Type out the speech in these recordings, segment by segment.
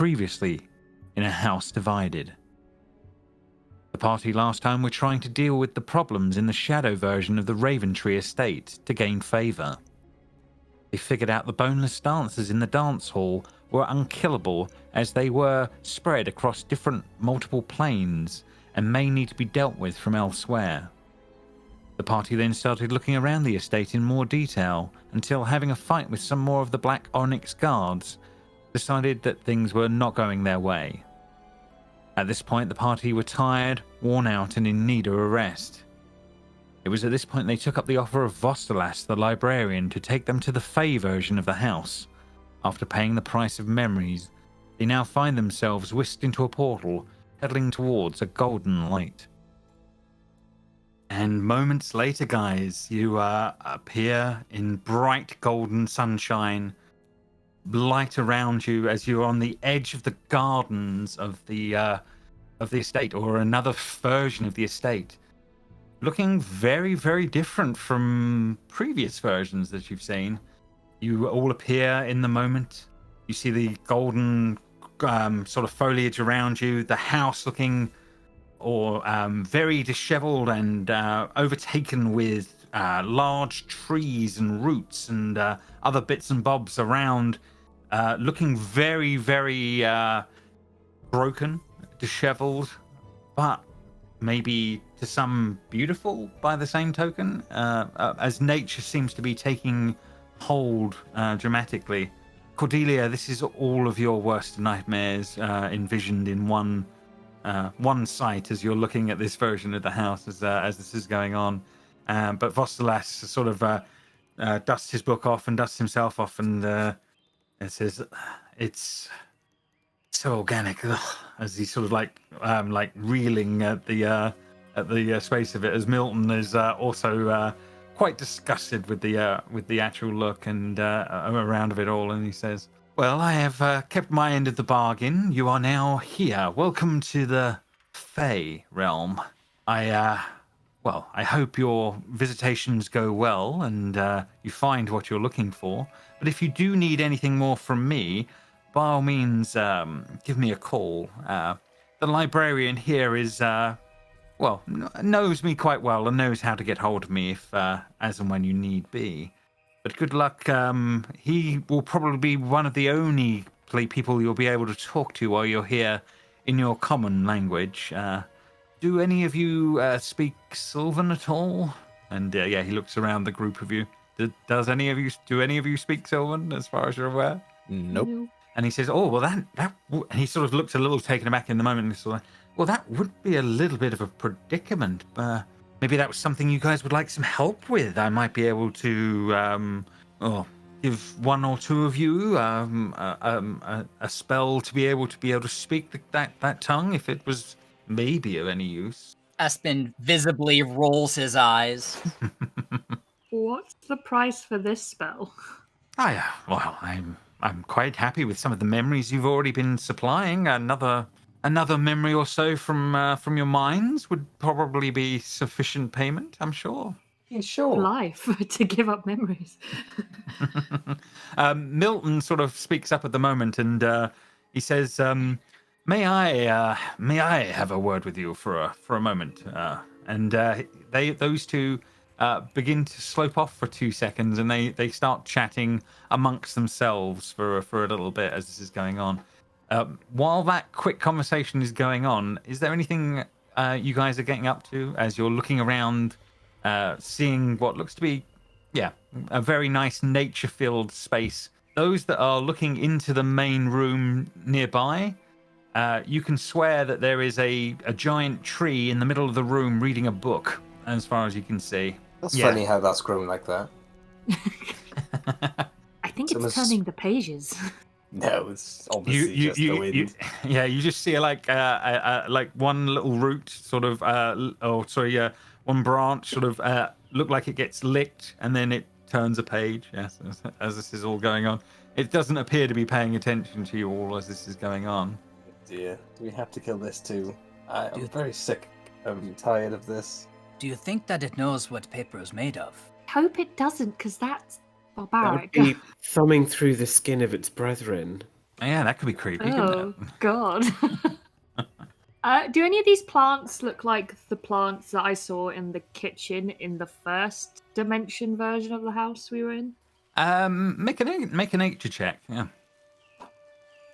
previously in a house divided. The party last time were trying to deal with the problems in the shadow version of the Raventree estate to gain favour. They figured out the boneless dancers in the dance hall were unkillable as they were spread across different multiple planes and may need to be dealt with from elsewhere. The party then started looking around the estate in more detail until, having a fight with some more of the Black Onyx guards, decided that things were not going their way. At this point, the party were tired, worn out, and in need of a rest. It was at this point they took up the offer of Vostalas, the librarian, to take them to the Fey version of the house. After paying the price of memories, they now find themselves whisked into a portal, heading towards a golden light. And moments later, guys, you appear in bright golden sunshine, light around you as you're on the edge of the gardens of the estate, or another version of the estate, looking very, very different from previous versions that you've seen. You all appear in the moment. You see the golden sort of foliage around you, the house looking very disheveled and overtaken with large trees and roots and other bits and bobs around, looking very, very broken, disheveled, but maybe to some beautiful by the same token, as nature seems to be taking hold dramatically. Cordelia, this is all of your worst nightmares envisioned in one sight as you're looking at this version of the house as this is going on. But Vostalas sort of dusts his book off and dusts himself off, and it says, "It's so organic," as he's sort of like reeling at the space of it. As Milton is also quite disgusted with the actual look and around of it all, and he says, "Well, I have kept my end of the bargain. You are now here. Welcome to the Fey realm. I hope your visitations go well and you find what you're looking for. But if you do need anything more from me, by all means, give me a call. The librarian here is, knows me quite well and knows how to get hold of me if, as and when you need be. But good luck. He will probably be one of the only people you'll be able to talk to while you're here in your common language. Do any of you speak Sylvan at all?" And he looks around the group of you. Do any of you speak Sylvan, as far as you're aware? Nope. And he says, "Oh, well, that," and he sort of looks a little taken aback in the moment. And he's sort of like, "Well, that would be a little bit of a predicament. Maybe that was something you guys would like some help with. I might be able to give one or two of you a spell to be able to speak that tongue, if it was maybe of any use." Espen visibly rolls his eyes. What's the price for this spell? I'm quite happy with some of the memories you've already been supplying. Another memory or so from your minds would probably be sufficient payment, I'm sure. Yeah, sure. Life to give up memories. Milton sort of speaks up at the moment, and he says, May I have a word with you for a moment?" And those two begin to slope off for 2 seconds, and they start chatting amongst themselves for a little bit as this is going on. While that quick conversation is going on, is there anything you guys are getting up to as you're looking around, seeing what looks to be, a very nice nature-filled space? Those that are looking into the main room nearby, you can swear that there is a giant tree in the middle of the room reading a book, as far as you can see. That's funny how that's grown like that. I think it's turning the pages. No, it's obviously just the wind. You just see like one little root sort of, one branch sort of look like it gets licked, and then it turns a page. Yes, as this is all going on, it doesn't appear to be paying attention to you all as this is going on. Oh dear, do we have to kill this too? I'm very sick. I'm tired of this. Do you think that it knows what paper is made of? Hope it doesn't, because that's That would barbaric. be thumbing through the skin of its brethren. Yeah, that could be creepy, couldn't Oh, it? God. Do any of these plants look like the plants that I saw in the kitchen in the first dimension version of the house we were in? Make a nature check. Yeah.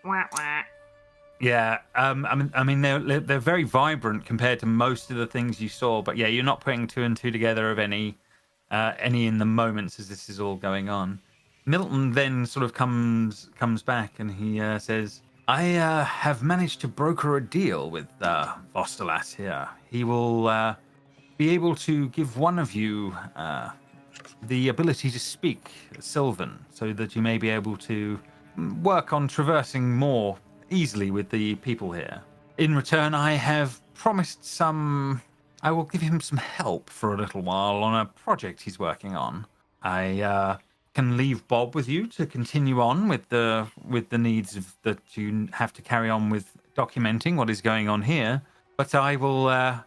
Wah, wah. Yeah. I mean, they're very vibrant compared to most of the things you saw. But yeah, you're not putting two and two together of any in the moments as this is all going on. Milton then sort of comes back and he says, I have managed to broker a deal with Vostalas here. He will be able to give one of you the ability to speak Sylvan so that you may be able to work on traversing more easily with the people here. In return, I have promised I will give him some help for a little while on a project he's working on. I can leave Bob with you to continue on with the needs that you have to carry on with documenting what is going on here. But I will, I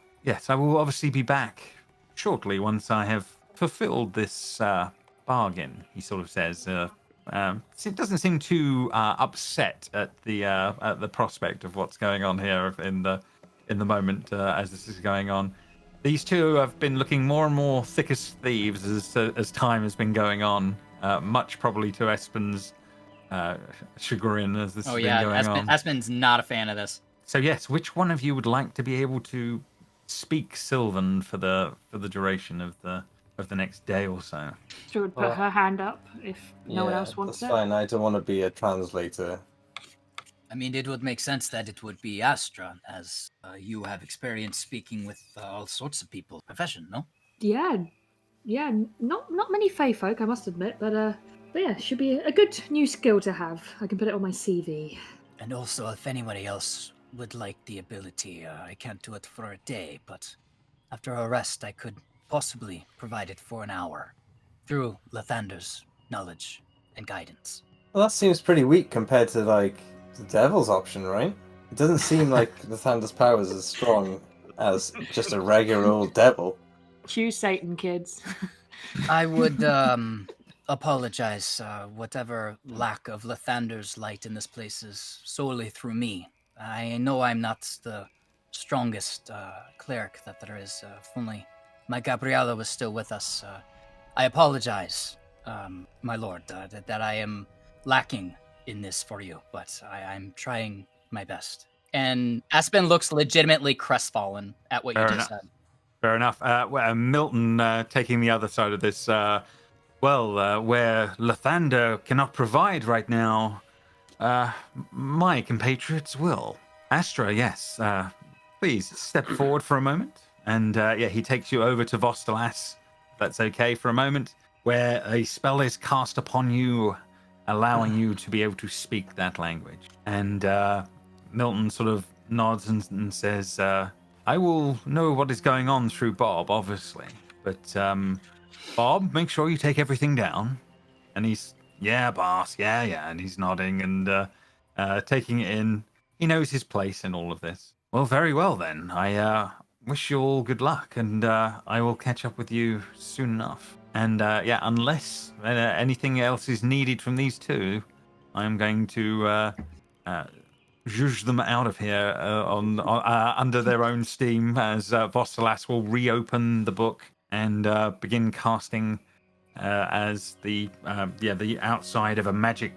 will obviously be back shortly once I have fulfilled this bargain. He sort of says. It doesn't seem too upset at the prospect of what's going on here in the moment as this is going on. These two have been looking more and more thick as thieves as time has been going on. Much probably to Espen's chagrin as this has been going on. Espen's not a fan of this. So yes, which one of you would like to be able to speak Sylvan for the duration of the next day or so? She would put her hand up if no one else wants it. That's fine. I don't want to be a translator. I mean, it would make sense that it would be Astra, as you have experience speaking with all sorts of people. Profession, no? Yeah, not many Fey folk, I must admit, but yeah, should be a good new skill to have. I can put it on my CV. And also, if anybody else would like the ability, I can't do it for a day, but after a rest, I could possibly provide it for an hour through Lathander's knowledge and guidance. Well, that seems pretty weak compared to, like, the Devil's option, right? It doesn't seem like Lathander's power is as strong as just a regular old devil. Choose Satan, kids. I would apologize. Whatever lack of Lathander's light in this place is solely through me. I know I'm not the strongest cleric that there is. If only my Gabriella was still with us. I apologize, my lord, that I am lacking in this for you, but I'm trying my best. And Espen looks legitimately crestfallen at what you just said. Fair enough. Milton taking the other side of this. Where Lathander cannot provide right now, my compatriots will. Astra, yes. Please step forward for a moment. And he takes you over to Vostalas. That's okay for a moment, where a spell is cast upon you, allowing you to be able to speak that language. And Milton sort of nods and says, I will know what is going on through Bob, obviously. But Bob, make sure you take everything down. And he's, yeah, boss, yeah. And he's nodding and taking it in. He knows his place in all of this. Well, very well then. I wish you all good luck, and I will catch up with you soon enough. And unless anything else is needed from these two, I'm going to zhuzh them out of here under their own steam, as Vostalas will reopen the book and begin casting as the outside of a magic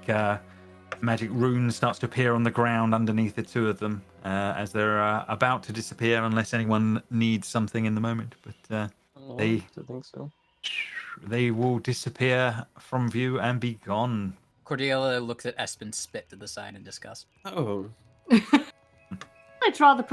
rune starts to appear on the ground underneath the two of them as they're about to disappear, unless anyone needs something in the moment. But I think so. They will disappear from view and be gone. Cordelia looks at Espen, spit to the side in disgust. Oh. It's rather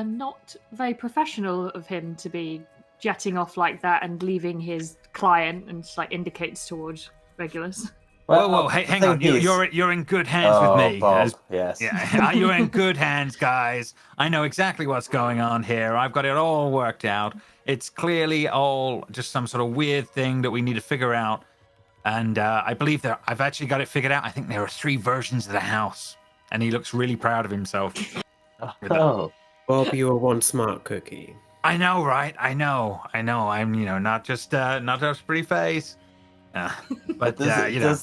not very professional of him to be jetting off like that and leaving his client, and just like indicates towards Regulus. Whoa, hey, hang on. You're in good hands with me. Bob, yes. Yeah, you're in good hands, guys. I know exactly what's going on here. I've got it all worked out. It's clearly all just some sort of weird thing that we need to figure out. And I believe I've actually got it figured out. I think there are 3 versions of the house. And he looks really proud of himself. Oh. Bob, you are one smart cookie. I know, right? I know. I'm, not just pretty face. But Does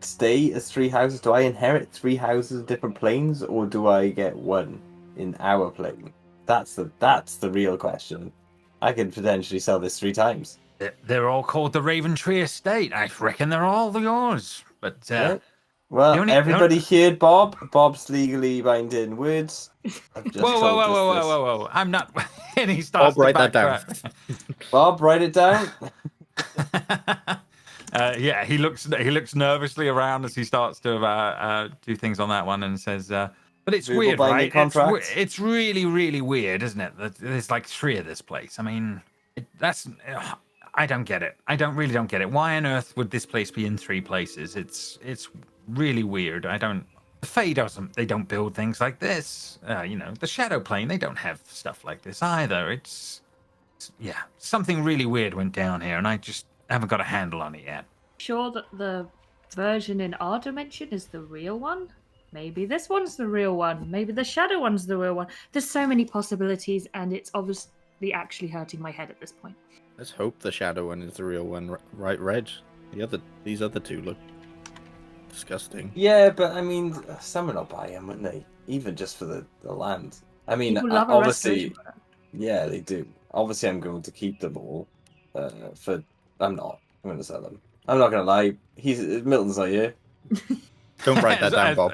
stay as 3 houses? Do I inherit 3 houses of different planes, or do I get one in our plane? That's the real question. I could potentially sell this 3 times. They're all called the Raven Tree Estate. I reckon they're all yours. But Yeah. Well, everybody heard Bob. Bob's legally binding words. I've just told us this. Whoa! I'm not. And he starts Bob, write to that down. Bob, write it down. Yeah, he looks nervously around as he starts to do things on that one and says, "But it's Verbal weird, binding right? contracts. It's really, really weird, isn't it? That there's like 3 of this place. I mean, I don't get it. I really don't get it. Why on earth would this place be in 3 places? It's really weird. I don't. The Fae they don't build things like this. The Shadow Plane, they don't have stuff like this either. It's something really weird went down here, and I just haven't got a handle on it yet. Sure that the version in our dimension is the real one? Maybe this one's the real one. Maybe the Shadow one's the real one. There's so many possibilities, and it's obviously actually hurting my head at this point. Let's hope the Shadow one is the real one, right, Reg? These other 2 look disgusting. Yeah, but I mean, someone will buy them, wouldn't they? Even just for the land. I mean, People love a obviously, restoration product. yeah, they do. Obviously, I'm going to keep them all. I'm going to sell them. I'm not going to lie. Milton's not here. Don't write that down, Bob.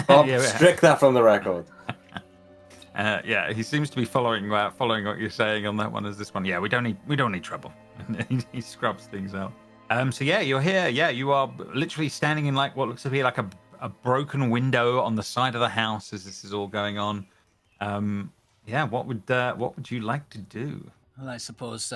Bob, Yeah, strike that from the record. Yeah, he seems to be following what you're saying on that one as this one. Yeah, we don't need trouble. He scrubs things out. So yeah, you're here. Yeah, you are literally standing in like what looks to be like a broken window on the side of the house as this is all going on. Yeah, what would you like to do? Well, I suppose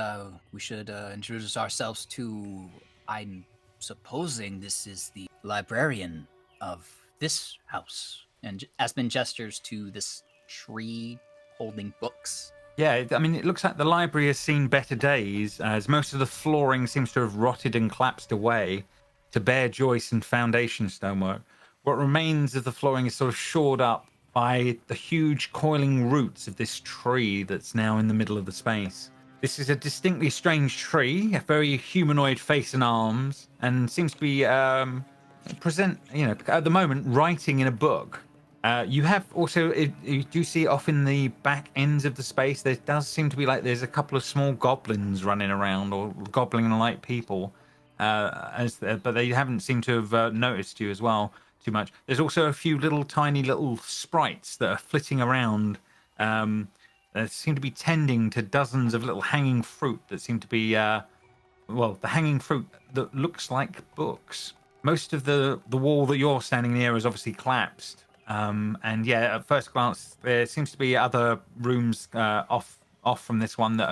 we should introduce ourselves to. I'm supposing this is the librarian of this house, and Espen gestures to this tree holding books. Yeah, I mean, it looks like the library has seen better days, as most of the flooring seems to have rotted and collapsed away to bare joists and foundation stonework. What remains of the flooring is sort of shored up by the huge coiling roots of this tree that's now in the middle of the space. This is a distinctly strange tree, a very humanoid face and arms, and seems to be at the moment writing in a book. You have also, you do see off in the back ends of the space, there does seem to be there's a couple of small goblins running around, or goblin-like people, but they haven't seemed to have noticed you as well too much. There's also a few tiny little sprites that are flitting around. That seem to be tending to dozens of little hanging fruit that seem to be, the hanging fruit that looks like books. Most of the wall that you're standing near is obviously collapsed. And yeah, at first glance, there seems to be other rooms off from this one that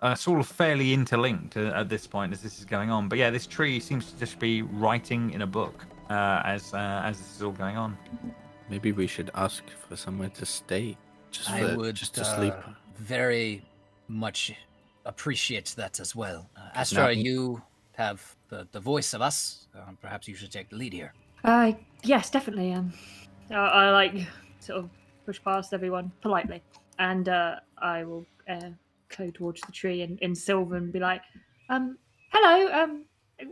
are sort of fairly interlinked at this point as this is going on. But yeah, this tree seems to just be writing in a book as this is all going on. Maybe we should ask for somewhere to stay, just to sleep. Very much appreciate that as well. Astra, you have the voice of us. Perhaps you should take the lead here. Yes, definitely. I sort of push past everyone politely, and I will go towards the tree in silver and be like, "Hello.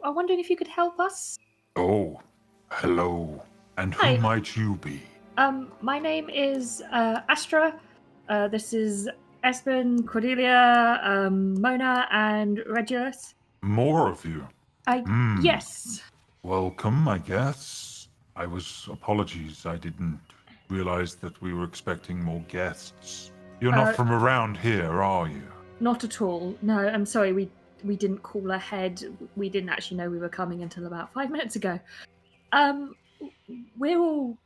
I'm wondering if you could help us." Oh, hello. And who Hi. might you be? My name is Astra. This is Espen, Cordelia, Mona, and Regulus. More of you. Yes. Welcome, I guess. Apologies, I didn't realize that we were expecting more guests. You're not from around here, are you? Not at all. No, I'm sorry. We didn't call ahead. We didn't actually know we were coming until about 5 minutes ago. We're all,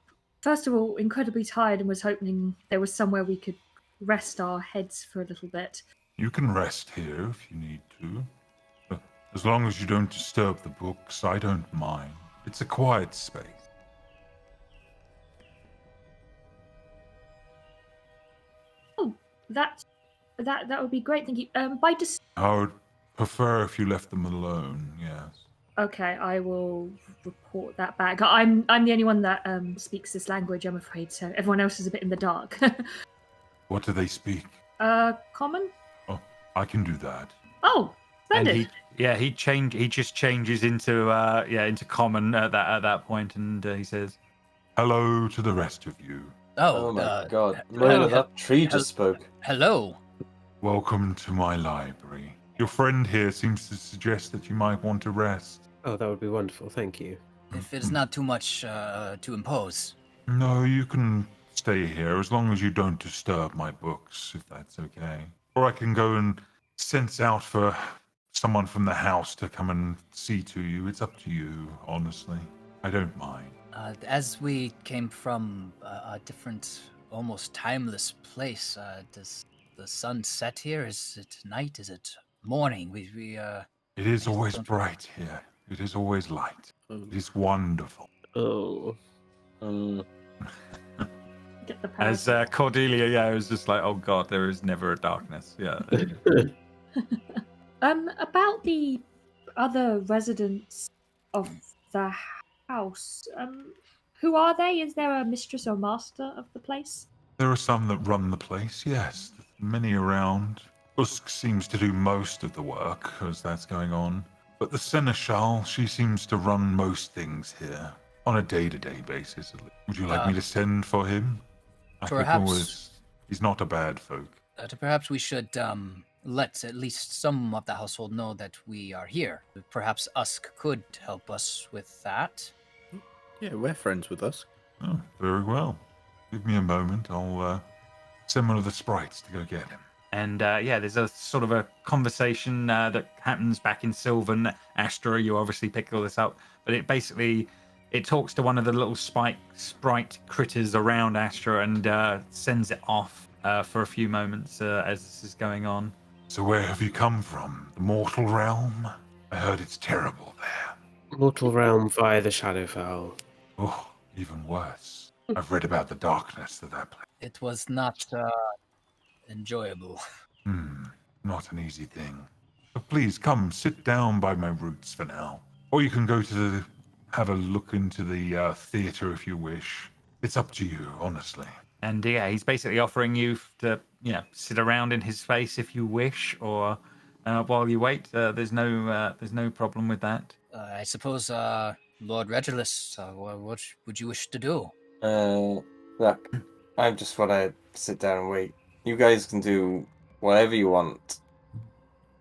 first of all, incredibly tired and was hoping there was somewhere we could rest our heads for a little bit. You can rest here if you need to. As long as you don't disturb the books, I don't mind. It's a quiet space. Oh, that would be great. Thank you. I would prefer if you left them alone, yes. Okay, I will report that back. I'm the only one that speaks this language, I'm afraid, so everyone else is a bit in the dark. What do they speak? Common? Oh, I can do that. Oh, Splendid. He just changes into into common at that point, and he says, Hello to the rest of you. Oh my god. he- Murder, that tree just spoke. Hello. Welcome to my library. Your friend here seems to suggest that you might want to rest. Oh, that would be wonderful. Thank you. If it's not too much to impose. No, you can stay here as long as you don't disturb my books, if that's okay. Or I can go and sense out for someone from the house to come and see to you. It's up to you, honestly. I don't mind. As we came from a different, almost timeless place, does the sun set here? Is it night? Is it morning? It is always bright here. It is always light. It is wonderful. Oh. Get the as Cordelia, it was just like, oh god, there is never a darkness. Yeah. About the other residents of the house, who are they? Is there a mistress or master of the place? There are some that run the place, yes. Many around. Usk seems to do most of the work as that's going on. But the Seneschal, she seems to run most things here. On a day-to-day basis, at least. Would you like me to send for him? He's not a bad folk. Perhaps we should let at least some of the household know that we are here. Perhaps Usk could help us with that. Yeah, we're friends with us. Oh, very well. Give me a moment. I'll send one of the sprites to go get him. And there's a sort of a conversation that happens back in Sylvan. Astra, you obviously picked all this up, but it talks to one of the little sprite critters around Astra and sends it off for a few moments as this is going on. So where have you come from? The mortal realm? I heard it's terrible there. Mortal realm via the Shadowfowl. Oh, even worse. I've read about the darkness of that place. It was not enjoyable. Not an easy thing. But please, come, sit down by my roots for now. Or you can go to have a look into the theatre if you wish. It's up to you, honestly. And he's basically offering you to, sit around in his space if you wish, or while you wait. There's no problem with that. I suppose, Lord Regulus, what would you wish to do? Look, I just want to sit down and wait. You guys can do whatever you want.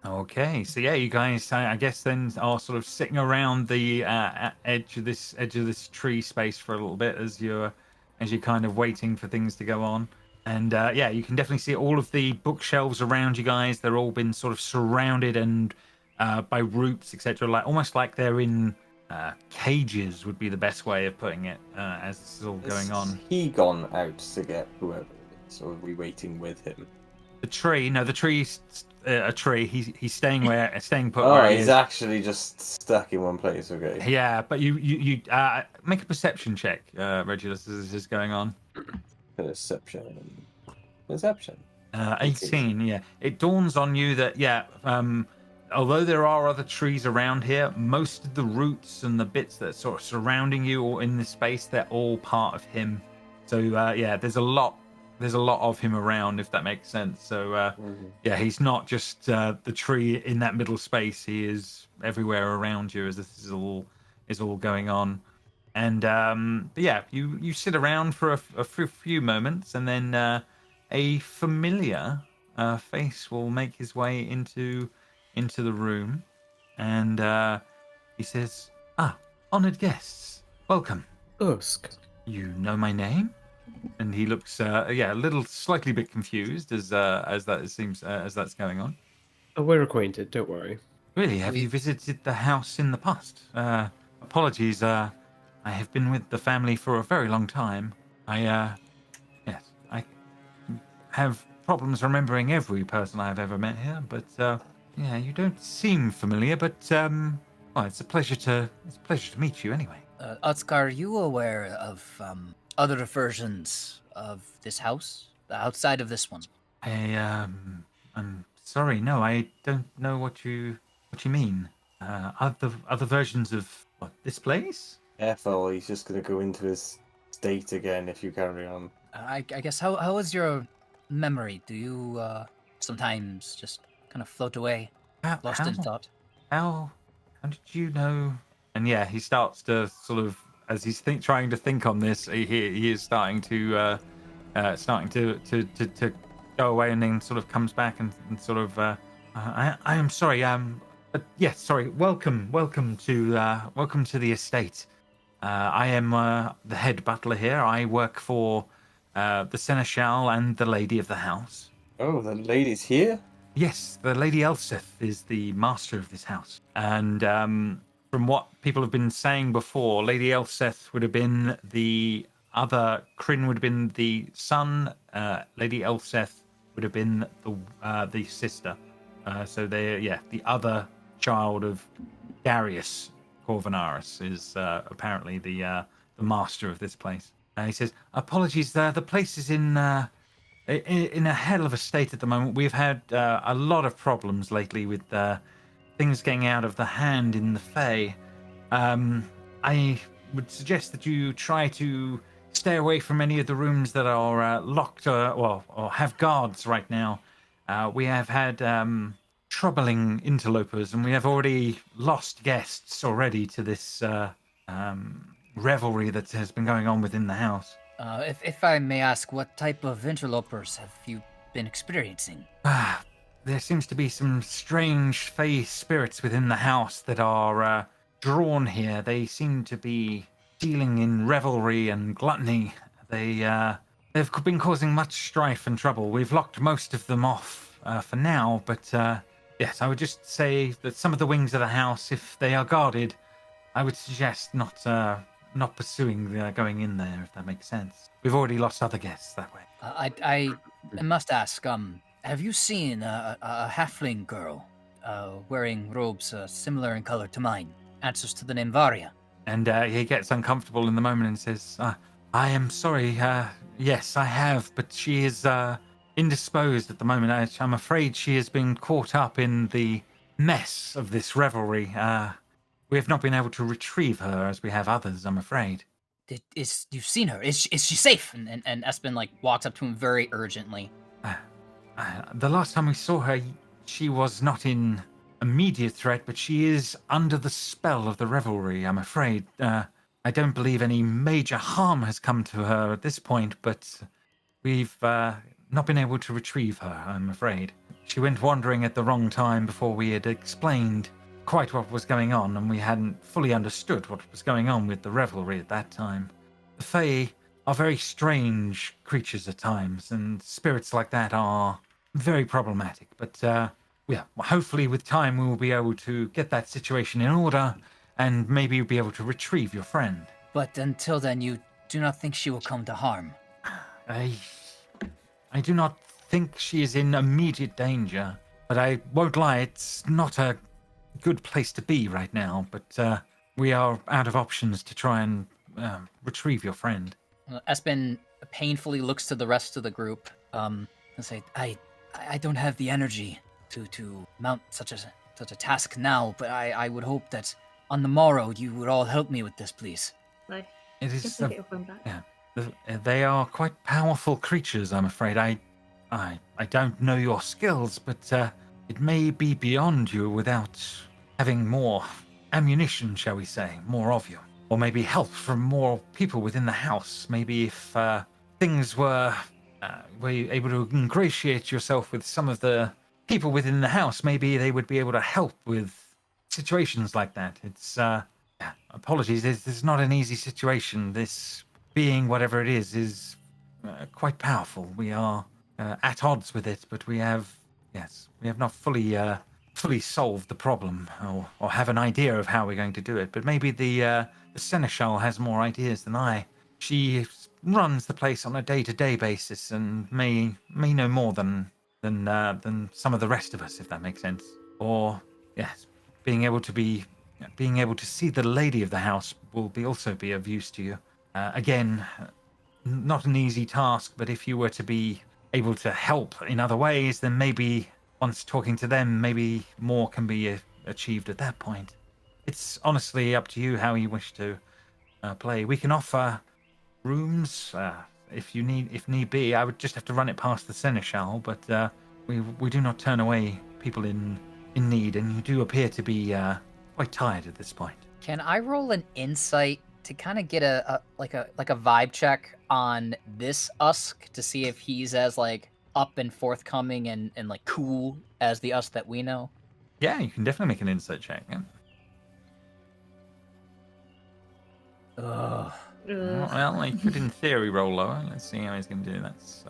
Okay, so you guys, I guess, then are sort of sitting around the edge of this tree space for a little bit as you're kind of waiting for things to go on. And you can definitely see all of the bookshelves around you guys. They're all been sort of surrounded and by roots, etc. Almost like they're in cages would be the best way of putting it as this is all going on. Has he gone out to get whoever it is, or are we waiting with him? The tree's a tree. He's staying put. Oh, where he he's is. actually just stuck in one place. Okay. Yeah, but you make a perception check, Regulus, as this is going on. Perception. 18. Yeah, it dawns on you that although there are other trees around here, most of the roots and the bits that are sort of surrounding you or in this space, they're all part of him. So there's a lot of him around, if that makes sense. So he's not just the tree in that middle space. He is everywhere around you as this is all going on. And you sit around for a few moments, and then a familiar face will make his way into the room, and he says, honored guests, welcome. Usk. You know my name? And he looks a little slightly bit confused as that's going on. Oh, we're acquainted, don't worry. Really, have you visited the house in the past? Apologies, I have been with the family for a very long time. I have problems remembering every person I've ever met here, but you don't seem familiar, but it's a pleasure to meet you anyway. Usk, are you aware of other versions of this house outside of this one? I'm sorry, no, I don't know what you mean. Other versions of this place? Careful, he's just going to go into his state again if you carry on. I guess, how is your memory? Do you sometimes just kind of float away? lost in thought. How did you know? And yeah, he starts to sort of, as he's trying to think on this, he is starting to go away, and then sort of comes back and sort of, I am sorry, but yes, sorry. Welcome to the estate. I am the head butler here. I work for the seneschal and the lady of the house. Oh, the lady's here? Yes, the Lady Elseth is the master of this house. And from what people have been saying before, Lady Elseth would have been the other, Kryn would have been the son, Lady Elseth would have been the sister. So the other child of Darius Corvinaris is apparently the master of this place. He says, apologies, the place is in a hell of a state at the moment. We've had a lot of problems lately with things getting out of the hand in the Fae. I would suggest that you try to stay away from any of the rooms that are locked or have guards right now. We have had troubling interlopers, and we have already lost guests already to this revelry that has been going on within the house. If I may ask, what type of interlopers have you been experiencing? There seems to be some strange Fae spirits within the house that are drawn here. They seem to be dealing in revelry and gluttony. They've been causing much strife and trouble. We've locked most of them off for now, but yes, I would just say that some of the wings of the house, if they are guarded, I would suggest not pursuing going in there, if that makes sense. We've already lost other guests that way. I must ask, have you seen a halfling girl wearing robes similar in color to mine? Answers to the name Varia. And he gets uncomfortable in the moment and says, I am sorry, yes, I have, but she is indisposed at the moment. I'm afraid she has been caught up in the mess of this revelry. We have not been able to retrieve her as we have others, I'm afraid. You've seen her? Is she safe? And Espen walks up to him very urgently. The last time we saw her, she was not in immediate threat, but she is under the spell of the revelry, I'm afraid. I don't believe any major harm has come to her at this point, but we've not been able to retrieve her, I'm afraid. She went wandering at the wrong time before we had explained quite what was going on, and we hadn't fully understood what was going on with the revelry at that time. The Fae are very strange creatures at times, and spirits like that are very problematic. But yeah, hopefully with time we will be able to get that situation in order, and maybe you'll be able to retrieve your friend. But until then, you do not think she will come to harm? I do not think she is in immediate danger, but I won't lie, it's not a good place to be right now, but we are out of options to try and retrieve your friend. Espen painfully looks to the rest of the group and say, I don't have the energy to mount such a task now, but I would hope that on the morrow you would all help me with this, please. Like, It is get your phone back. they are quite powerful creatures, I'm afraid. I don't know your skills, but it may be beyond you without having more ammunition, shall we say, more of you. Or maybe help from more people within the house. Maybe if things were you able to ingratiate yourself with some of the people within the house, maybe they would be able to help with situations like that. It's, apologies, this is not an easy situation. This being, whatever it is quite powerful. We are at odds with it, but we have not fully solved the problem or have an idea of how we're going to do it. But maybe the seneschal has more ideas than I. She runs the place on a day-to-day basis and may know more than some of the rest of us, if that makes sense. Or yes, being able to see the lady of the house will also be of use to you. Again, not an easy task, but if you were to be able to help in other ways, then maybe once talking to them, maybe more can be achieved at that point. It's honestly up to you how you wish to play. We can offer rooms if need be. I would just have to run it past the seneschal, but we do not turn away people in in need, and you do appear to be quite tired at this point. Can I roll an insight to kind of get a vibe check on this Usk to see if he's as like up and forthcoming and like cool as the Usk that we know? Yeah, you can definitely make an insight check. Yeah. Ugh. Well, you could in theory roll lower. Let's see how he's going to do. That's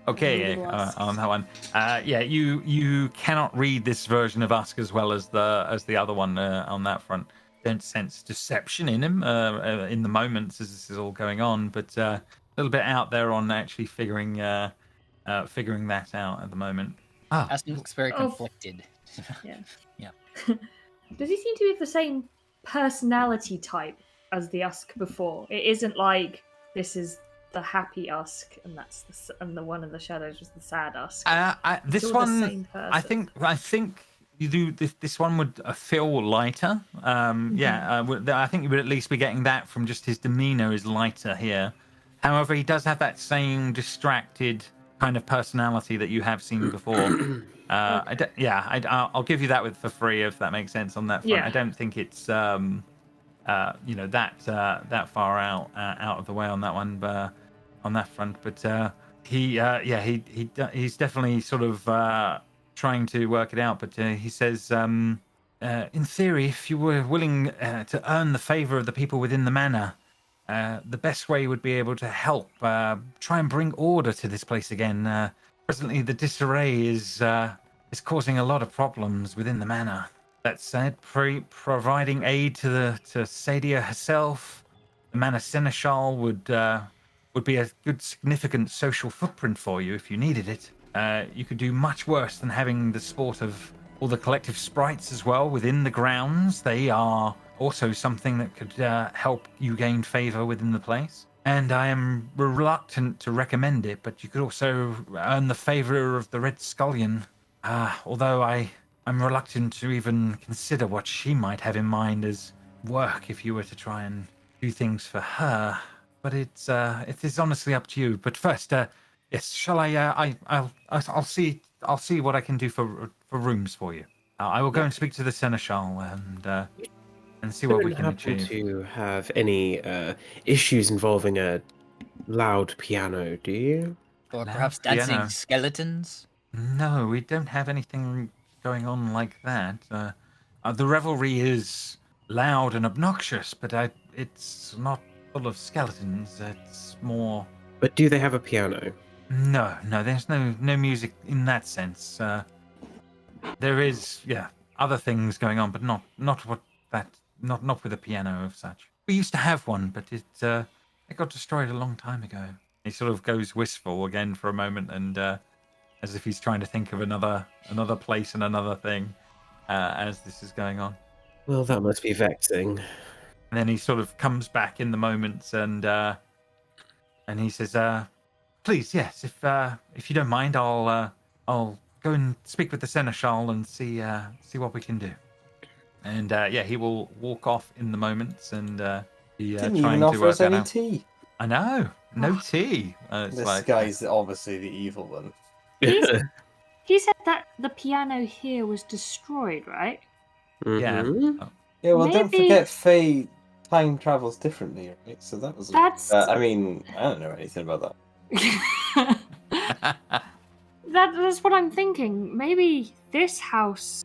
okay. On that one, yeah, you cannot read this version of Usk as well as the other one on that front. Don't sense deception in him in the moments as this is all going on, but a little bit out there on actually figuring that out at the moment. Espen looks very conflicted. Yeah. Yeah. Does he seem to be of the same personality type as the Usk before? It isn't like this is the happy Usk and and the one in the shadows was the sad Usk. This one, I think you do. This one would feel lighter. I think you would at least be getting that from just his demeanor is lighter here. However, he does have that same distracted kind of personality that you have seen before. I'll give you that for free if that makes sense on that front. Yeah. I don't think it's that far out of the way on that one, on that front. But he's definitely sort of trying to work it out. But he says, in theory, if you were willing to earn the favor of the people within the manor, the best way would be able to help try and bring order to this place again. Presently, the disarray is causing a lot of problems within the manor. That said, providing aid to Sadia herself, the manor seneschal would be a good, significant social footprint for you if you needed it. You could do much worse than having the sport of all the collective sprites as well within the grounds. They are also something that could help you gain favor within the place. And I am reluctant to recommend it, but you could also earn the favor of the Red Scullion. Although I'm reluctant to even consider what she might have in mind as work if you were to try and do things for her. But it is honestly up to you. But first, yes, shall I? I'll see what I can do for rooms for you. I will go and speak to the seneschal and see what we can happen achieve. to have any issues involving a loud piano, do you? Or No, perhaps dancing piano. skeletons? No, we don't have anything going on like that. The revelry is loud and obnoxious, but it's not full of skeletons. It's more. But do they have a piano? No, there's no music in that sense. There is, other things going on, but not with a piano of such. We used to have one, but it got destroyed a long time ago. He sort of goes wistful again for a moment, and as if he's trying to think of another place and another thing as this is going on. Well, that must be vexing. And then he sort of comes back in the moments, and he says, "Please, yes, if you don't mind, I'll go and speak with the seneschal and see what we can do." And he will walk off in the moments, and he Didn't trying even to offer work us that any out. tea. I know, no tea. It's This like, guy's obviously the evil one. He said that the piano here was destroyed, right? yeah. Mhm. Yeah, well, don't Maybe- forget Faye time travels differently, right? So that was. That's- I mean, I don't know anything about that. That's what I'm thinking. Maybe this house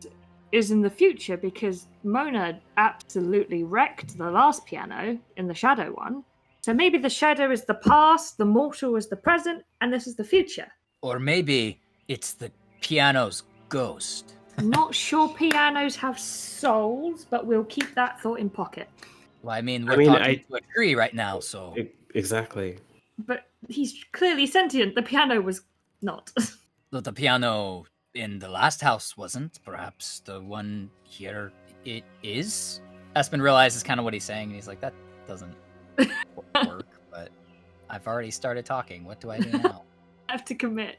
is in the future because Mona absolutely wrecked the last piano in the shadow one. So maybe the shadow is the past, the mortal is the present, and this is the future. Or maybe it's the piano's ghost. Not sure pianos have souls, but we'll keep that thought in pocket. Well, I mean, I we're mean, talking to a tree right now, so Exactly. But he's clearly sentient. The piano was not. But the piano in the last house wasn't. Perhaps the one here it is. Espen realizes kind of what he's saying, and he's like, "That doesn't work." But I've already started talking. What do I do now? I have to commit.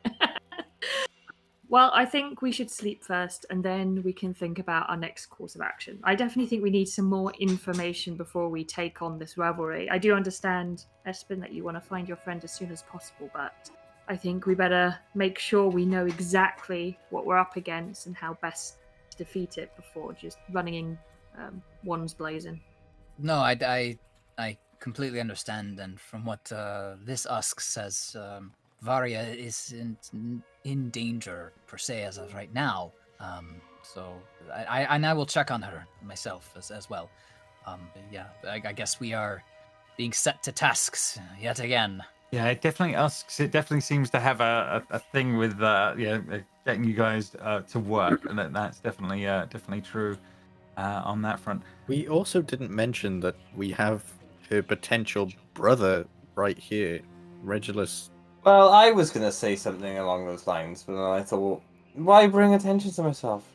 Well, I think we should sleep first, and then we can think about our next course of action. I definitely think we need some more information before we take on this rivalry. I do understand, Espen, that you want to find your friend as soon as possible, but I think we better make sure we know exactly what we're up against and how best to defeat it before just running in wands blazing. No, I completely understand, and from what this Usk says, Varia isn't in danger per se as of right now. So I will check on her myself as well. But yeah, I guess we are being set to tasks yet again. Yeah, it definitely asks. It definitely seems to have a thing with getting you guys to work, and that's definitely true on that front. We also didn't mention that we have her potential brother right here, Regulus. Well, I was going to say something along those lines, but then I thought, why bring attention to myself?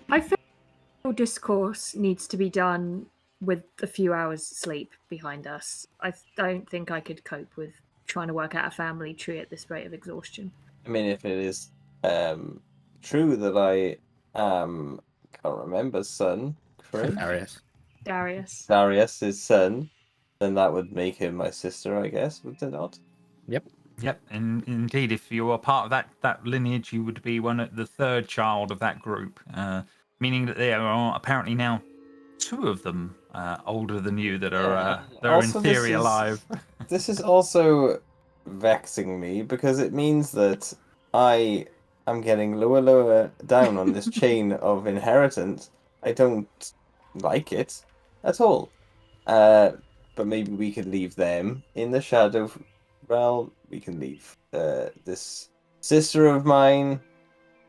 I feel discourse needs to be done with a few hours sleep behind us. I don't think I could cope with trying to work out a family tree at this rate of exhaustion. I mean, if it is true that I am, can't remember, son, correct? Darius's son, then that would make him my sister, I guess, would it not? Yep, and indeed, if you were part of that lineage, you would be the third child of that group, meaning that there are apparently now two of them older than you that are in theory alive. This is also vexing me because it means that I am getting lower down on this chain of inheritance. I don't like it at all. But maybe we could leave them in the shadow realm. We can leave this sister of mine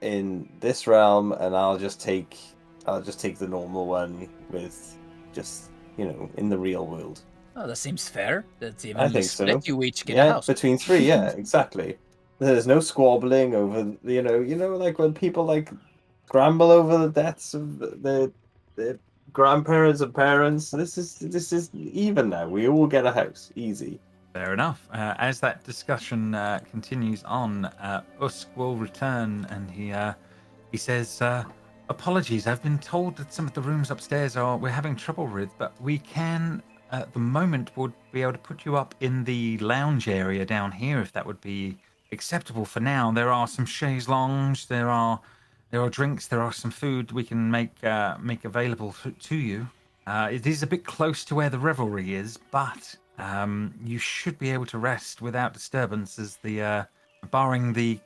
in this realm, and I'll just take the normal one with just, in the real world. Oh, that seems fair. That's even I think split. so. You each get a house. Between three, yeah, exactly. There's no squabbling over, like when people like scramble over the deaths of their grandparents and parents. This is even now. We all get a house, easy. Fair enough. As that discussion continues on, Usk will return, and he says, "Apologies, I've been told that some of the rooms upstairs we're having trouble with, but we can, at the moment, would be able to put you up in the lounge area down here if that would be acceptable for now. There are some chaise longues, there are drinks, there are some food we can make available to you. It is a bit close to where the revelry is, but you should be able to rest without disturbance, as barring the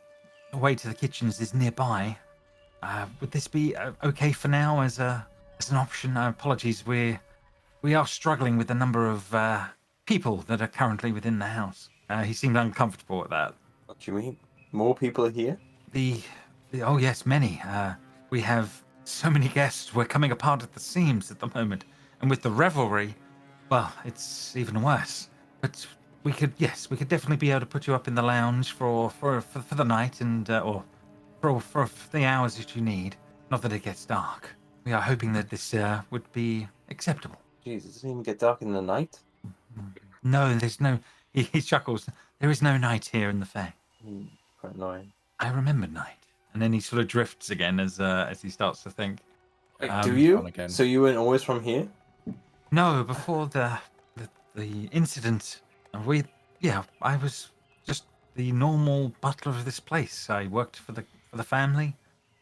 way to the kitchens is nearby. Would this be okay for now as an option? Apologies, we are struggling with the number of people that are currently within the house." He seemed uncomfortable at that. What do you mean? More people are here? Oh yes, many. We have so many guests. We're coming apart at the seams at the moment, and with the revelry, well, it's even worse. But we could definitely be able to put you up in the lounge for the night, and or for the hours that you need. Not that it gets dark. We are hoping that this would be acceptable. Jeez, it doesn't even get dark in the night? No, there's no... He chuckles. There is no night here in the Fae. Quite annoying. I remember night. And then he sort of drifts again as he starts to think. Do you? So you weren't always from here? No, before the incident, I was just the normal butler of this place. I worked for the family.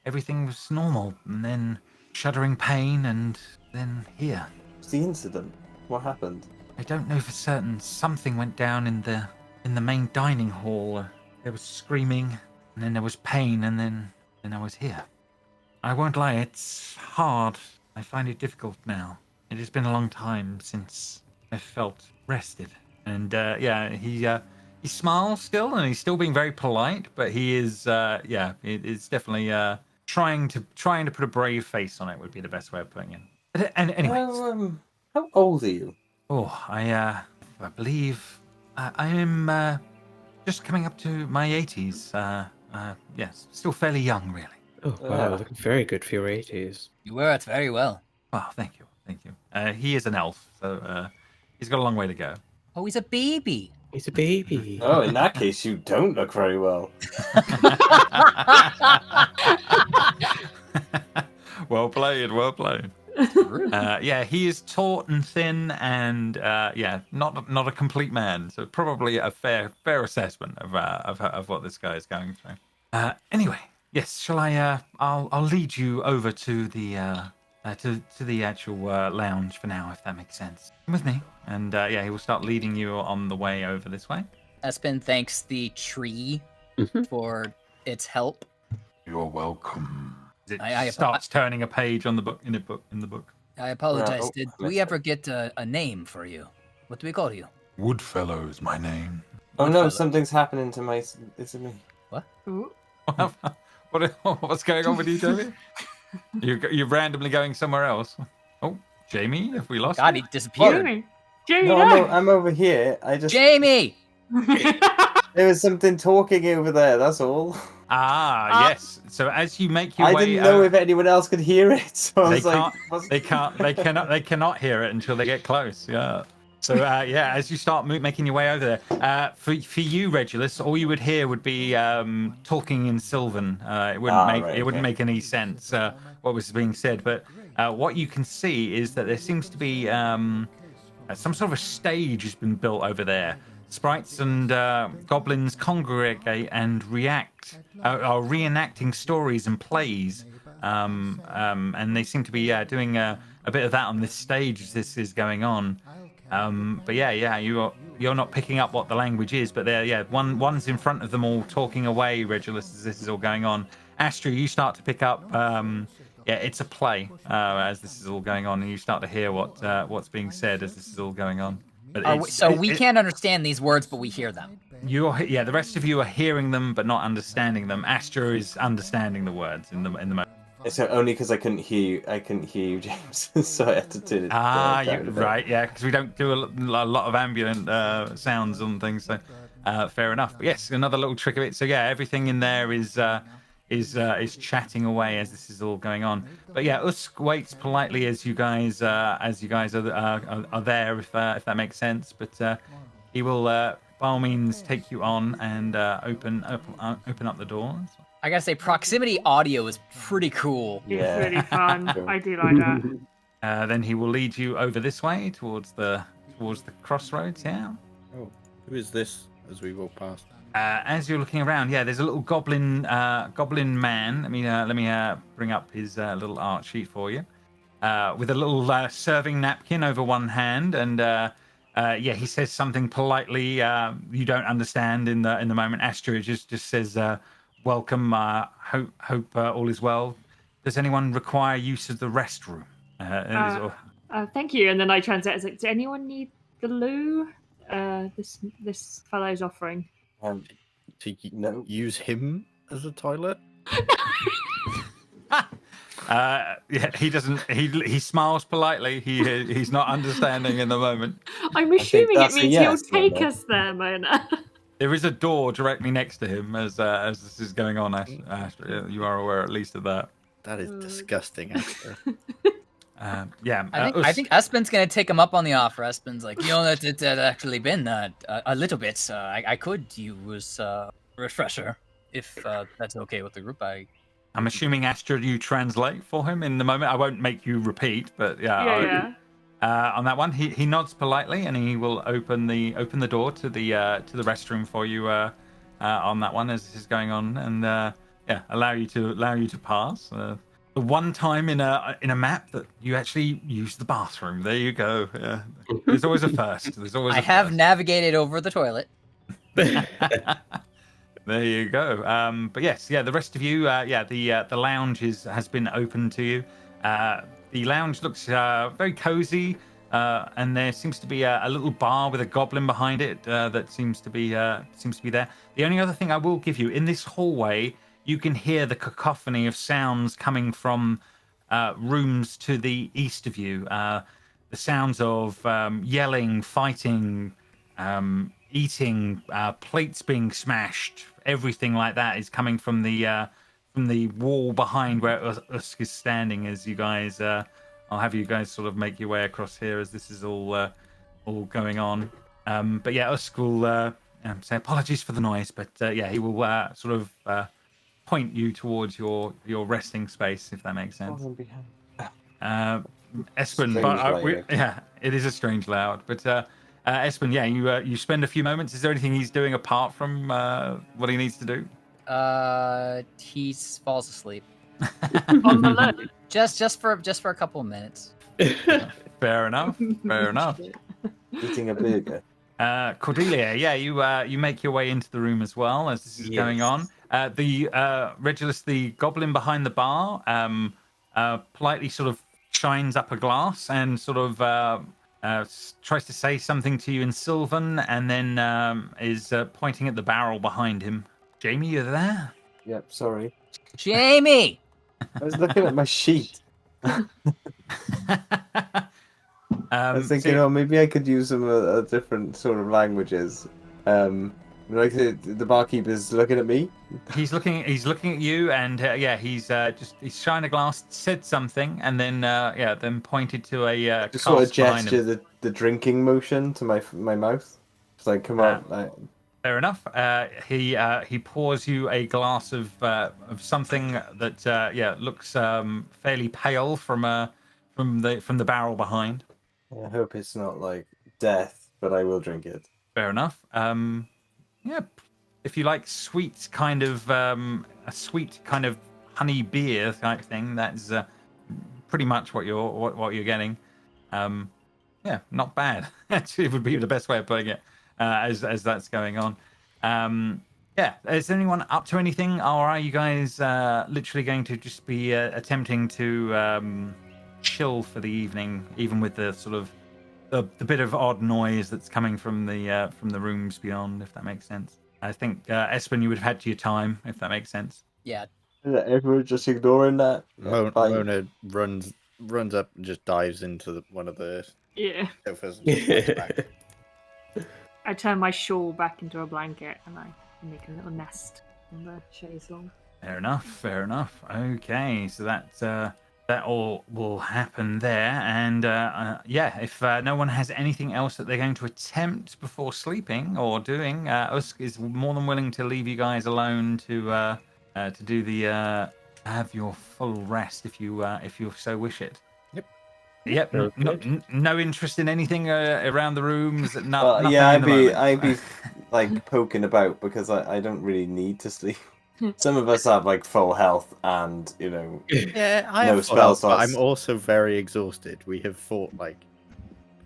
Everything was normal, and then shuddering pain, and then here. What's the incident? What happened? I don't know for certain. Something went down in the main dining hall. There was screaming, and then there was pain, and then I was here. I won't lie, it's hard. I find it difficult now. It has been a long time since I felt rested. And he smiles still, and he's still being very polite, but he is it's definitely trying to put a brave face on it would be the best way of putting it. And anyways, how old are you? Oh, I believe I am just coming up to my 80s. Yes, still fairly young, really. Oh, wow, looking very good for your 80s. You wear it very well. Oh, thank you. He is an elf, so he's got a long way to go. Oh, he's a baby. He's a baby. Oh, in that case, you don't look very well. Well played. Yeah, he is taut and thin, and not a complete man. So probably a fair assessment of what this guy is going through. Anyway, yes, shall I? I'll lead you over to the to the actual lounge for now, if that makes sense. Come with me, and he will start leading you on the way over this way. Espen thanks the tree for its help. You're welcome. It starts turning a page on the book in the book. I apologize. Well, Did we ever get a name for you? What do we call you? Woodfellow is my name. Oh no, something's happening to my. Is it me? Ooh. What's going on with you, Jamie? You're randomly going somewhere else. Oh, Jamie, have we lost? God, you? he disappeared. Jamie, No, no. I'm over here. I just. Jamie! There was something talking over there. That's all. Yes. So as you make your I way, didn't know if anyone else could hear it. So I was like, they cannot hear it until they get close. Yeah. So as you start making your way over there, for you, Regulus, all you would hear would be talking in Sylvan. It wouldn't make any sense what was being said. But what you can see is that there seems to be some sort of a stage has been built over there. Sprites and goblins congregate and are reenacting stories and plays, and they seem to be doing a bit of that on this stage as this is going on. But you're not picking up what the language is, but one's in front of them all talking away, Regulus, as this is all going on. Astra, you start to pick up. It's a play as this is all going on, and you start to hear what's being said as this is all going on. We can't understand these words, but we hear them. The rest of you are hearing them but not understanding them. Astra is understanding the words in the moment. So only because I couldn't hear you. I couldn't hear you, James. So I had to turn it down. Right, yeah, because we don't do a lot of ambient sounds and things. So fair enough. But yes, another little trick of it. So everything in there is chatting away as this is all going on. But Usk waits politely as you guys are there, if that makes sense. But he will by all means take you on and open up the doors. I gotta say, proximity audio is pretty cool. It's really fun. I do like that. Then he will lead you over this way towards the crossroads. Yeah. Oh, who is this? As we walk past. As you're looking around, there's a little goblin man. Let me bring up his little art sheet for you, with a little serving napkin over one hand, and he says something politely you don't understand in the moment. Astra just says, "Welcome. Hope all is well. Does anyone require use of the restroom?" Thank you. And then I translate as like, "Does anyone need the loo? This fellow's offering." To use him as a toilet? He doesn't. He smiles politely. He's not understanding in the moment. I'm assuming it means he'll take us there, Mona. There is a door directly next to him as this is going on. Astra, you are aware at least of that. That is disgusting, Astra. I think Espen's gonna take him up on the offer. Espen's like, it's actually been a little bit. I could use a refresher if that's okay with the group. I'm assuming, Astra, you translate for him in the moment. I won't make you repeat, but on that one, he nods politely and he will open the door to the restroom for you on that one as this is going on, and allow you to pass. The one time in a map that you actually use the bathroom. There you go. There's always a first. I have navigated over the toilet. There you go. But yes, the rest of you, the lounge has been open to you. The lounge looks very cozy, and there seems to be a little bar with a goblin behind it that seems to be there. The only other thing I will give you, in this hallway, you can hear the cacophony of sounds coming from rooms to the east of you. The sounds of yelling, fighting, eating, plates being smashed, everything like that is coming from the wall behind where Usk is standing. As you guys, I'll have you guys sort of make your way across here as this is all going on. But Usk will say apologies for the noise, but he will sort of point you towards your resting space, if that makes sense. Espen, Strange but layout. yeah, it is a strange layout. But Espen, yeah, you spend a few moments. Is there anything he's doing apart from what he needs to do? He falls asleep. On the load. Just for a couple of minutes. Fair enough. Fair enough. Eating a burger. Cordelia, yeah, you make your way into the room as well as this is going on. The Regulus, the goblin behind the bar, politely sort of shines up a glass and sort of tries to say something to you in Sylvan, and then is pointing at the barrel behind him. Jamie, you're there? Yep, sorry. Jamie! I was looking at my sheet. I was thinking, so- maybe I could use some different sort of languages. Like the barkeeper's looking at me. He's looking at you, and he's shined a glass, said something, and then then pointed to a Just sort of cask behind him. gesture the drinking motion to my mouth. It's like, come on. Like, Fair enough. He pours you a glass of something that looks fairly pale from the barrel behind. I hope it's not like death, but I will drink it. Fair enough. If you like sweet kind of a sweet kind of honey beer type thing, that's pretty much what you're getting. Not bad. Actually, would be the best way of putting it. As that's going on. Is anyone up to anything, or are you guys literally going to just be attempting to chill for the evening, even with the sort of the bit of odd noise that's coming from the rooms beyond, if that makes sense? I think Espen, you would have had your time, if that makes sense. Yeah. Everyone just ignoring that. Mona runs up and just dives into one of the Yeah. sofas. I turn my shawl back into a blanket and I make a little nest on the chaise long. Fair enough. Okay, so that all will happen there, and if no one has anything else that they're going to attempt before sleeping or doing, Usk is more than willing to leave you guys alone to do the have your full rest if you so wish it. Yep. No interest in anything around the rooms. I'd be like poking about because I don't really need to sleep. Some of us have like full health and I no have spell slots. I'm also very exhausted. We have fought like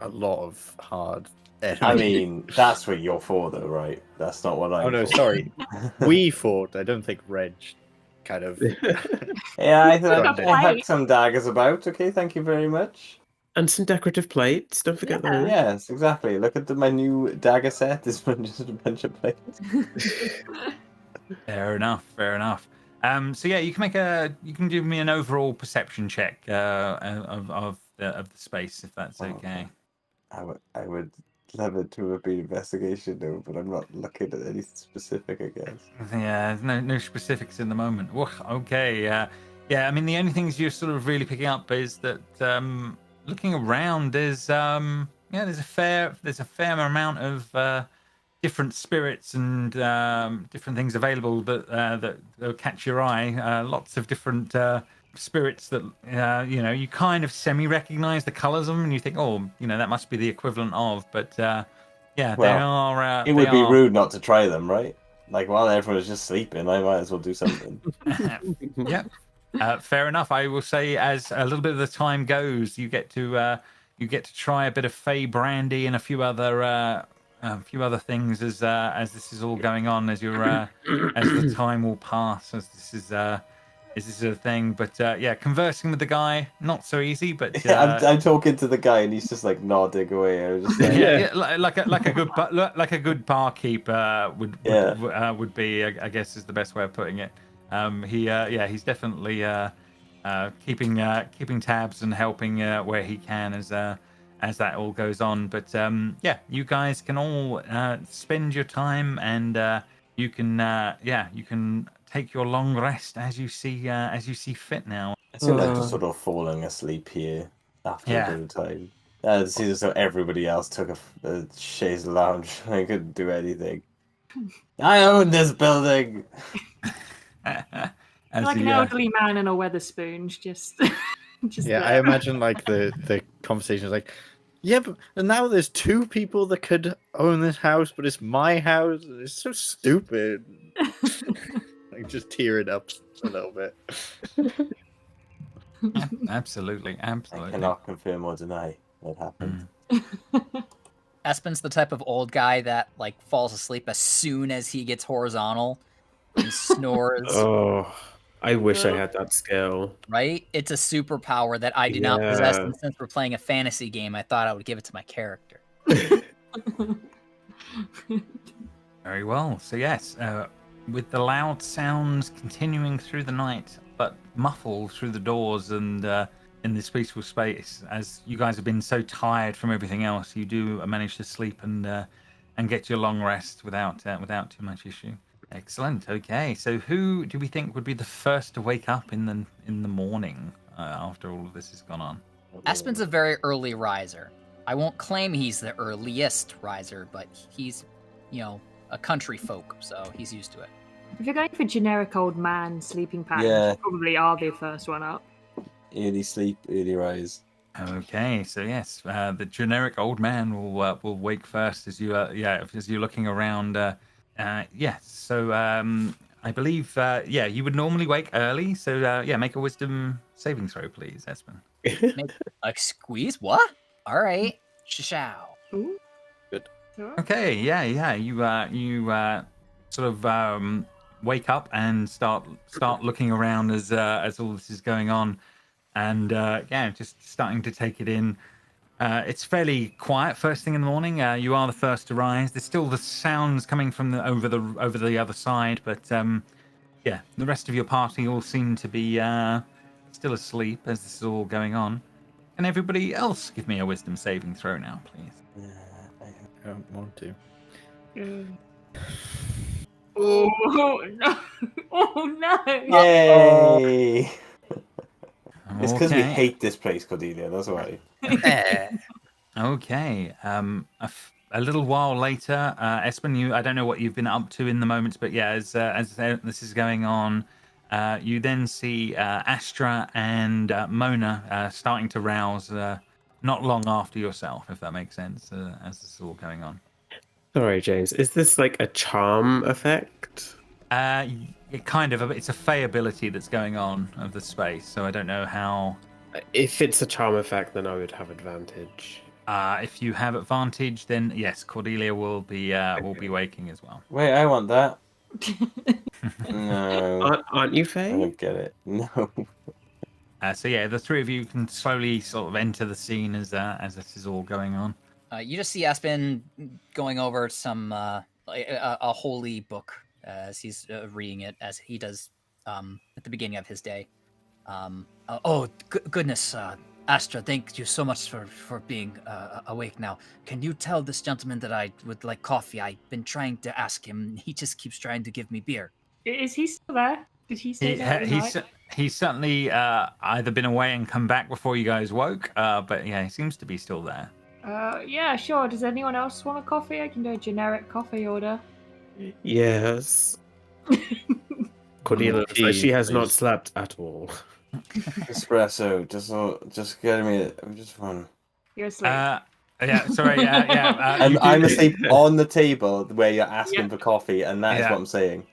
a lot of hard enemies. I mean, that's what you're for, though, right? That's not what I'm. Oh no, for. sorry. We fought. I don't think Reg kind of. Yeah, I Got had some daggers about. Okay, thank you very much. And some decorative plates. Don't forget those. Yes, exactly. Look at my new dagger set. This one just a bunch of plates. Fair enough. So yeah, you can give me an overall perception check of the space, if that's okay. I would love it to have been investigation though, but I'm not looking at anything specific, I guess. Yeah, no specifics in the moment. Okay. I mean, the only things you're sort of really picking up is that looking around, there's a fair amount of different spirits and different things available that catch your eye. Lots of different spirits that you kind of semi-recognize the colors of them, and you think, that must be the equivalent of. But they are. It would be rude not to try them, right? Like while everyone's just sleeping, I might as well do something. Yep. Fair enough. I will say, as a little bit of the time goes, you get to try a bit of Fey brandy and a few other things as this is all going on, as the time will pass, as this is a thing. But conversing with the guy, not so easy. But I'm talking to the guy and he's just like nodding away. I was just like, like a good barkeeper would be, I guess, is the best way of putting it. He's definitely keeping tabs and helping where he can as that all goes on. But you guys can all spend your time, and you can take your long rest as you see fit now. I feel like just sort of falling asleep here after a bit of time. It seems as though everybody else took a chaise lounge. I couldn't do anything. I own this building. Like an elderly man and a Weatherspoon, just. Just Yeah, I there. imagine like the conversation is like, yeah, but now there's two people that could own this house, but it's my house. It's so stupid. Like just tear it up a little bit. Absolutely, I absolutely. cannot confirm or deny what happened. Espen's the type of old guy that like falls asleep as soon as he gets horizontal and snores. Oh, I wish I had that skill. Right? It's a superpower that I do not possess, Yeah. and since we're playing a fantasy game, I thought I would give it to my character. Very well. So yes, with the loud sounds continuing through the night, but muffled through the doors and in this peaceful space, as you guys have been so tired from everything else, you do manage to sleep and get your long rest without too much issue. Excellent. Okay, so who do we think would be the first to wake up in the morning after all of this has gone on? Espen's a very early riser. I won't claim he's the earliest riser, but he's, a country folk, so he's used to it. If you're going for generic old man sleeping patterns, Yeah. you probably are the first one up. Early sleep, early rise. Okay, so yes, the generic old man will wake first as you as you're looking around. Yes, so I believe you would normally wake early. So make a wisdom saving throw, please, Espen. Like, squeeze? What? All right. Shashow. Ooh. Good. Sure. Okay, you sort of wake up and start looking around as all this is going on, and just starting to take it in. It's fairly quiet first thing in the morning. You are the first to rise. There's still the sounds coming from over the other side, but the rest of your party all seem to be still asleep as this is all going on. Can everybody else give me a wisdom saving throw now, please? I don't want to. Oh no! Oh no! Yay! It's because we Okay. hate this place, Cordelia. That's why. Okay. A little while later, Espen, I don't know what you've been up to in the moments, but as this is going on, you then see Astra and Mona starting to rouse not long after yourself, if that makes sense, as this is all going on. Sorry, James. Is this like a charm effect? It's a fey ability that's going on of the space, so I don't know how. If it's a charm effect, then I would have advantage. If you have advantage, then yes, Cordelia will be waking as well. Wait, I want that. No, Aren't you, I Faye? don't get it. No. The three of you can slowly sort of enter the scene as this is all going on. You just see Espen going over some a holy book as he's reading it, as he does at the beginning of his day. Goodness, Astra, thank you so much for being awake now. Can you tell this gentleman that I would like coffee? I've been trying to ask him. He just keeps trying to give me beer. Is he still there? Did he stay there? He's certainly either been away and come back before you guys woke, but he seems to be still there. Yeah, sure. Does anyone else want a coffee? I can do a generic coffee order. Yes. Cordelia looks like she has not slept at all. Espresso, just get me just one. You're asleep. Sorry. And I'm asleep on the table where you're asking Yeah. for coffee, and that is what I'm saying.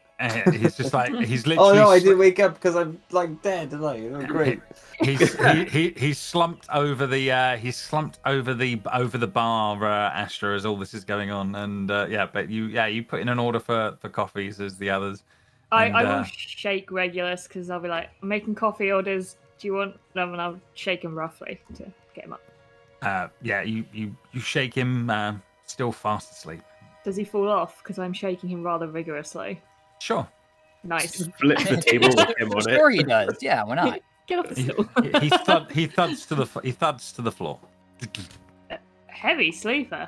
He's just like he's literally. Oh no, I did wake up because I'm like dead, and oh, great. He's slumped over the bar, Astra, as all this is going on, and but you put in an order for coffees as the others. I will shake Regulus because I'll be like, I'm making coffee orders. Do you want them? And I'll shake him roughly to get him up. You shake him, still fast asleep. Does he fall off? Because I'm shaking him rather vigorously. Sure. Nice. Flip the table with him on Sure, it. he does. Yeah, why not? Get off the stool. He thuds to the floor. Heavy sleeper.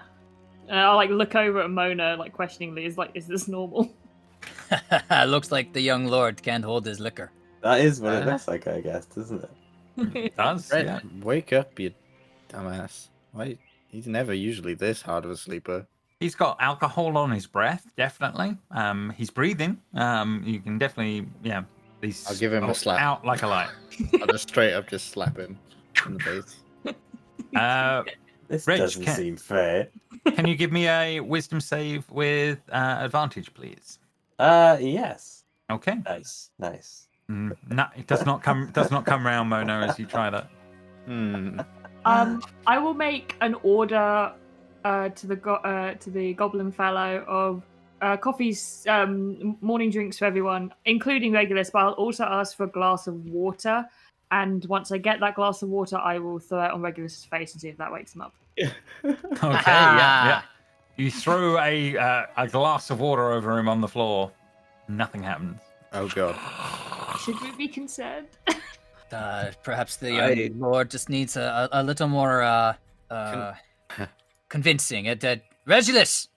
I'll like look over at Mona like questioningly. Is this normal? Looks like the young lord can't hold his liquor. That is what it looks like, I guess, doesn't it? It does. Red, Yeah. wake up, you dumbass. Why? He's never usually this hard of a sleeper. He's got alcohol on his breath, definitely. He's breathing. You can definitely, He's I'll give him a slap. Out like a light. I'll just straight up just slap him in the face. This Reg, doesn't seem fair. Can you give me a wisdom save with advantage, please? Yes. Okay. Nice. No, it does not come round, Mona, as you try that. I will make an order to the Goblin Fellow of coffees, morning drinks for everyone, including Regulus. But I'll also ask for a glass of water. And once I get that glass of water, I will throw it on Regulus's face and see if that wakes him up. Okay, yeah. You throw a glass of water over him on the floor. Nothing happens. Oh god. Should we be concerned? Perhaps the Lord just needs a little more convincing. Regulus,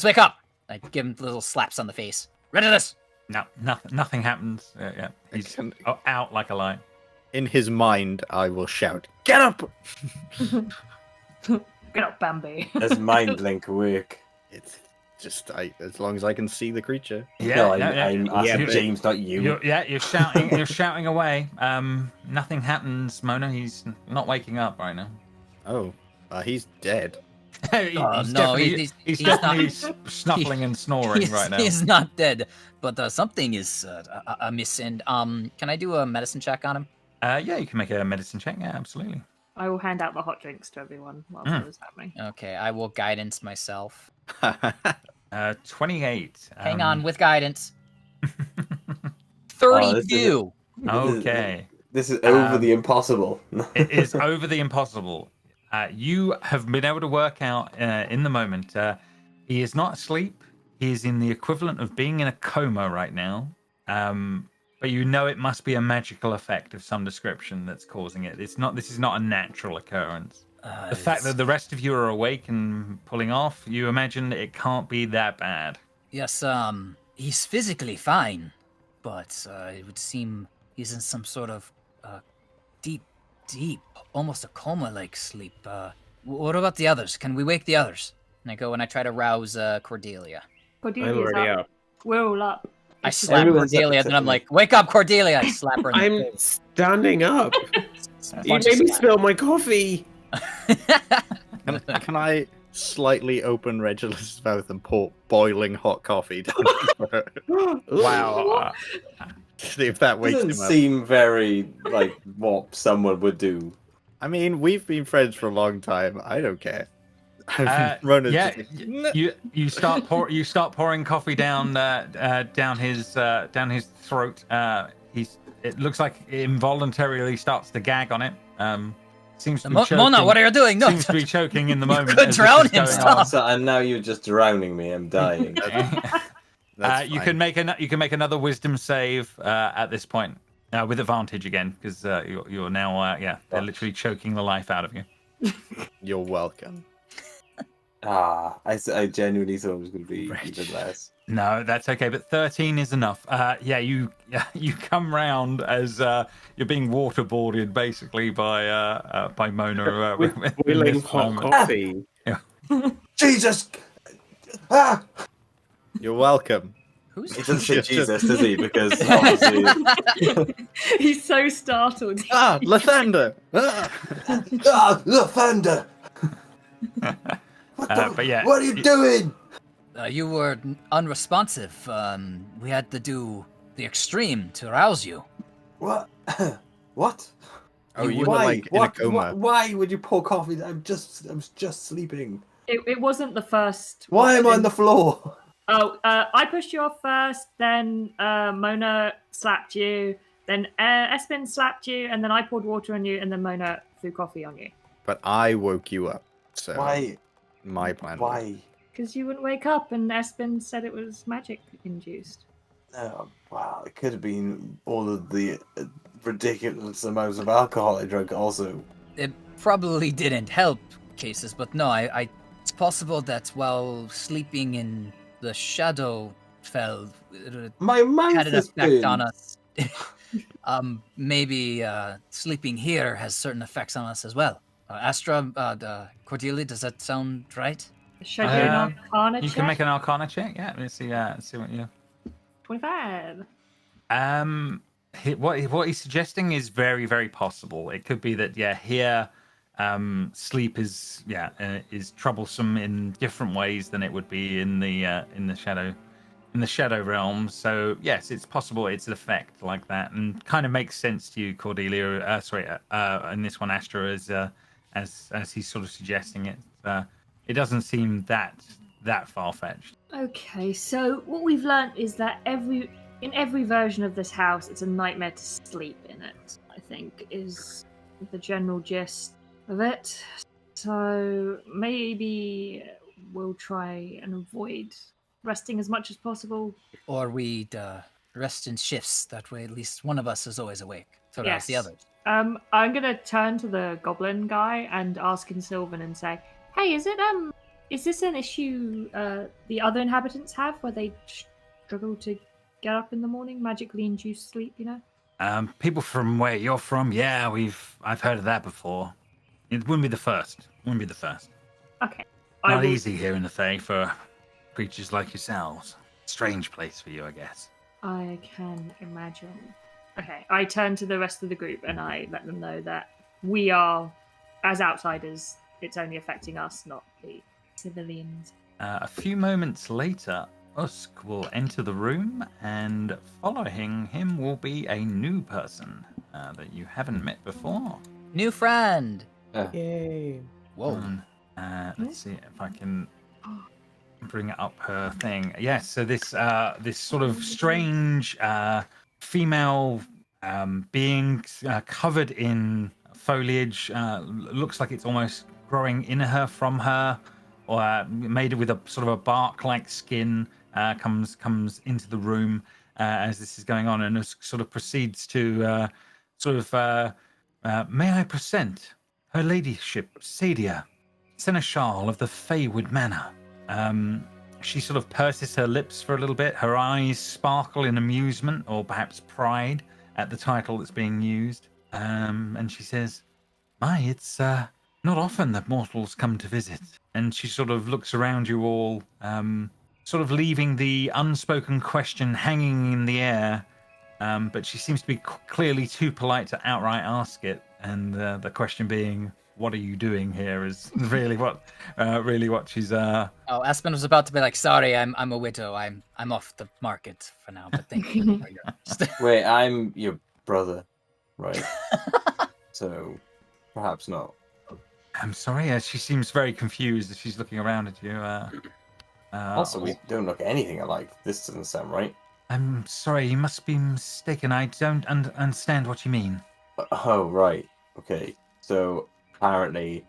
wake up! I give him little slaps on the face. Regulus! No, nothing happens. Yeah, he's out like a light. In his mind, I will shout, "Get up!" Get up, Bambi. Does mind link work? It's just as long as I can see the creature. No, I'm asking James, not you. You're shouting. You're shouting away. Nothing happens, Mona. He's not waking up right now. Oh, he's dead. He's no, definitely snuffling and snoring right now. He's not dead, but something is amiss. And can I do a medicine check on him? Yeah, you can make a medicine check. Yeah, absolutely. I will hand out the hot drinks to everyone while this is happening. Okay, I will guidance myself. 28. Hang on, with guidance. 32. Okay. This is over the impossible. It is over the impossible. You have been able to work out in the moment. He is not asleep. He is in the equivalent of being in a coma right now. But you know it must be a magical effect of some description that's causing it. This is not a natural occurrence. The fact that the rest of you are awake and pulling off, you imagine it can't be that bad. Yes, he's physically fine, but it would seem he's in some sort of deep, almost a coma-like sleep. What about the others? Can we wake the others? And I go and I try to rouse Cordelia. Cordelia's I'm already up. We're all up. I slap Everyone's Cordelia, up and I'm like, "Wake up, Cordelia!" I slap her. In the I'm standing up. You Bunch made of me slap. spill my coffee. Can I slightly open Regulus's mouth and pour boiling hot coffee down his throat? Wow. See if that wakes Doesn't him up. seem very like what someone would do. I mean, we've been friends for a long time. I don't care. Rona's Yeah, just like, you start pouring coffee down his throat. It looks like it involuntarily starts to gag on it. Seems to be choking. Mona, what are you doing? No, Seems to be choking in the moment. could as this drown is him, going stop. on. So, and now you're just drowning me. I'm dying. That's You fine. can make another wisdom save at this point with advantage again because you're now they're literally choking the life out of you. You're welcome. I genuinely thought it was going to be even less. No, that's okay, but 13 is enough. You come round as you're being waterboarded basically by Mona With in boiling this hot moment. coffee. Jesus! Ah! You're welcome. Who's He doesn't say Jesus, does he? Because obviously, He's so startled. Lathander! the thunder! But yeah, What are you doing? you were unresponsive. We had to do the extreme to rouse you. What? What? Oh, you would- were Why? like in a coma. Why would you pour coffee? I was just sleeping. It wasn't the first. Why am I on the floor? Oh, I pushed you off first, then Mona slapped you, then Espen slapped you, and then I poured water on you, and then Mona threw coffee on you. But I woke you up. So Why? my plan. Why? Because you wouldn't wake up, and Espen said it was magic induced. Oh, wow, it could have been all of the ridiculous amounts of alcohol I drank also. It probably didn't help cases, but no, it's possible that while sleeping in the shadow fell, it My mouth had an is effect on burned. us. Maybe sleeping here has certain effects on us as well. Astra, Cordelia, does that sound right? Should I do an Arcana you check? can make an Arcana check. Yeah, let's see what you. 25. what he's suggesting is very, very possible. It could be that here sleep is troublesome in different ways than it would be in the shadow realm. So yes, it's possible it's an effect like that, and kind of makes sense to you, Cordelia. In this one, Astra, as he's sort of suggesting it. It doesn't seem that far fetched. Okay, so what we've learned is that in every version of this house, it's a nightmare to sleep in it, I think, is the general gist of it. So maybe we'll try and avoid resting as much as possible. Or we'd rest in shifts. That way, at least one of us is always awake. So that's the others. I'm gonna turn to the goblin guy and ask in Sylvan and say, "Hey, is this an issue the other inhabitants have where they struggle to get up in the morning, magically induced sleep? You know?" People from where you're from, I've heard of that before. It wouldn't be the first. Okay. Not easy here in the Fae for creatures like yourselves. Strange place for you, I guess. I can imagine. Okay, I turn to the rest of the group and I let them know that we are, as outsiders, it's only affecting us, not the civilians. A few moments later, Usk will enter the room, and following him will be a new person that you haven't met before. New friend! Yay. Whoa. Let's see if I can bring up her thing. Yes, so this sort of strange female being covered in foliage, looks like it's almost growing in her, from her, or made with a sort of a bark-like skin, comes into the room as this is going on, and sort of proceeds to may I present her ladyship, Sadia, Seneschal of the Feywood Manor. She sort of purses her lips for a little bit. Her eyes sparkle in amusement or perhaps pride at the title that's being used. And she says, it's not often that mortals come to visit. And she sort of looks around you all, sort of leaving the unspoken question hanging in the air. But she seems to be clearly too polite to outright ask it. And the question being, what are you doing here, is really what she's. Oh, Espen was about to be like, sorry, I'm a widow. I'm off the market for now. But thank you for your. Wait, I'm your brother, right? So, perhaps not. I'm sorry. She seems very confused as she's looking around at you. Also, we don't look anything alike. This doesn't sound right. I'm sorry. You must be mistaken. I don't understand what you mean. Oh, right. Okay. So. Apparently,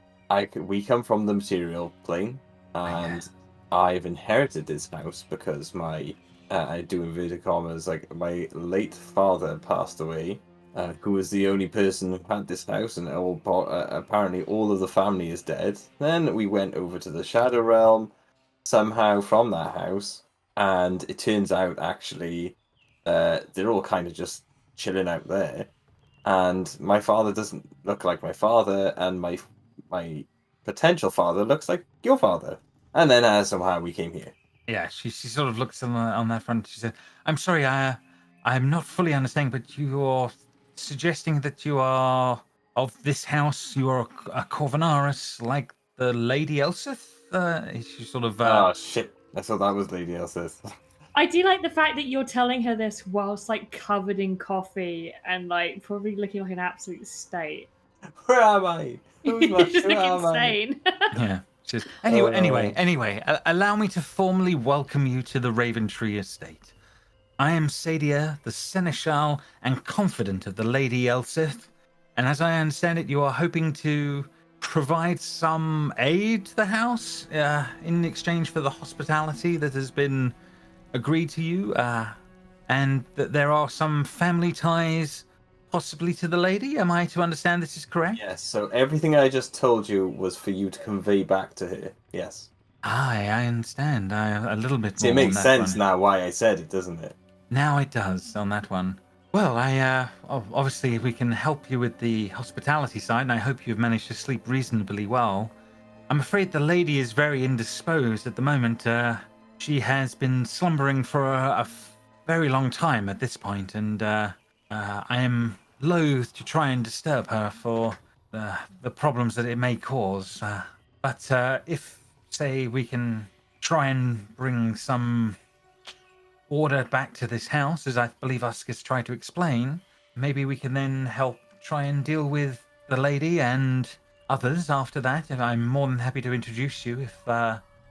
we come from the material plane, and I've inherited this house because I do inverted commas, like my late father passed away, who was the only person who had this house, and apparently all of the family is dead. Then we went over to the Shadow Realm, somehow from that house, and it turns out actually they're all kind of just chilling out there. And my father doesn't look like my father, and my potential father looks like your father. And then somehow we came here. Yeah, she sort of looks on that front. She said, "I'm sorry, I'm not fully understanding, but you're suggesting that you are of this house. You are a Corvinaris, like the Lady Elsith." She sort of. Oh shit! I thought that was Lady Elsith. I do like the fact that you're telling her this whilst like covered in coffee and like probably looking like an absolute state. Where am I? You just look insane. Yeah. She says, anyway, allow me to formally welcome you to the Raventree estate. I am Sadia, the Seneschal and confidant of the Lady Elsith, and as I understand it, you are hoping to provide some aid to the house in exchange for the hospitality that has been agreed to you, and that there are some family ties possibly to the lady. Am I to understand this is correct? Yes, so everything I just told you was for you to convey back to her. Yes. I understand. A little bit more. See, it makes on that sense one. now why I said it, doesn't it? Now it does on that one. Well, obviously we can help you with the hospitality side, and I hope you've managed to sleep reasonably well. I'm afraid the lady is very indisposed at the moment. She has been slumbering for a very long time at this point, and I am loath to try and disturb her for the problems that it may cause. But if, say, we can try and bring some order back to this house, as I believe Uskus tried to explain, maybe we can then help try and deal with the lady and others after that. And I'm more than happy to introduce you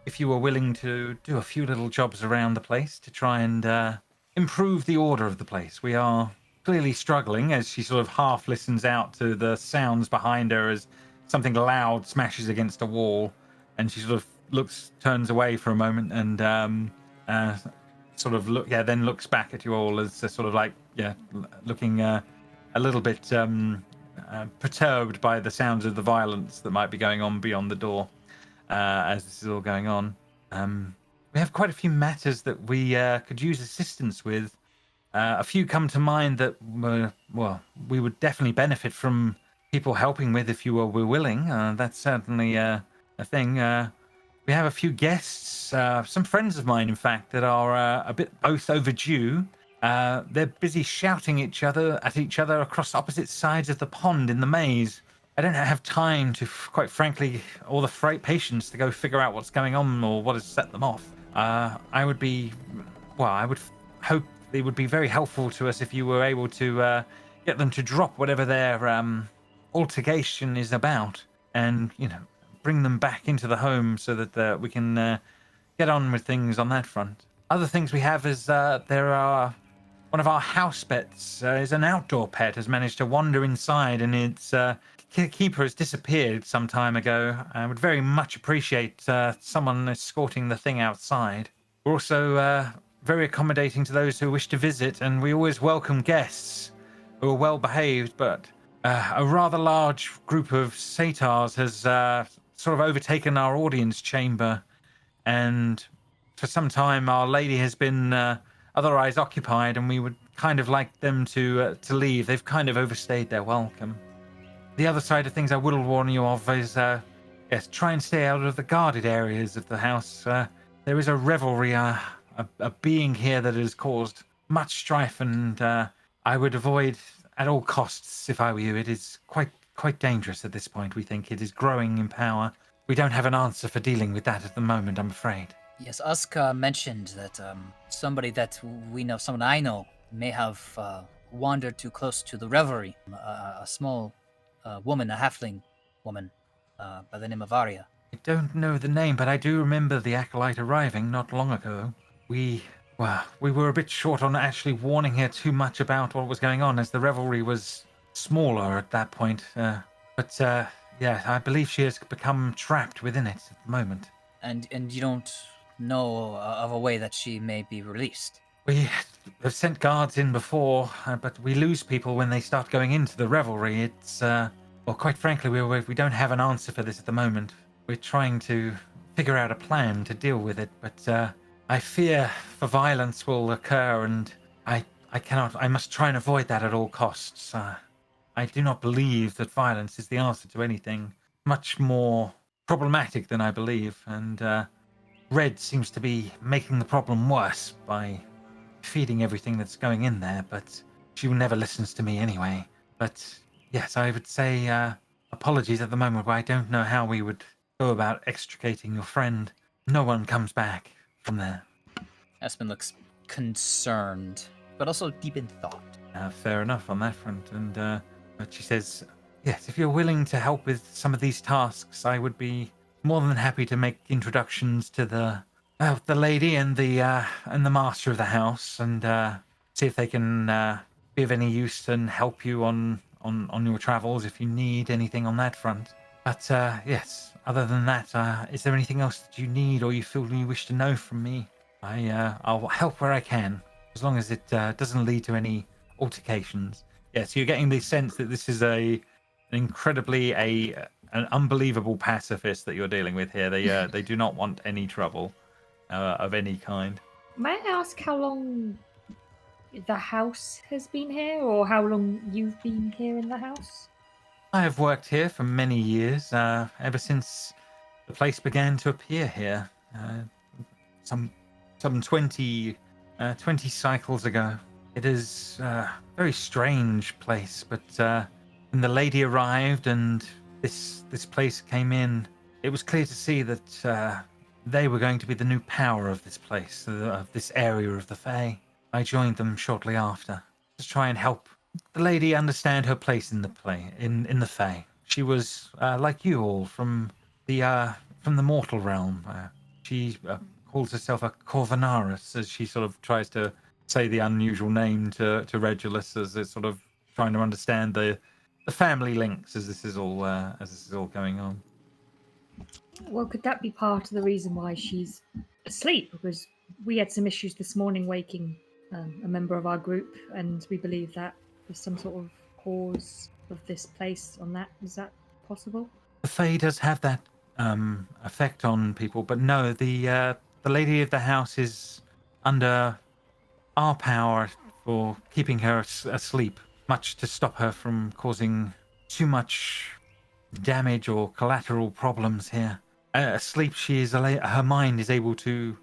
if you were willing to do a few little jobs around the place to try and improve the order of the place. We are clearly struggling, as she sort of half listens out to the sounds behind her as something loud smashes against a wall, and she sort of turns away for a moment and then looks back at you all as sort of like, looking a little bit perturbed by the sounds of the violence that might be going on beyond the door as this is all going on. We have quite a few matters that we could use assistance with. A few come to mind that we would definitely benefit from people helping with if you were willing. That's certainly a thing. We have a few guests, some friends of mine, in fact, that are a bit both overdue. They're busy shouting at each other across opposite sides of the pond in the maze. I don't have time to, quite frankly, or the patience to go figure out what's going on or what has set them off. I would hope it would be very helpful to us if you were able to get them to drop whatever their altercation is about, and bring them back into the home so that we can get on with things on that front. Other things we have is there are one of our house pets is an outdoor pet, has managed to wander inside, and its keeper has disappeared some time ago. I would very much appreciate someone escorting the thing outside. We're also very accommodating to those who wish to visit, and we always welcome guests who are well behaved, but a rather large group of satyrs has sort of overtaken our audience chamber, and for some time our lady has been otherwise occupied, and we would kind of like them to leave. They've kind of overstayed their welcome. The other side of things I will warn you of is try and stay out of the guarded areas of the house. There is a revelry, a being here that has caused much strife, and I would avoid at all costs if I were you. It is quite dangerous at this point. We think it is growing in power. We don't have an answer for dealing with that at the moment, I'm afraid. Yes, Uska mentioned that somebody that someone I know, may have wandered too close to the revelry. A small woman, a halfling woman by the name of Arya. I don't know the name, but I do remember the acolyte arriving not long ago. We were a bit short on actually warning her too much about what was going on, as the revelry was smaller at that point. But I believe she has become trapped within it at the moment. And you don't know of a way that she may be released? We have sent guards in before, but we lose people when they start going into the revelry. It's, quite frankly, we don't have an answer for this at the moment. We're trying to figure out a plan to deal with it, but I fear for violence will occur, and I must try and avoid that at all costs. I do not believe that violence is the answer to anything. Much more problematic than I believe, and Red seems to be making the problem worse by feeding everything that's going in there, but she never listens to me anyway. But yes, I would say apologies at the moment, but I don't know how we would go about extricating your friend. No one comes back from there. Espen looks concerned, but also deep in thought. Fair enough on that front, and but she says, yes, if you're willing to help with some of these tasks, I would be more than happy to make introductions to the lady and the master of the house, and see if they can be of any use and help you on your travels if you need anything on that front. But yes, other than that, is there anything else that you need or you feel you wish to know from me? I'll help where I can, as long as it doesn't lead to any altercations. Yes, you're getting the sense that this is an unbelievable pacifist that you're dealing with here. They do not want any trouble of any kind. May I ask how long the house has been here, or how long you've been here in the house? I have worked here for many years, ever since the place began to appear here, some 20 cycles ago. It is a very strange place, but when the lady arrived and this place came in, it was clear to see that they were going to be the new power of this place, of this area of the Fae. I joined them shortly after to try and help the lady understand her place in the Fae. She was like you all from the mortal realm. She calls herself a Corvinaris, as she sort of tries to say the unusual name to Regulus, as it's sort of trying to understand the family links as this is all going on. Well, could that be part of the reason why she's asleep? Because we had some issues this morning waking a member of our group, and we believe that there's some sort of cause of this place on that. Is that possible? The Fae does have that effect on people, but no, the lady of the house is under our power for keeping her asleep, much to stop her from causing too much damage or collateral problems here. Asleep, her mind is able to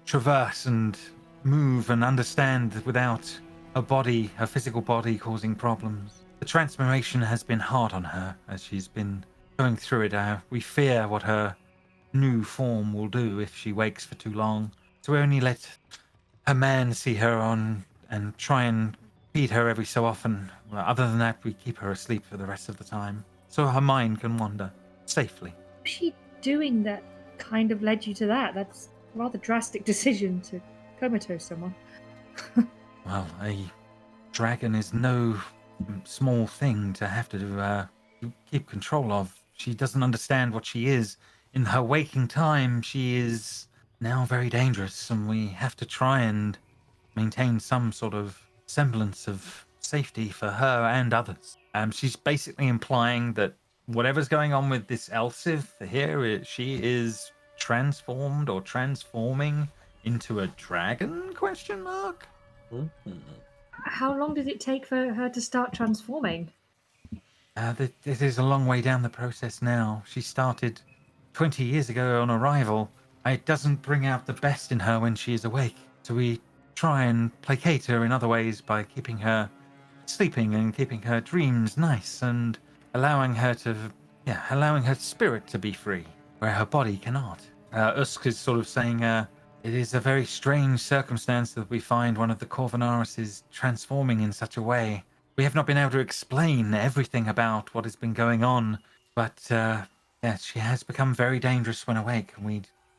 traverse and move and understand without her physical body causing problems. The transformation has been hard on her as she's been going through it. We fear what her new form will do if she wakes for too long. So we only let her man see her on and try and feed her every so often. Well, other than that, we keep her asleep for the rest of the time, so her mind can wander safely. What's she doing that kind of led you to that? That's a rather drastic decision to comatose someone. Well, a dragon is no small thing to have to keep control of. She doesn't understand what she is. In her waking time, she is now very dangerous, and we have to try and maintain some sort of semblance of safety for her and others. She's basically implying that whatever's going on with this Elsif here, she is transformed or transforming into a dragon? ? Mm-hmm. How long did it take for her to start transforming? This is a long way down the process now. She started 20 years ago on arrival. It doesn't bring out the best in her when she is awake. So we try and placate her in other ways by keeping her sleeping and keeping her dreams nice and allowing her spirit to be free where her body cannot. Usk is sort of saying it is a very strange circumstance that we find one of the Corvinaris is transforming in such a way. We have not been able to explain everything about what has been going on, but she has become very dangerous when awake.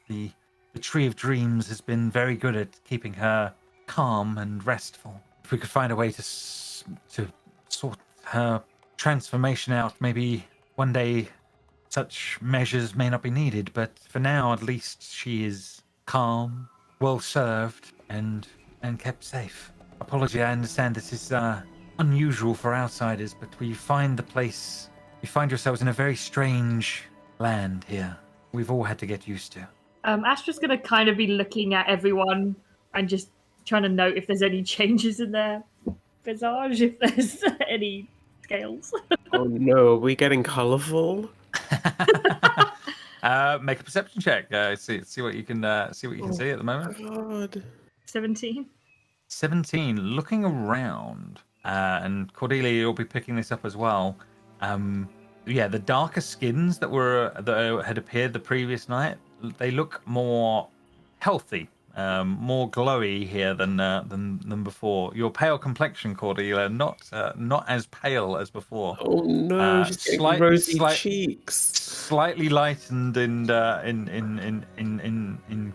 The Tree of Dreams has been very good at keeping her calm and restful. If we could find a way to sort her transformation out, maybe one day such measures may not be needed, but for now at least she is calm, well served, and kept safe. Apology, I understand this is unusual for outsiders, but you find yourselves in a very strange land here. We've all had to get used to. Astra's going to kind of be looking at everyone and just trying to note if there's any changes in their visage, if there's any scales. Oh no, are we getting colourful? Make a perception check. See what you can see at the moment. God. 17. 17. Looking around, and Cordelia, you'll be picking this up as well. The darker skins that had appeared the previous night, they look more healthy, more glowy here than before. Your pale complexion, Cordelia, not as pale as before. Oh no, she's getting rosy cheeks. Slightly lightened in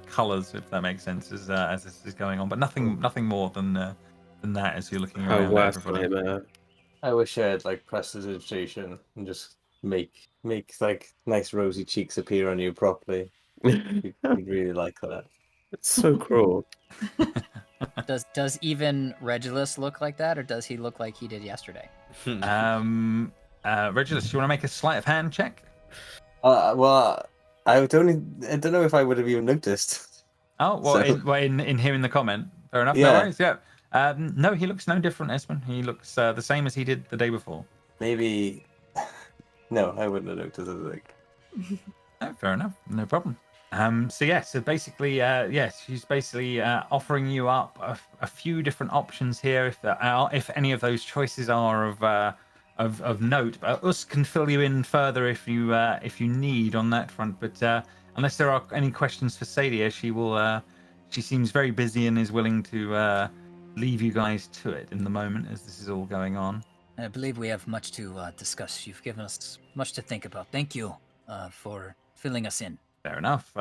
colours, if that makes sense, as this is going on, but nothing more than that as you're looking around. How worse nightmare. I wish I had like prestidigitation and just make like nice rosy cheeks appear on you properly. You'd really like that. It's so cruel. Does even Regulus look like that, or does he look like he did yesterday? Regulus, you want to make a sleight of hand check? Well, I don't know if I would have even noticed. Oh, well, So- in hearing the comment. Fair enough. Yeah. No worries. Yeah. No, he looks no different, Espen. He looks the same as he did the day before. Maybe. No, I wouldn't have noticed. I think. Oh, fair enough. No problem. So basically, yes, she's basically offering you up a few different options here. If any of those choices are of note, us can fill you in further if you need on that front. But unless there are any questions for Sadia, she will. She seems very busy and is willing to leave you guys to it in the moment as this is all going on. I believe we have much to discuss. You've given us much to think about. Thank you for filling us in. Fair enough.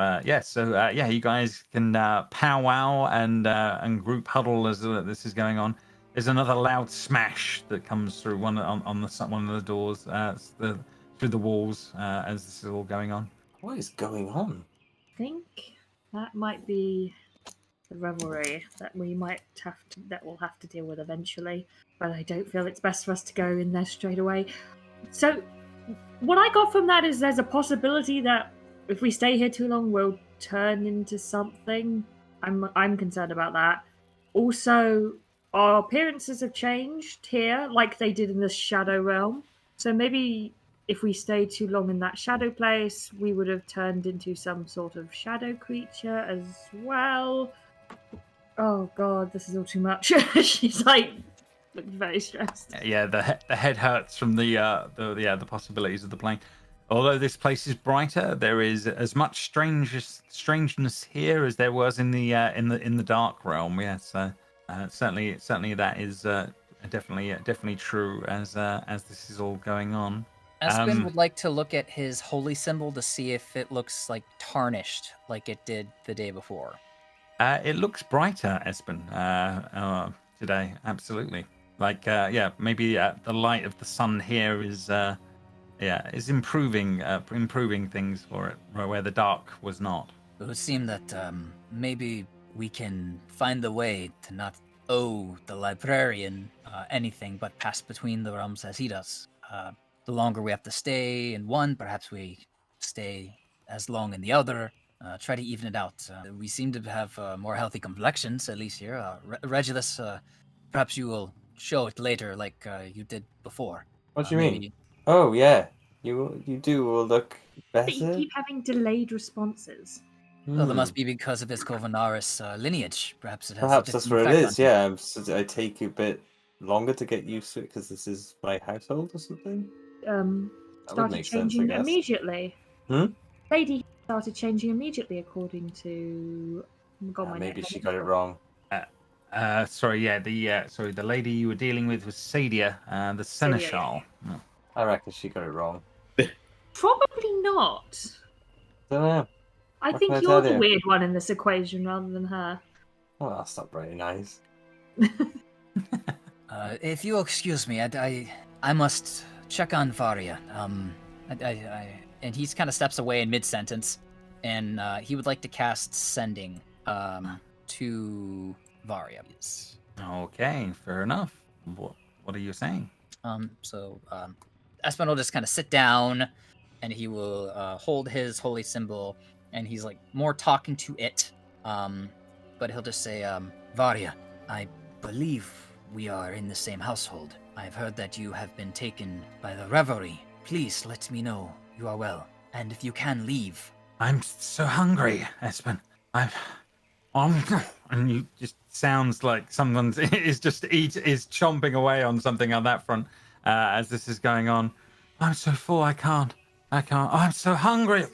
So you guys can powwow and group huddle as this is going on. There's another loud smash that comes through one of the doors, through the walls as this is all going on. What is going on? I think that might be the revelry that we'll have to deal with eventually. But I don't feel it's best for us to go in there straight away. So, what I got from that is there's a possibility that if we stay here too long, we'll turn into something. I'm concerned about that. Also, our appearances have changed here, like they did in the Shadow Realm. So maybe if we stayed too long in that shadow place, we would have turned into some sort of shadow creature as well. Oh God, this is all too much. She's like very stressed. Yeah, the head hurts from the possibilities of the plane. Although this place is brighter, there is as much strangeness here as there was in the dark realm. Yes, certainly that is definitely true as this is all going on. Espen would like to look at his holy symbol to see if it looks like tarnished, like it did the day before. It looks brighter, Espen, today. Absolutely. Maybe the light of the sun here is improving things for it, where the dark was not. It would seem that maybe we can find the way to not owe the librarian anything but pass between the realms as he does. The longer we have to stay in one, perhaps we stay as long in the other. Try to even it out. We seem to have more healthy complexions, at least here. Regulus, perhaps you will show it later like you did before. What do you mean? Oh, yeah. You do look better. But you keep having delayed responses. Well, it must be because of his Corvinaris lineage. Perhaps it has Perhaps a that's different what it effect is, on him. yeah. I take a bit longer to get used to it because this is my household or something. That would Started make sense, I changing guess. immediately. Lady started changing immediately according to... Maybe she got it wrong. The lady you were dealing with was Sadia, the seneschal. Yeah. I reckon she got it wrong. Probably not. Don't know. I What think can I you're tell the you? weird one in this equation rather than her. Well, that's not very nice. If you'll excuse me, I must check on Varia. And he kind of steps away in mid-sentence, and he would like to cast Sending to Varia. Okay, fair enough. What are you saying? Espen will just kind of sit down, and he will hold his holy symbol, and he's like more talking to it, but he'll just say, Varia, I believe we are in the same household. I've heard that you have been taken by the revelry. Please let me know you are well, and if you can leave. I'm so hungry, Espen. And you just sounds like someone is chomping away on something on that front as this is going on. I'm so full, I can't. I'm so hungry.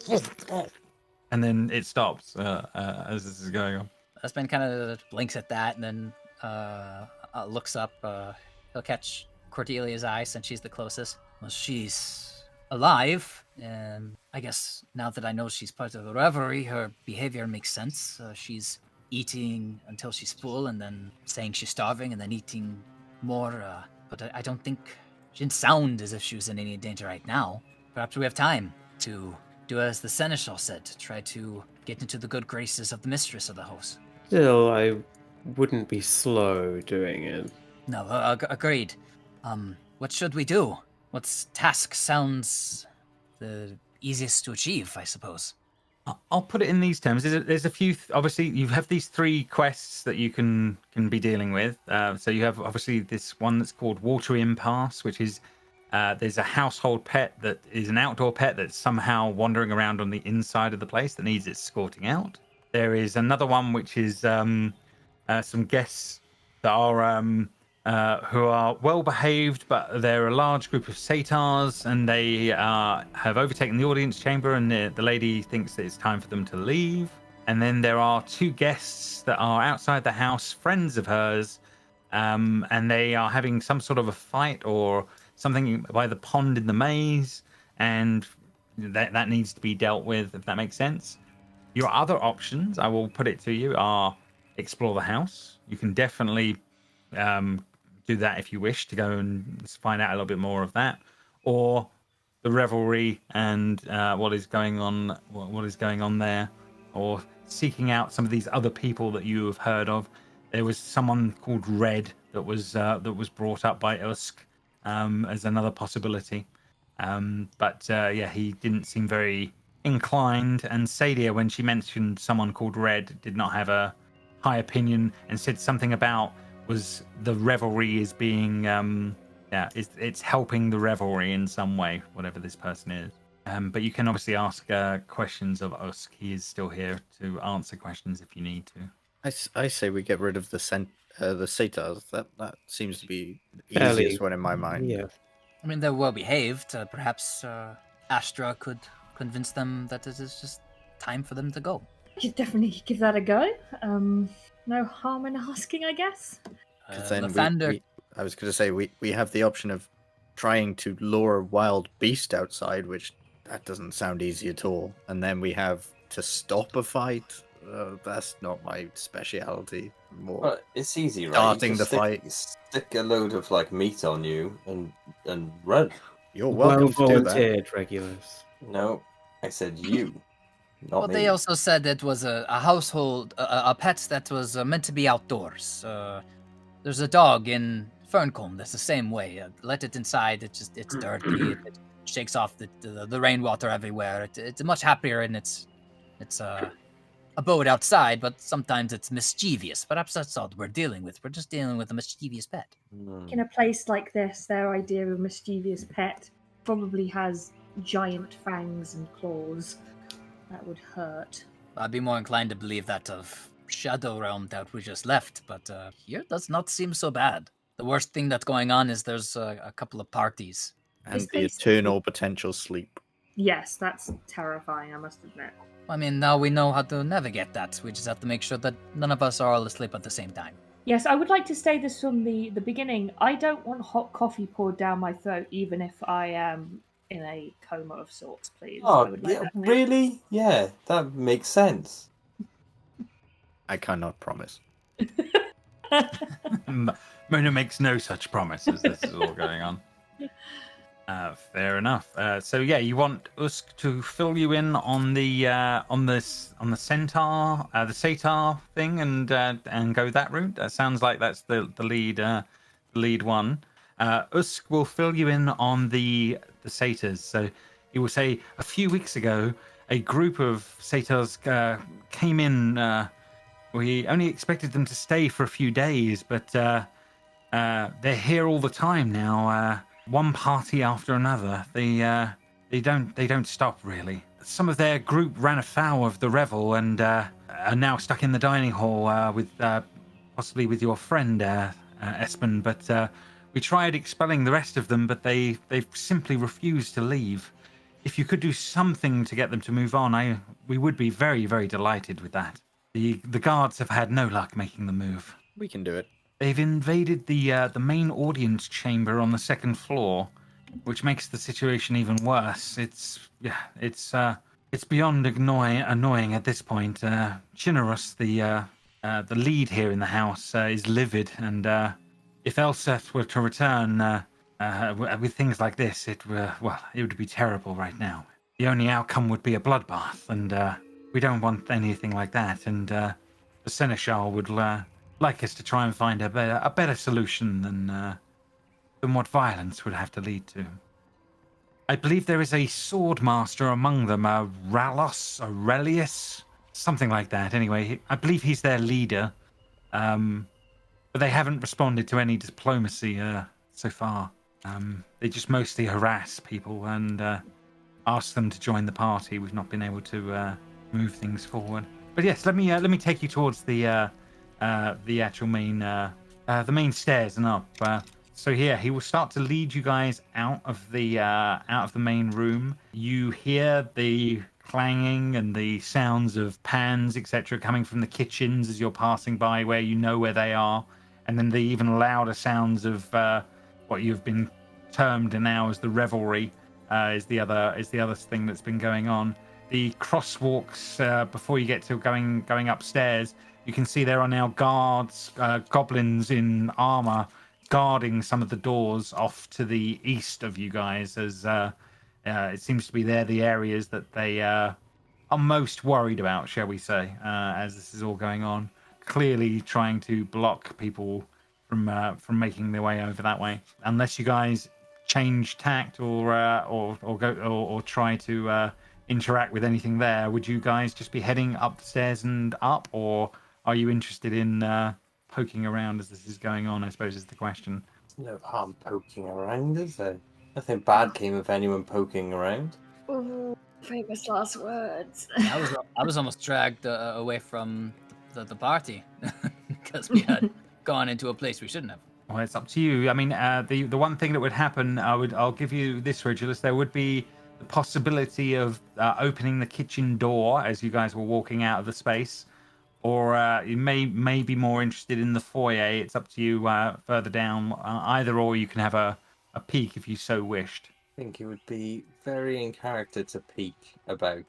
And then it stops as this is going on. Espen kind of blinks at that and then looks up. He'll catch Cordelia's eye since she's the closest. Well, she's alive. I guess now that I know she's part of the revelry, her behavior makes sense. She's eating until she's full and then saying she's starving and then eating more. But I don't think she didn't sound as if she was in any danger right now. Perhaps we have time to do as the seneschal said, to try to get into the good graces of the mistress of the house. Still, I wouldn't be slow doing it. No, agreed. What should we do? What task sounds the easiest to achieve, I suppose? I'll put it in these terms. There's a few. Obviously, you have these 3 quests that you can be dealing with. So you have obviously this one that's called Water Impasse, which is There's a household pet that is an outdoor pet that's somehow wandering around on the inside of the place that needs escorting out. There is another one which is some guests that are who are well behaved, but they're a large group of satyrs, and they have overtaken the audience chamber, and the lady thinks that it's time for them to leave. And then there are 2 guests that are outside the house, friends of hers, and they are having some sort of a fight or something by the pond in the maze, and that needs to be dealt with, if that makes sense. Your other options, I will put it to you, are explore the house. You can definitely do that if you wish to go and find out a little bit more of that, or the revelry and what is going on there, or seeking out some of these other people that you have heard of. There was someone called Red that was brought up by Usk as another possibility, but he didn't seem very inclined. And Sadia, when she mentioned someone called Red, did not have a high opinion and said something about was the revelry is being it's helping the revelry in some way, whatever this person is. But you can obviously ask questions of Usk. He is still here to answer questions if you need to. I say we get rid of the satyrs. That seems to be the easiest one in my mind. Yeah. I mean, they're well behaved. Perhaps Astra could convince them that it is just time for them to go. You could definitely give that a go. No harm in asking, I guess. Because then Lathander... I was going to say we have the option of trying to lure a wild beast outside, which that doesn't sound easy at all. And then we have to stop a fight. That's not my speciality. More Well, it's easy, right? starting You the just fight. Stick a load of meat on you and run. You're welcome to do that. volunteered, Regulus. No, I said you, not Well, me. they also said it was a household, a pet that was meant to be outdoors. There's a dog in Ferncombe that's the same way. Let it inside, it's dirty. It shakes off the rainwater everywhere. It's much happier in its abode outside, but sometimes it's mischievous. Perhaps that's all we're dealing with. We're just dealing with a mischievous pet. In a place like this, their idea of a mischievous pet probably has giant fangs and claws. That would hurt. I'd be more inclined to believe that of Shadow Realm that we just left, but here does not seem so bad. The worst thing that's going on is there's a couple of parties. And This the place- eternal potential sleep. Yes, that's terrifying, I must admit. I mean, now we know how to navigate that. We just have to make sure that none of us are all asleep at the same time. Yes, I would like to say this from the beginning. I don't want hot coffee poured down my throat, even if I am in a coma of sorts, please. I Oh, would like yeah, that to be- really? Yeah, that makes sense. I cannot promise. Mona makes no such promises. This is all going on. Fair enough. So yeah, you want Usk to fill you in on the centaur, the satyr thing, and go that route. That sounds like that's the lead one. Usk will fill you in on the satyrs. So he will say a few weeks ago, a group of satyrs came in. We only expected them to stay for a few days, but they're here all the time now. One party after another. They don't stop really. Some of their group ran afoul of the revel and are now stuck in the dining hall with possibly with your friend Espen. But we tried expelling the rest of them, but they've simply refused to leave. If you could do something to get them to move on, we would be very, very delighted with that. The guards have had no luck making the move. We can do it. They've invaded the main audience chamber on the second floor, which makes the situation even worse. It's beyond annoying at this point. Chinarus, the lead here in the house, is livid, and if Elseth were to return with things like this, it would be terrible right now. The only outcome would be a bloodbath, and we don't want anything like that. And the Seneschal would like us to try and find a better solution than what violence would have to lead to. I believe there is a sword master among them, a Aurelius, something like that. Anyway, I believe he's their leader, but they haven't responded to any diplomacy so far. They just mostly harass people and ask them to join the party. We've not been able to move things forward. But yes, let me take you towards the actual main the main stairs and up. So here he will start to lead you guys out of the main room. You hear the clanging and the sounds of pans, etc., coming from the kitchens as you're passing by, where you know where they are, and then the even louder sounds of what you've been termed now as the revelry is the other thing that's been going on. The crosswalks before you get to going upstairs, you can see there are now guards, goblins in armor, guarding some of the doors off to the east of you guys, as it seems to be they're the areas that they are most worried about, shall we say, as this is all going on. Clearly trying to block people from making their way over that way, unless you guys change tact or try to interact with anything there. Would you guys just be heading upstairs and up, or are you interested in poking around as this is going on, I suppose is the question. No harm poking around, is there? Nothing bad came of anyone poking around. Ooh, famous last words. I was almost dragged away from the party because we had gone into a place we shouldn't have. Well, it's up to you. I mean, the one thing that would happen, I'll give you this, Regulus. There would be the possibility of opening the kitchen door as you guys were walking out of the space, or you may be more interested in the foyer. It's up to you further down. Either or, you can have a peek if you so wished. I think it would be very in character to peek about.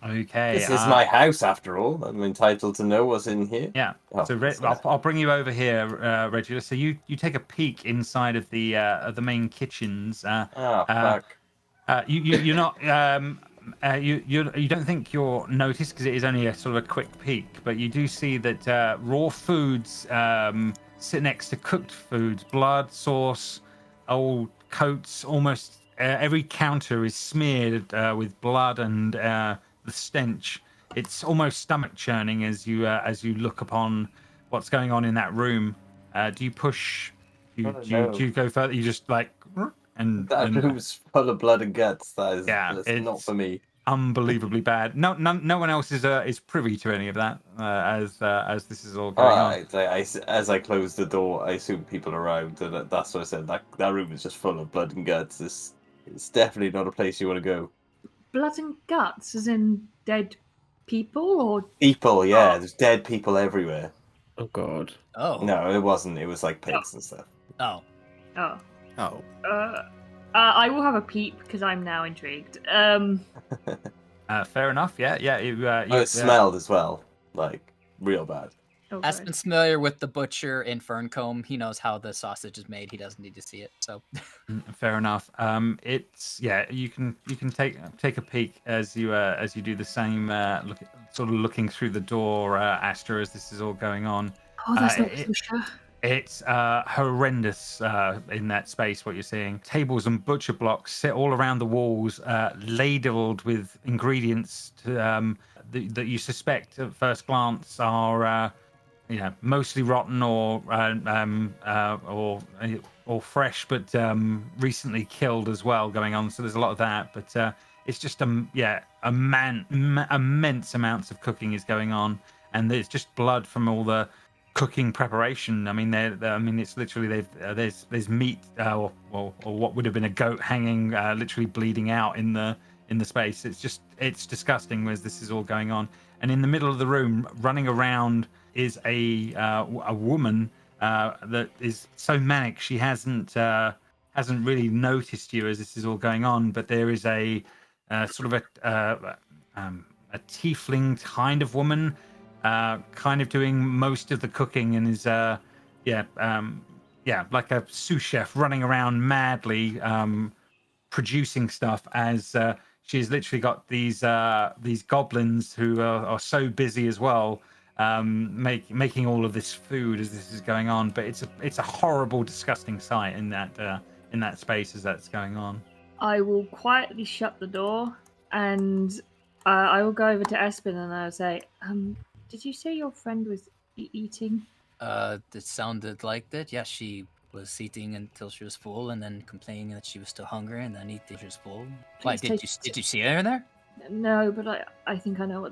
Okay. This is my house, after all. I'm entitled to know what's in here. Yeah. Oh, So I'll bring you over here, Regulus. So you take a peek inside of the main kitchens. Fuck. You're not. You don't think you're noticed because it is only a sort of a quick peek, but you do see that raw foods sit next to cooked foods, blood, sauce, old coats. Almost every counter is smeared with blood and the stench. It's almost stomach churning as you look upon what's going on in that room. Do you push? Do you go further? You just like and that room's full of blood and guts. That's it's not for me. Unbelievably bad. No one else is privy to any of that as this is all going on. As I close the door, I assume people are around, and that's what I said. That room is just full of blood and guts. It's definitely not a place you want to go. Blood and guts, as in dead people, or people? Yeah, there's dead people everywhere. Oh God. Oh. No, it wasn't. It was like pigs and stuff. Oh. Oh. Oh. I will have a peep because I'm now intrigued. Fair enough. Yeah. It smelled as well, like real bad. Oh, Espen's familiar with the butcher in Ferncombe. He knows how the sausage is made. He doesn't need to see it. So. Fair enough. It's you can take a peek as you do the same. Looking through the door, Astra, as this is all going on. Oh, that's not so sure. It's horrendous in that space, what you're seeing. Tables and butcher blocks sit all around the walls, ladled with ingredients that you suspect at first glance are mostly rotten or fresh, but recently killed as well going on. So there's a lot of that. But it's just immense amounts of cooking is going on, and there's just blood from all the cooking preparation. I mean, it's literally there's meat or what would have been a goat hanging, literally bleeding out in the space. It's disgusting as this is all going on. And in the middle of the room, running around, is a woman that is so manic she hasn't really noticed you as this is all going on. But there is a sort of a tiefling kind of woman. Kind of doing most of the cooking and is like a sous chef running around madly producing stuff as she's literally got these goblins who are so busy as well making all of this food as this is going on. But it's a horrible, disgusting sight in that space as that's going on. I will quietly shut the door and I will go over to Espen and I'll say, did you say your friend was eating? It sounded like that. Yes, she was eating until she was full, and then complaining that she was still hungry, and then eating until she was full. Why Please did you see her in there? No, but I think I know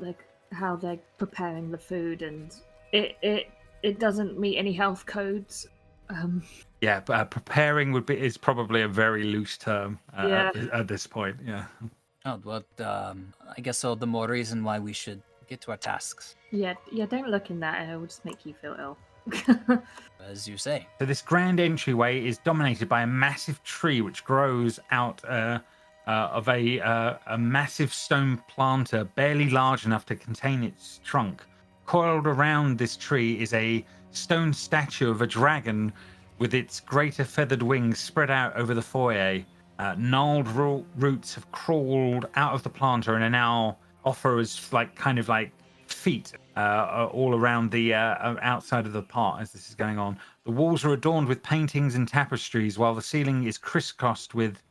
how they're preparing the food, and it doesn't meet any health codes. Yeah, but preparing is probably a very loose term at this point. Yeah. Oh well, I guess so. The more reason why we should get to our tasks. Yeah. Don't look in that. It will just make you feel ill. As you say. So this grand entryway is dominated by a massive tree which grows out of a massive stone planter, barely large enough to contain its trunk. Coiled around this tree is a stone statue of a dragon with its greater feathered wings spread out over the foyer. Gnarled roots have crawled out of the planter and are now offer as kind of feet all around the outside of the part as this is going on. The walls are adorned with paintings and tapestries, while the ceiling is crisscrossed with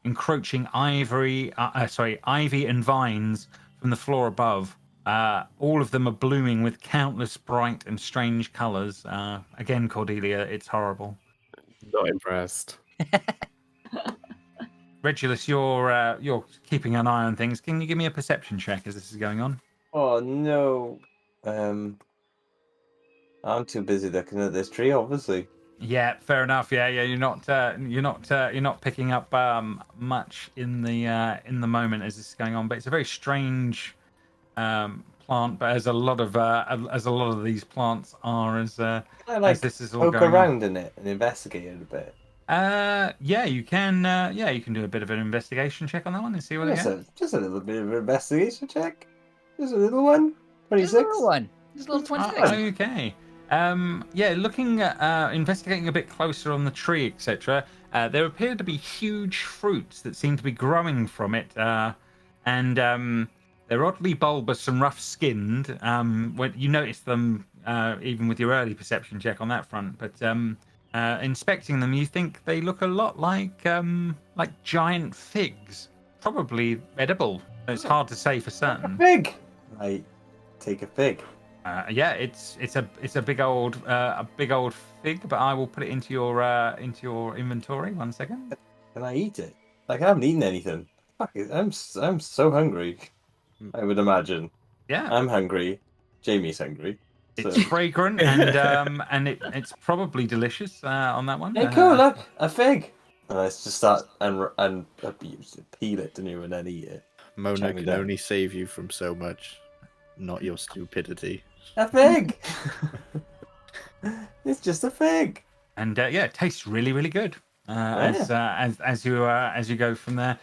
encroaching ivy and vines from the floor above. All of them are blooming with countless bright and strange colours. Again, Cordelia, it's horrible. Not impressed. Regulus, you're keeping an eye on things. Can you give me a perception check as this is going on? Oh no. I'm too busy looking at this tree, obviously. Yeah, fair enough. Yeah. You're not picking up much in the moment as this is going on. But it's a very strange plant. But as a lot of these plants are, as this is all poke going around on. in it and investigate it a bit. Yeah, you can. You can do a bit of an investigation check on that one and see what it is. Just a little bit of an investigation check. Just a little one. 26. Just a little one. Just a little 26. Okay. Looking at investigating a bit closer on the tree, etc. There appear to be huge fruits that seem to be growing from it, and they're oddly bulbous and rough-skinned. When you notice them, even with your early perception check on that front, but inspecting them, you think they look a lot like giant figs, probably edible. It's hard to say for certain. A fig. I take a fig. It's a big old fig, but I will put it into your inventory. 1 second. Can I eat it? I haven't eaten anything. Fuck it. I'm so hungry. I would imagine. Yeah. I'm hungry. Jamie's hungry. It's fragrant and it's probably delicious on that one. Hey, cool! Look, a fig. And I just start and peel it and then eat it. Mona can only save you from so much, not your stupidity. A fig. It's just a fig. And it tastes really, really good. As you go from there,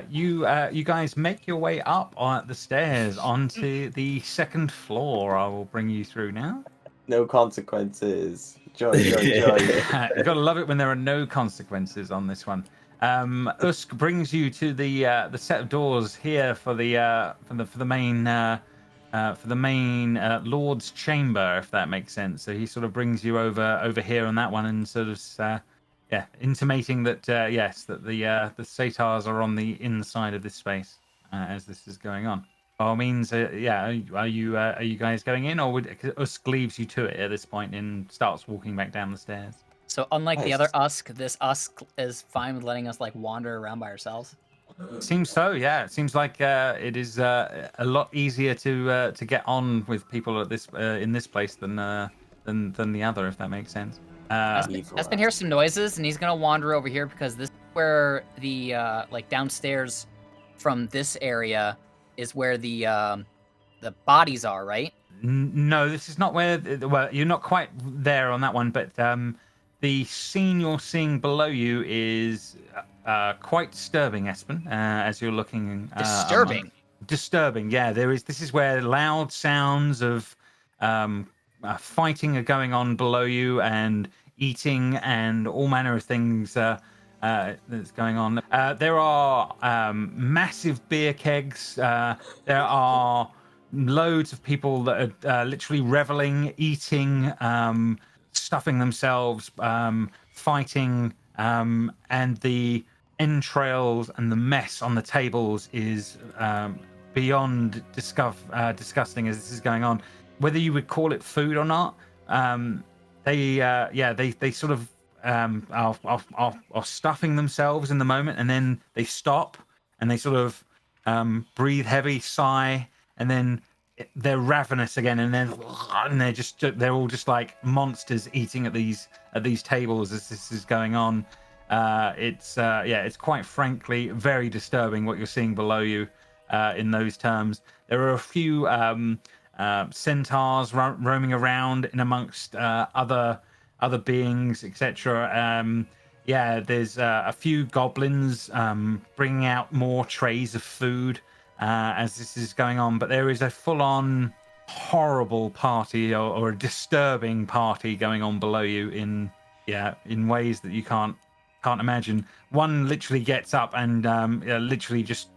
you guys make your way up the stairs onto the second floor. I will bring you through now. No consequences. Joy. You've got to love it when there are no consequences on this one. Usk brings you to the set of doors here for the main Lord's chamber, if that makes sense. So he sort of brings you over here on that one, and sort of intimating that the satyrs are on the inside of this space as this is going on. By all means, are you guys going in, or would Usk leaves you to it at this point and starts walking back down the stairs? So unlike the other Usk, this Usk is fine with letting us wander around by ourselves. Seems so, yeah. It seems like it is a lot easier to get on with people at this in this place than the other, if that makes sense. Espen hears some noises, and he's gonna wander over here because this is where the downstairs from this area is where the bodies are, right? No, this is not where. Well, you're not quite there on that one, but the scene you're seeing below you is quite disturbing, Espen. As you're looking, disturbing. Yeah, there is. This is where loud sounds of fighting are going on below you, and eating, and all manner of things that's going on. There are massive beer kegs. There are loads of people that are literally reveling, eating, stuffing themselves, fighting, and the entrails and the mess on the tables is beyond disgusting as this is going on. Whether you would call it food or not, they sort of are stuffing themselves in the moment, and then they stop and they sort of breathe heavy, sigh, and then they're ravenous again, and they're all just like monsters eating at these tables as this is going on. It's quite frankly very disturbing what you're seeing below you in those terms. There are a few centaurs roaming around in amongst other beings, etc. There's a few goblins bringing out more trays of food as this is going on, but there is a full-on horrible party or a disturbing party going on below you in ways that you can't imagine. One literally gets up and literally just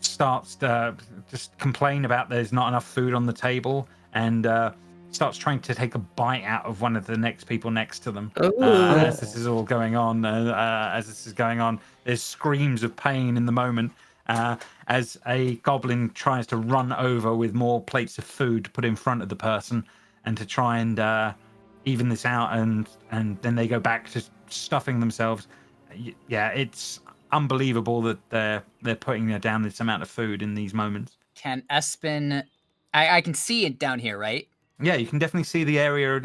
starts just complain about there's not enough food on the table, and starts trying to take a bite out of one of the next people next to them. As this is all going on, there's screams of pain in the moment as a goblin tries to run over with more plates of food to put in front of the person and to try and even this out, and then they go back to stuffing themselves. It's unbelievable that they're putting down this amount of food in these moments. Can Espen... I can see it down here, right? Yeah, you can definitely see the area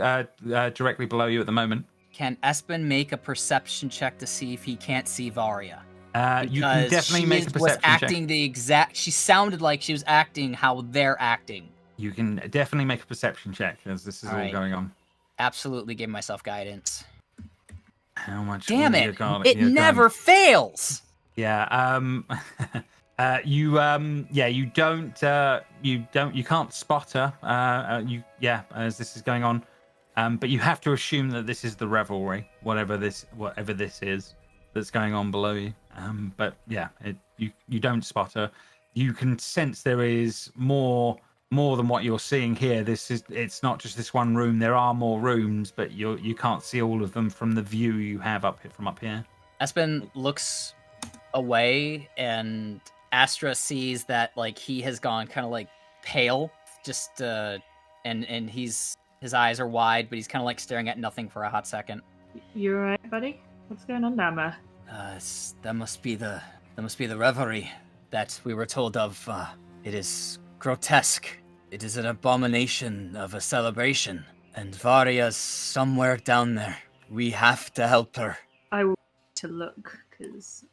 directly below you at the moment. Can Espen make a perception check to see if he can't see Varia? You can definitely make a perception check. She sounded like she was acting how they're acting. You can definitely make a perception check as this is all going on. Absolutely give myself guidance. How much? Damn it! It never fails. Yeah. You can't spot her. As this is going on, but you have to assume that this is the revelry, whatever this is that's going on below you. You don't spot her. You can sense there is more than what you're seeing here. It's not just this one room. There are more rooms, but you can't see all of them from the view you have from up here. Espen looks away, and Astra sees that he has gone kind of pale, just and his eyes are wide, but he's kind of staring at nothing for a hot second. You alright, buddy? What's going on down there? That must be the revelry that we were told of. It is grotesque. It is an abomination of a celebration, and Varia's somewhere down there. We have to help her. I will to look, because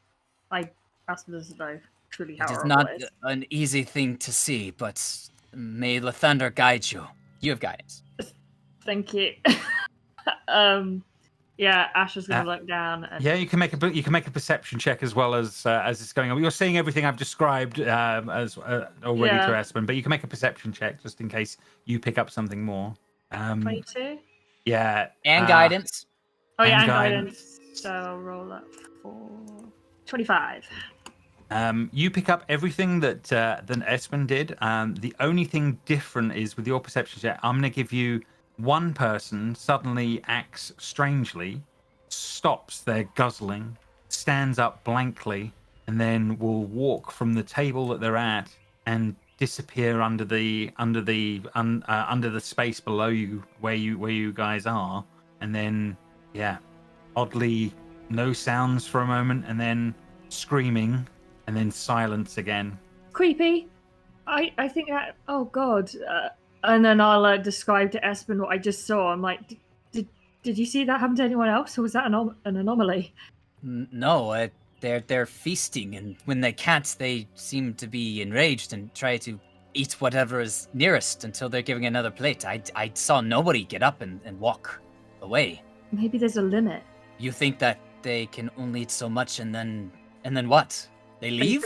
Aspen doesn't know truly how it is not an easy thing to see, but may Lathander guide you. You have guidance. Thank you. Astra's gonna look down. And... Yeah, you can make a perception check as well as it's going on. You're seeing everything I've described as already to Espen, but you can make a perception check just in case you pick up something more. 22. Yeah, and guidance. And guidance. So I'll roll up for 25. You pick up everything that Espen did. The only thing different is with your perception check, I'm going to give you one person suddenly acts strangely, stops their guzzling, stands up blankly, and then will walk from the table that they're at and disappear under the space below you where you guys are, and then oddly no sounds for a moment, and then screaming, and then silence again. Creepy. I think that. Oh God. And then I'll describe to Espen what I just saw. I'm like, did you see that happen to anyone else, or was that an anomaly? No, they're feasting, and when they can't, they seem to be enraged and try to eat whatever is nearest until they're giving another plate. I saw nobody get up and walk away. Maybe there's a limit. You think that they can only eat so much, and then what? They leave?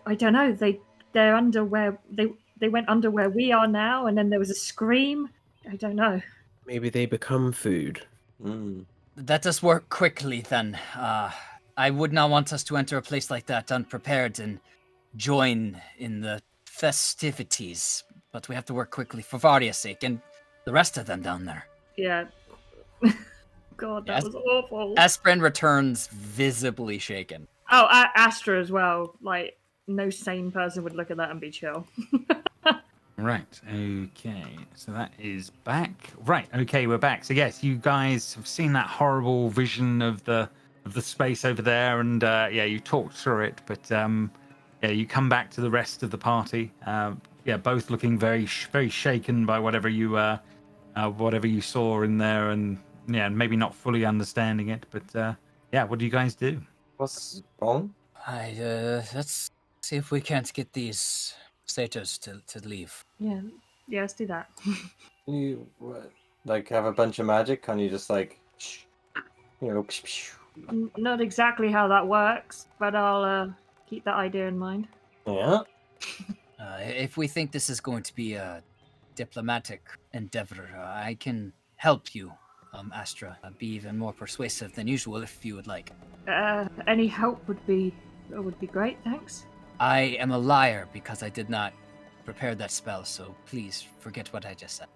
I don't know. They're under where they went under where we are now, and then there was a scream. I don't know. Maybe they become food. Let us work quickly, then. I would not want us to enter a place like that unprepared and join in the festivities. But we have to work quickly for Varia's sake and the rest of them down there. Yeah. God, that was awful. Espen returns visibly shaken. Oh, Astra as well. No sane person would look at that and be chill. Right. Okay. So that is back. Right. Okay, we're back. So yes, you guys have seen that horrible vision of the space over there, and yeah, you talked through it. But yeah, you come back to the rest of the party. Yeah, both looking very shaken by whatever you saw in there, and yeah, maybe not fully understanding it. But yeah, what do you guys do? What's wrong? Let's see if we can't get these satyrs to leave. Yeah, let's do that. You what, like have a bunch of magic? Can you just like, Not exactly how that works, but I'll keep that idea in mind. Yeah. If we think this is going to be a diplomatic endeavor, I can help you, Astra, be even more persuasive than usual if you would like. Any help would be great, thanks. I am a liar because I did not prepare that spell, so please forget what I just said.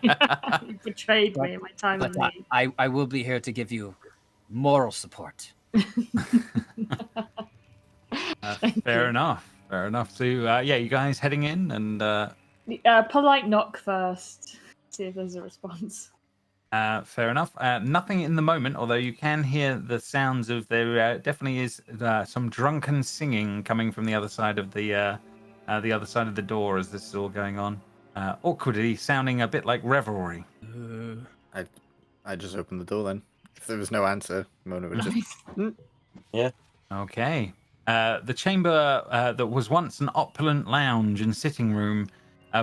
You betrayed me in my time of But need. I will be here to give you moral support. Fair enough. Fair enough. So yeah, you guys heading in, and Polite knock first. See if there's a response. fair enough. Nothing in the moment, although you can hear the sounds of there. Definitely is some drunken singing coming from the other side of the other side of the door as this is all going on. Awkwardly sounding a bit like revelry. I just opened the door then. If there was no answer, Mona would just. Yeah. Okay. The chamber that was once an opulent lounge and sitting room,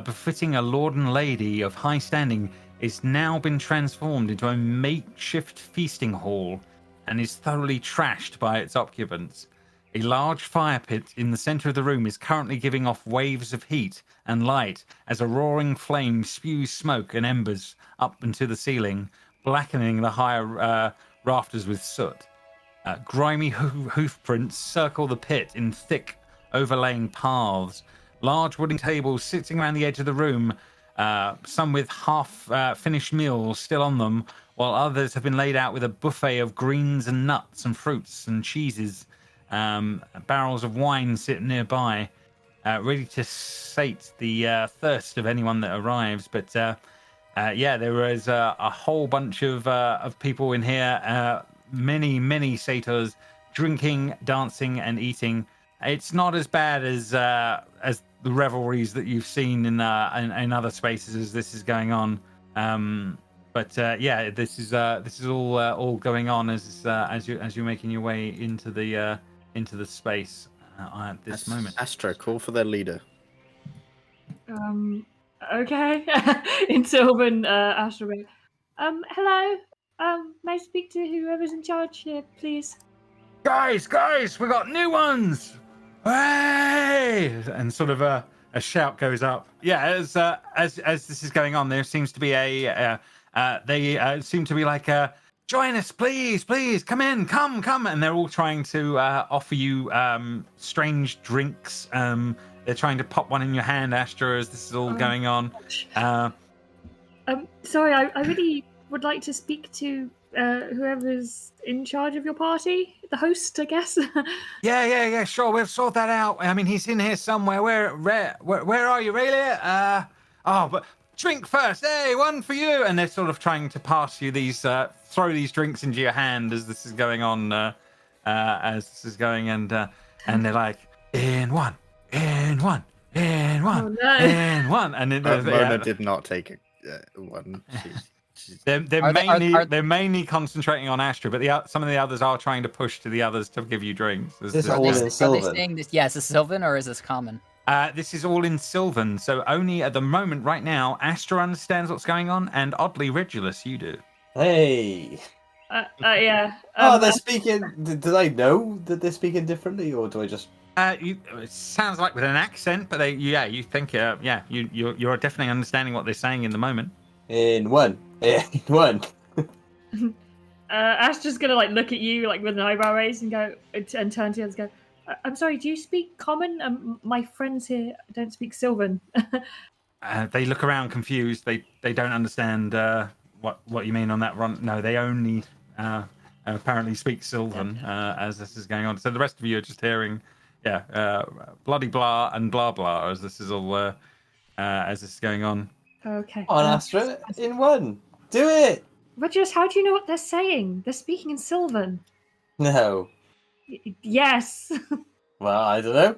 befitting a lord and lady of high standing, is now been transformed into a makeshift feasting hall and is thoroughly trashed by its occupants. A large fire pit in the center of the room is currently giving off waves of heat and light as a roaring flame spews smoke and embers up into the ceiling, blackening the higher rafters with soot. Grimy hoof prints circle the pit in thick, overlaying paths. Large wooden tables sitting around the edge of the room, some with half-finished meals still on them, while others have been laid out with a buffet of greens and nuts and fruits and cheeses. Barrels of wine sit nearby, ready to sate the thirst of anyone that arrives. But yeah, there is a whole bunch of people in here. Many satyrs drinking, dancing, and eating. It's not as bad as the revelries that you've seen in other spaces as this is going on. But yeah, this is all going on as you're making your way into the space at this moment. Astra, call for their leader. Okay. In Sylvan, Astra. Hello. May I speak to whoever's in charge here, please? Guys, we got new ones! Hey! And sort of a shout goes up. Yeah, as this is going on, there seems to be they seem to be like, join us, please, come in, come, and they're all trying to offer you strange drinks. They're trying to pop one in your hand, Astra, as this is all going on. Sorry, I really would like to speak to whoever's in charge of your party, the host, I guess. Yeah, sure, we'll sort that out. I mean, he's in here somewhere. Where are you, really? But drink first. Hey, one for you. And they're sort of trying to pass you these, throw these drinks into your hand as this is going on, and they're like, in one. Oh, no. In one. And then Mona did not take one. They're mainly concentrating on Astra, but some of the others are trying to push to the others to give you drinks. Is this all in Are they Sylvan? saying this? Yeah, is this Sylvan or is this common? This is all in Sylvan, so only at the moment right now, Astra understands what's going on, and oddly, Regulus, you do. Hey. Yeah. They're speaking. Did I know that they're speaking differently, or do I just? It sounds like with an accent, but you think, you're definitely understanding what they're saying in the moment. In one. Astra's gonna look at you with an eyebrow raise and go and turn to the others and go, I'm sorry, do you speak common? My friends here don't speak Sylvan. They look around confused. They don't understand what you mean on that run. No, they only apparently speak Sylvan as this is going on. So the rest of you are just hearing, bloody blah and blah blah as this is all as this is going on. Okay. On Astra, in one. Do it! Regulus, how do you know what they're saying? They're speaking in Sylvan. No. Yes. Well, I don't know.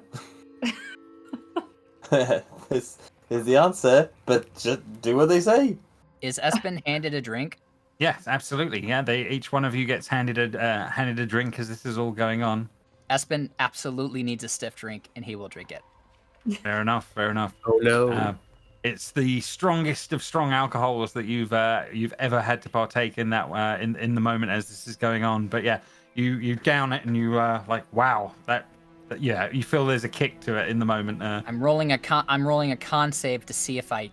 This is the answer, but just do what they say. Is Espen handed a drink? Yes, absolutely. Yeah, each one of you gets handed a drink as this is all going on. Espen absolutely needs a stiff drink, and he will drink it. Fair enough. Oh no. It's the strongest of strong alcohols that you've ever had to partake in that in the moment as this is going on. But yeah, you down it and you like, wow, that yeah, you feel there's a kick to it in the moment. I'm rolling a con save to see if I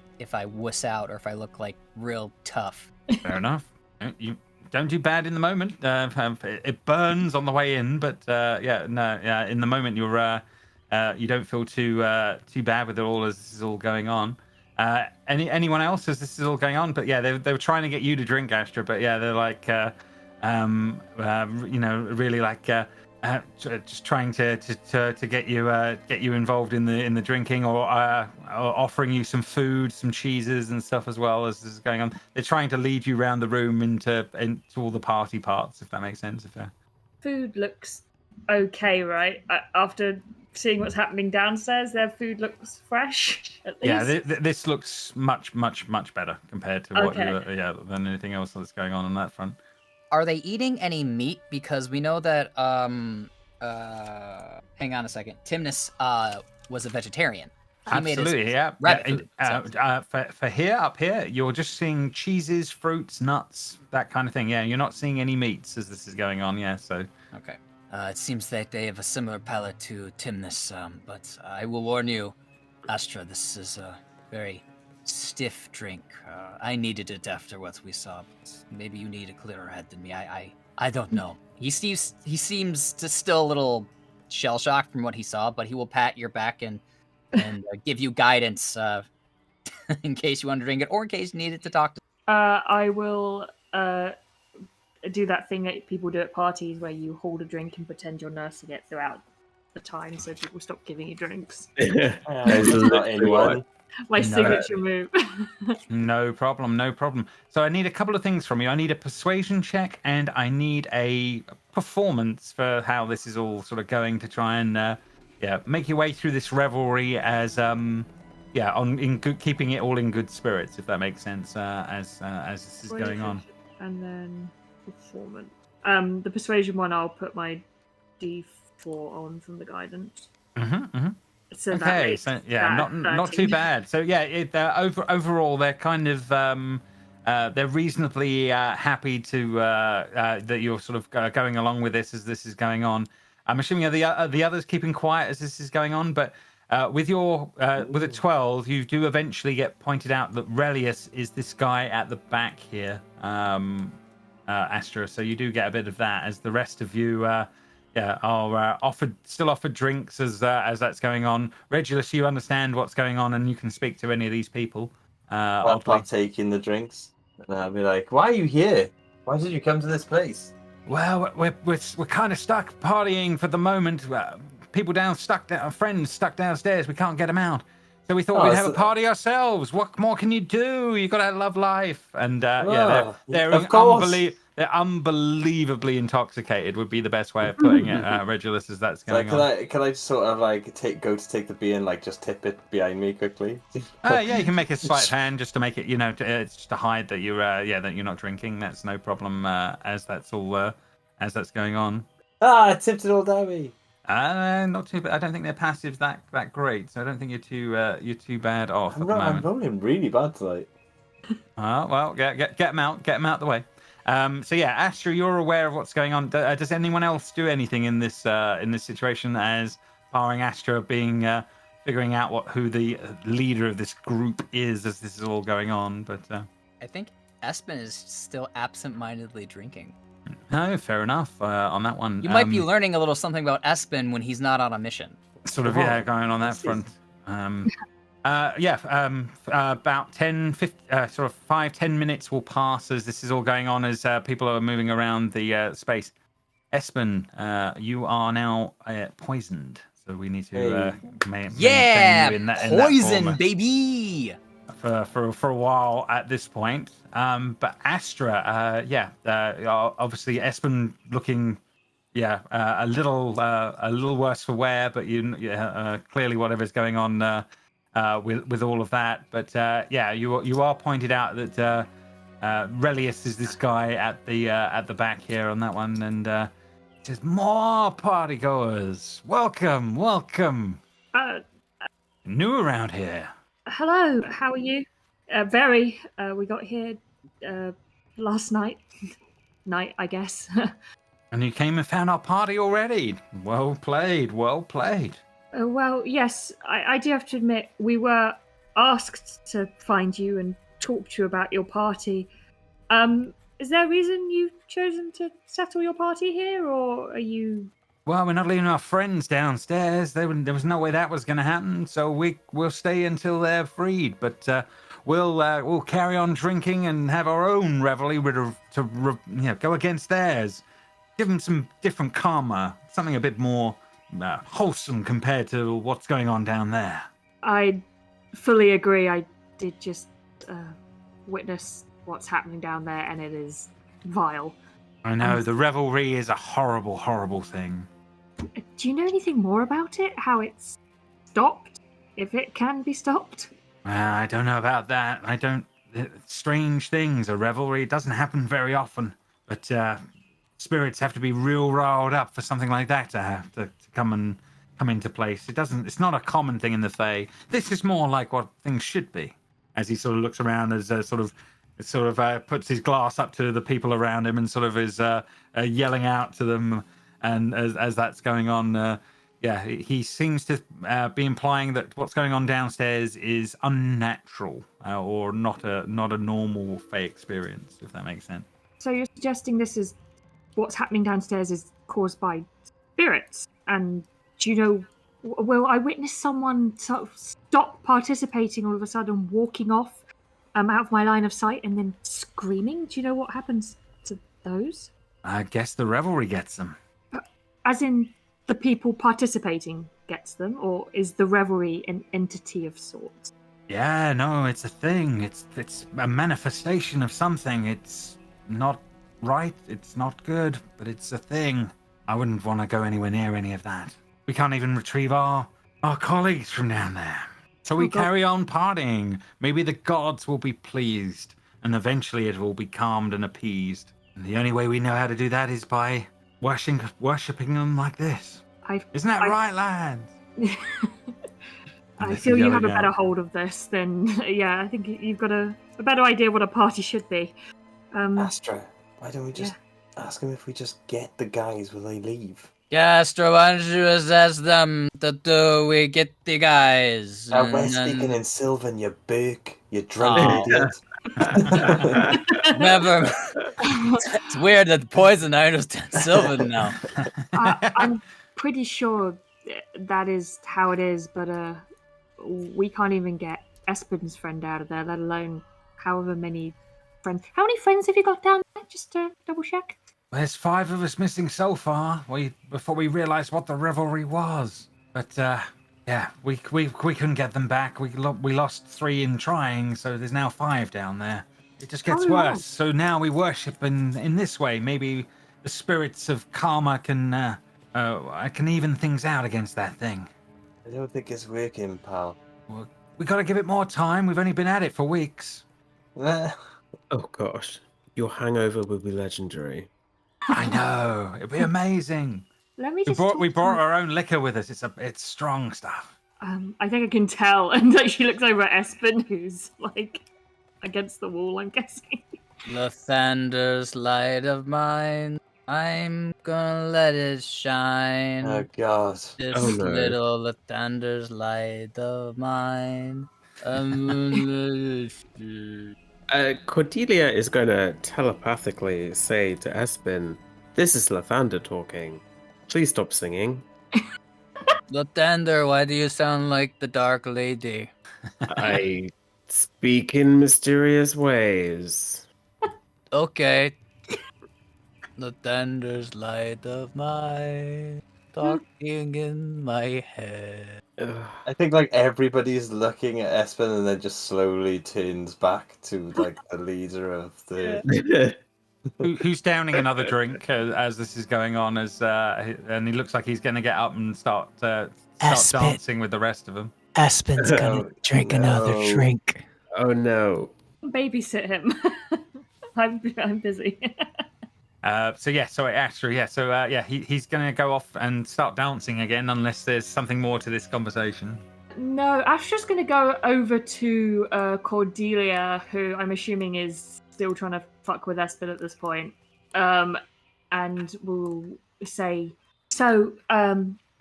wuss out or if I look like real tough. Fair enough. You don't do bad in the moment. It burns on the way in, but in the moment you don't feel too bad with it all as this is all going on. Anyone else as this is all going on? But yeah, they were trying to get you to drink, Astra. But yeah, they're like, really like just trying to get you involved in the drinking or offering you some food, some cheeses and stuff as well as this is going on. They're trying to lead you around the room into all the party parts, if that makes sense. Food looks okay, right? After seeing what's happening downstairs, their food looks fresh. At least. Yeah, this looks much better compared to what than anything else that's going on that front. Are they eating any meat? Because we know that hang on a second. Timnus was a vegetarian. He Absolutely, yeah. Food, for up here, you're just seeing cheeses, fruits, nuts, that kind of thing. Yeah, you're not seeing any meats as this is going on. Yeah, so okay. It seems that they have a similar palate to Timnus, but I will warn you, Astra, this is a very stiff drink. I needed it after what we saw. But maybe you need a clearer head than me. I don't know. He seems to still a little shell shocked from what he saw, but he will pat your back and give you guidance in case you want to drink it or in case you need it to talk to. I will do that thing that people do at parties where you hold a drink and pretend you're nursing it throughout the time so people stop giving you drinks. Not anyone. My signature move. No problem. So I need a couple of things from you. I need a persuasion check and I need a performance for how this is all sort of going to try and make your way through this revelry as keeping it all in good spirits, if that makes sense, as this is going on. And then performance. The persuasion one, I'll put my D4 on from the guidance. So okay, so yeah, not too bad. So yeah, overall they're kind of they're reasonably happy to that you're sort of going along with this as this is going on. I'm assuming the others keeping quiet as this is going on, but with a 12, you do eventually get pointed out that Regulus is this guy at the back here, Astra. So you do get a bit of that as the rest of you. Are still offered drinks as that's going on. Regulus, you understand what's going on, and you can speak to any of these people. I'll partake in the drinks, and I'll be like, "Why are you here? Why did you come to this place?" Well, we're kind of stuck partying for the moment. Friends stuck downstairs. We can't get them out, so we thought we'd have a party ourselves. What more can you do? You got to love life, and they're unbelievably intoxicated would be the best way of putting it, Regulus, as that's going on. Can I just sort of like take the beer and like just tip it behind me quickly? Yeah, you can make a sleight of hand just to make it, it's just to hide that you're that you're not drinking. That's no problem as that's going on. I tipped it all down me. Not too bad. I don't think their passive's that great, so I don't think you're too bad off at the moment. I'm rolling really bad tonight. Well, get them out the way. So yeah, Astra, you're aware of what's going on. Does anyone else do anything in this situation as barring Astra being figuring out who the leader of this group is as this is all going on? But I think Espen is still absent-mindedly drinking. No, fair enough on that one. You might be learning a little something about Espen when he's not on a mission. Sort of, going on that front. About 5-10 minutes will pass as this is all going on, as people are moving around the space. Espen, you are now poisoned, So we need to Hey. maintain Yeah, you in that poison, format baby. for a while at this point. But Astra, obviously Espen looking, a little worse for wear, but clearly whatever's going on with all of that. But you are pointed out that Relius is this guy at the back here on that one, and says more party goers. Welcome. Uh, New around here. hello, how are you? Very. We got here last night. Night, I guess. And you came and found our party already. Well played. Well, yes, I do have to admit, we were asked to find you and talk to you about your party. Is there a reason you've chosen to settle your party here, or are you... Well, we're not leaving our friends downstairs. There was no way that was going to happen. So we'll stay until they're freed. But we'll carry on drinking and have our own revelry to go against theirs. Give them some different karma, something a bit more wholesome compared to what's going on down there. I fully agree. I did just witness what's happening down there, and it is vile. I know, the revelry is a horrible, horrible thing. Do you know anything more about it? How it's stopped? If it can be stopped? I don't know about that. Strange things, a revelry doesn't happen very often. But spirits have to be real riled up for something like that to come into place. It's not a common thing in the Fae. This is more like what things should be. As he sort of looks around, as puts his glass up to the people around him and sort of is yelling out to them. And as that's going on, he seems to be implying that what's going on downstairs is unnatural or not a normal Fae experience, if that makes sense. So you're suggesting this is what's happening downstairs is caused by spirits? And do you know? Well, I witnessed someone sort of stop participating all of a sudden, walking off out of my line of sight, and then screaming. Do you know what happens to those? I guess the revelry gets them. As in, the people participating gets them, or is the revelry an entity of sorts? Yeah, no, it's a thing. It's a manifestation of something. It's not right. It's not good, but it's a thing. I wouldn't want to go anywhere near any of that. We can't even retrieve our colleagues from down there. So we carry on partying. Maybe the gods will be pleased, and eventually it will be calmed and appeased. And the only way we know how to do that is by worshipping them like this. Isn't that right, lads? I feel you have a better hold of this than... Yeah, I think you've got a better idea what a party should be. Astra, why don't we just ask him if we just get the guys will they leave? Yeah, Astra, why don't you assess them that we get the guys? We're speaking in Sylvan, you book, you drunk idiot. Never. It's weird that poison I understand Sylvan now. I'm pretty sure that is how it is, but we can't even get Espen's friend out of there, let alone however many friends. How many friends have you got down there? Just to double check. There's 5 of us missing so far. Before we realised what the revelry was. But we couldn't get them back. We lost 3 in trying, so there's now 5 down there. It just gets worse. So now we worship in this way. Maybe the spirits of karma can even things out against that thing. I don't think it's working, pal. Well, we got to give it more time. We've only been at it for weeks. Oh gosh, your hangover will be legendary. I know. It'd be amazing. Let me just. We brought our own liquor with us. It's strong stuff. I think I can tell, and she looks over at Espen, who's like against the wall. I'm guessing. Lathander's light of mine, I'm gonna let it shine. Oh god. This little Lathander's light of mine. Cordelia is going to telepathically say to Espen, "This is Lathander talking. Please stop singing." Lathander, why do you sound like the Dark Lady? I speak in mysterious ways. Okay. Lathander's light of mine. talking in my head. I think like everybody's looking at Espen and then just slowly turns back to like the leader of the. Who's downing another drink as this is going on? And he looks like he's going to get up and start Espen. dancing with the rest of them. Espen's gonna drink another drink. Oh no. Babysit him. I'm busy. He's going to go off and start dancing again, unless there's something more to this conversation. No, Astra's going to go over to Cordelia, who I'm assuming is still trying to fuck with Espen at this point, and will say, so,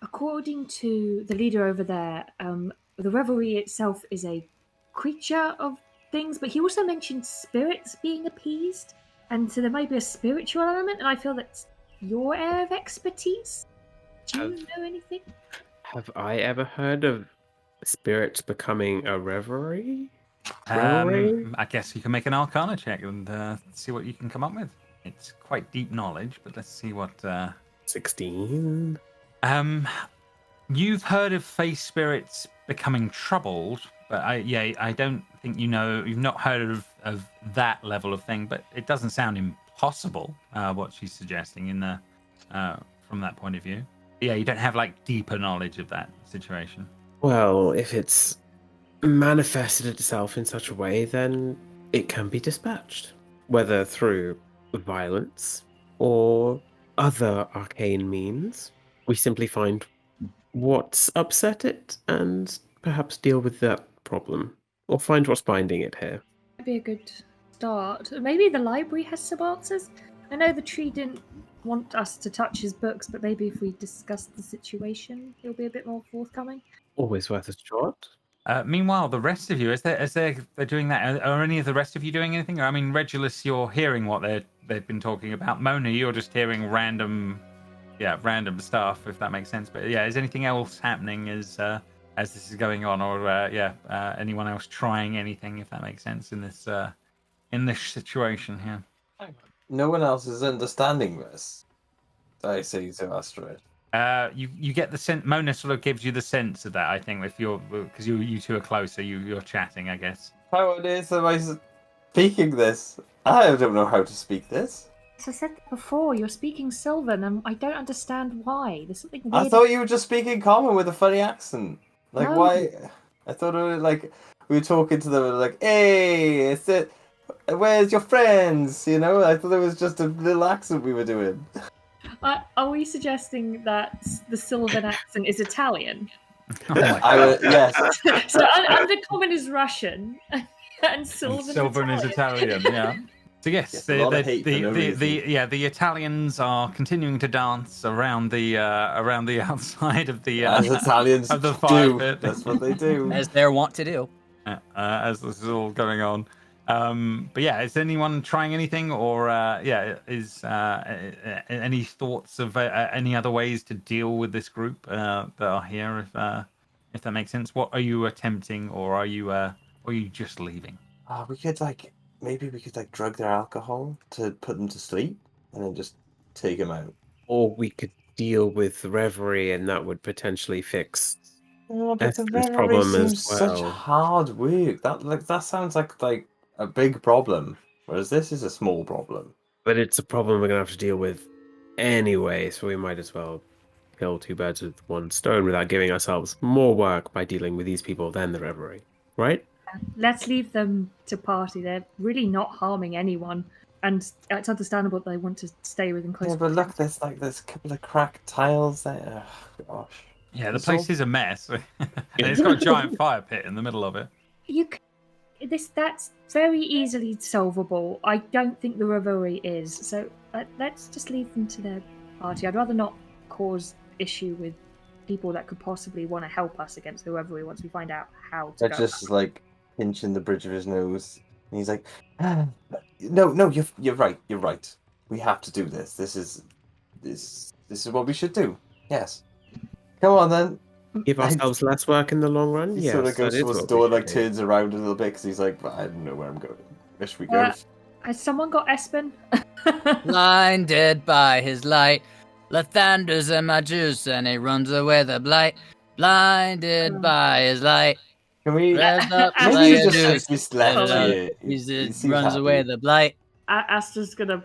according to the leader over there, the revelry itself is a creature of things, but he also mentioned spirits being appeased, and so there might be a spiritual element, and I feel that's your area of expertise. Do you know anything? Have I ever heard of spirits becoming a reverie? I guess you can make an Arcana check and see what you can come up with. It's quite deep knowledge, but let's see what. 16. You've heard of face spirits becoming troubled, but I don't think you've not heard of that level of thing. But it doesn't sound impossible what she's suggesting from that point of view. Yeah, you don't have like deeper knowledge of that situation. Well, if it's manifested itself in such a way, then it can be dispatched, whether through violence or other arcane means. We simply find what's upset it and perhaps deal with that problem, or find what's binding it here. That'd be a good start. Maybe the library has some answers. I know the tree didn't want us to touch his books, but maybe if we discuss the situation, he'll be a bit more forthcoming. Always worth a shot. Meanwhile, the rest of you, as they're doing that, are any of the rest of you doing anything? I mean, Regulus, you're hearing what they've been talking about. Mona, you're just hearing random stuff, if that makes sense. But yeah, is anything else happening as this is going on, or anyone else trying anything, if that makes sense, in this situation here? No one else is understanding this. I say to Astra. You get the sense. Mona sort of gives you the sense of that. I think if because you two are closer, you're chatting, I guess. How it is am I speaking this? I don't know how to speak this. As I said before, you're speaking Sylvan, and I don't understand why. There's something weird. I thought you were just speaking common with a funny accent. Like No. why? I thought it was like we were talking to them like, "Hey, it's it. Where's your friends?" You know, I thought it was just a little accent we were doing. Are we suggesting that the Sylvan accent is Italian? Oh my Yes. So Undercommon is Russian, and Sylvan is Italian. Yeah. So yes, Yes, a lot of hate for no reason. the Italians are continuing to dance around the outside of the As Italians of the fire do. pit. That's what they do. As they're wont to do. As this is all going on. But yeah, is anyone trying anything, or is any thoughts of any other ways to deal with this group that are here? If that makes sense, what are you attempting, or are you just leaving? We could maybe we could drug their alcohol to put them to sleep, and then just take them out. Or we could deal with the reverie, and that would potentially fix Oh, but the Espen's reverie problem as seems such well. hard work. That sounds like a big problem, whereas this is a small problem. But it's a problem we're going to have to deal with anyway, so we might as well kill two birds with one stone without giving ourselves more work by dealing with these people than the reverie, right? Let's leave them to party. They're really not harming anyone, and it's understandable that they want to stay within close. Yeah, but look, there's a couple of cracked tiles there. Oh, gosh. Yeah, the place is a mess. And it's got a giant fire pit in the middle of it. That's very easily solvable. I don't think the revelry is. So let's just leave them to their party. I'd rather not cause issue with people that could possibly want to help us against the revelry once we find out how to They're go. just pinching the bridge of his nose, and he's like, "No, you're right. We have to do this. This is what we should do. Yes. Come on then." Give ourselves less work in the long run? He Yes, sort of goes that is towards the what door, we should do. turns around a little bit because he's like, "I don't know where I'm going. Where should we go?" Has someone got Espen? Blinded by his light. Lathander's in my juice, and he runs away the blight, blinded by his light. Can we? Revved up Maybe like Maybe a you just juice, just left Hello. here. he He seems runs away happy. the blight. Astra's gonna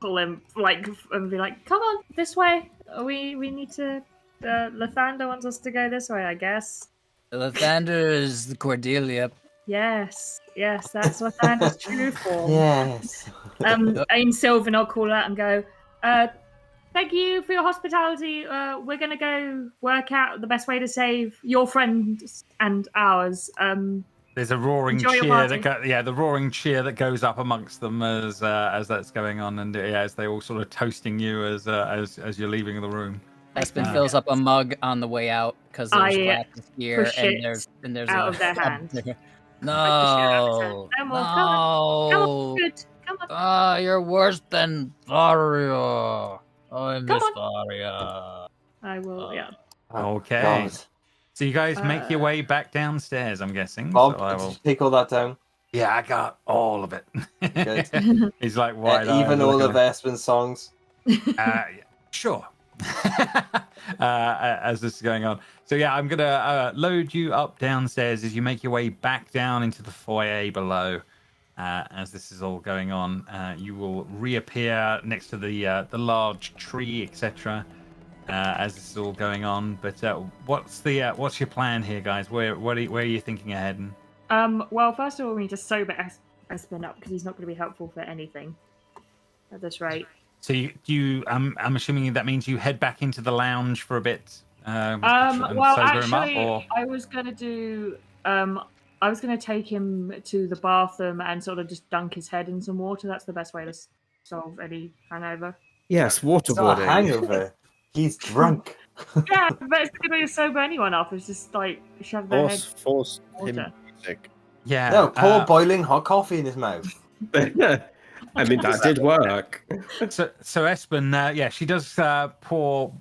pull him and be like, "Come on, this way. We need to. Lathander wants us to go this way, I guess." Lathander is the Cordelia. Yes, that's Lathander's true form. Yes. In Sylvan, I'll call out and go, "Thank you for your hospitality. We're gonna go work out the best way to save your friends and ours." There's a roaring Enjoy your cheer party. the roaring cheer that goes up amongst them as that's going on, and as they all sort of toasting you as you're leaving the room. Espen fills up a mug on the way out because there's glasses here, push and it there's out a of their cup hand. there. Push it out of his hand. No, No more. Come on, no. good. Come on. You're worse than Varia. I miss on. Varia. I will. Yeah. Okay. God. So you guys make your way back downstairs, I'm guessing. Bob, So I did will... you take all that down? Yeah, I got all of it. Good. He's like, wide Even all of Espen's songs? Sure. As this is going on. So yeah, I'm gonna load you up downstairs as you make your way back down into the foyer below. As this is all going on, you will reappear next to the large tree, etc. As this is all going on. But what's your plan here, guys? Where are you thinking of heading? Well, first of all, we need to sober Espen up because he's not going to be helpful for anything at this rate. So I'm assuming that means you head back into the lounge for a bit. And Well, sober him up, actually, or... I was going to do. I was going to take him to the bathroom and sort of just dunk his head in some water. That's the best way to solve any hangover. Yes, It's not a waterboarding. hangover. He's drunk. Yeah, but it's going to sober anyone up. It's just like shove their head. Force him water. music. Yeah. No, pour boiling hot coffee in his mouth. I mean, that did work. So Espen, she does pour,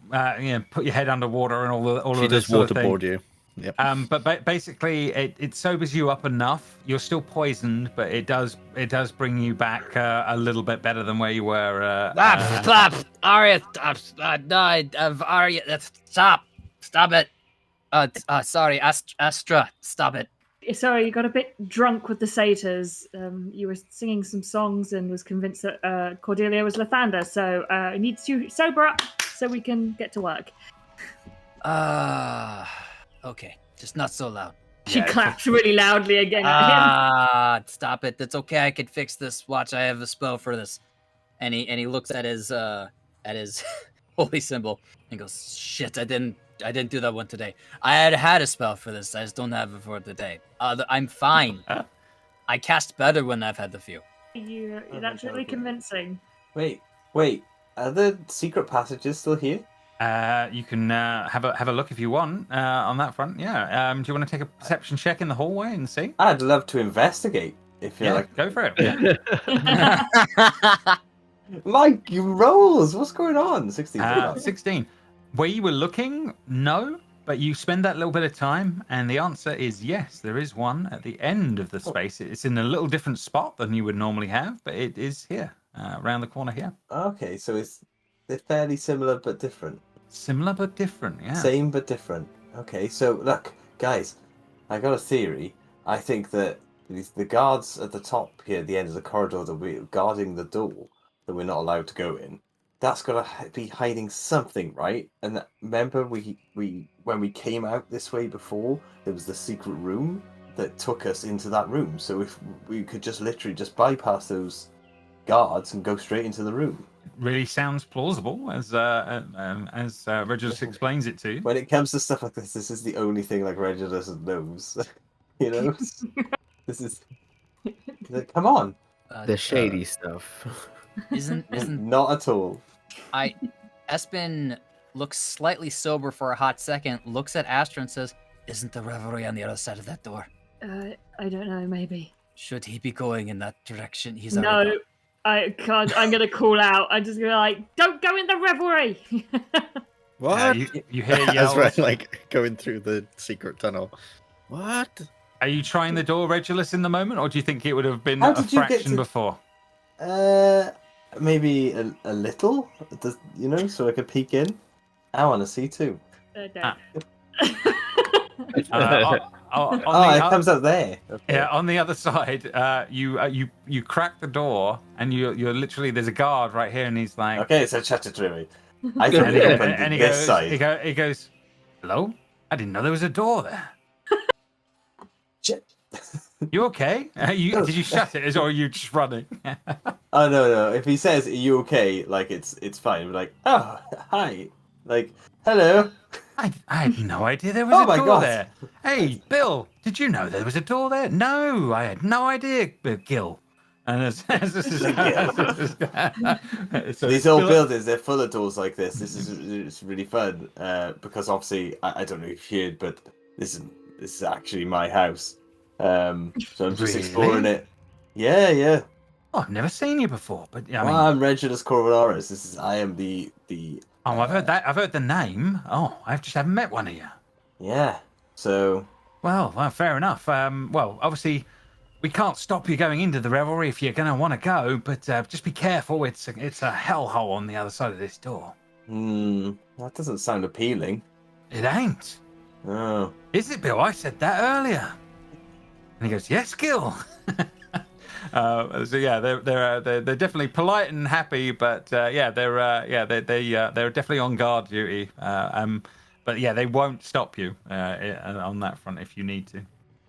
put your head underwater and all She of does this sort of thing. waterboard you. Yep. But basically, it sobers you up enough. You're still poisoned, but it does bring you back a little bit better than where you were. Arya, Arya, stop it. Sorry, Astra, stop it. Sorry, you got a bit drunk with the satyrs. You were singing some songs and was convinced that Cordelia was Lathander, so it needs to sober up so we can get to work. Okay, just not so loud. She claps really loudly again at him. Stop it. That's okay. I could fix this. Watch, I have a spell for this. And he looks at his holy symbol and goes, "Shit, I didn't do that one today. I had a spell for this. I just don't have it for today. I'm fine. I cast better when I've had the few." That's really convincing. Wait. Are the secret passages still here? You can have a look if you want on that front. Yeah. Do you want to take a perception check in the hallway and see? I'd love to investigate. If you're like, go for it. Yeah. Mike, you rolls. What's going on? 16. 16. Where you were looking, no, but you spend that little bit of time, and the answer is yes. There is one at the end of the space. It's in a little different spot than you would normally have, but it is here, around the corner here. Okay, so they're fairly similar but different. Similar but different, yeah. Same but different. Okay, so look, guys, I got a theory. I think that the guards at the top here, at the end of the corridor, that we're guarding the door that we're not allowed to go in. That's got to be hiding something, right? And remember, we when we came out this way before, there was the secret room that took us into that room. So if we could just literally just bypass those guards and go straight into the room. Really sounds plausible, as Regulus explains it to you. When it comes to stuff like this is the only thing like Regulus knows. You know, this is. Come on. The shady stuff. Isn't Not at all. Espen looks slightly sober for a hot second, looks at Astra and says, "Isn't the revelry on the other side of that door? I don't know, maybe. Should he be going in that direction? He's No, already I can't. I'm gonna call out. I'm just gonna like, don't go in the revelry. What? You hear yells. That's right, like going through the secret tunnel. What? Are you trying the door, Regulus, in the moment, or do you think it would have been How a did you get fraction to- before? Maybe a little, so I could peek in. I want to see too. No. It comes out there. Okay. Yeah, on the other side, you crack the door, and you're literally there's a guard right here, and he's like, Okay, so shut it, really. I thought we opened this side. He goes, hello? I didn't know there was a door there. Shit. You okay? Did you shut it, or are you just running? Oh no! If he says, "Are you okay?" Like it's fine. We're like, "Oh, hi!" Like, "Hello." I had no idea there was a door God. there. Hey, Bill, did you know there was a door there? No, I had no idea, Gil. And so these old buildings, they're full of doors like this. It's really fun because obviously I don't know if you heard, but this is actually my house. So I'm just exploring it. Yeah. Oh, I've never seen you before, but I mean, I'm Regulus Cordelia. I am the. Oh, I've heard that. I've heard the name. Oh, I just haven't met one of you. Yeah. So. Well, fair enough. Well, obviously, we can't stop you going into the revelry if you're going to want to go, but just be careful. It's a hellhole on the other side of this door. That doesn't sound appealing. It ain't. Oh. Is it, Bill? I said that earlier. And he goes, "Yes, Gil." So yeah, they're definitely polite and happy, but they're definitely on guard duty. But yeah, they won't stop you on that front if you need to.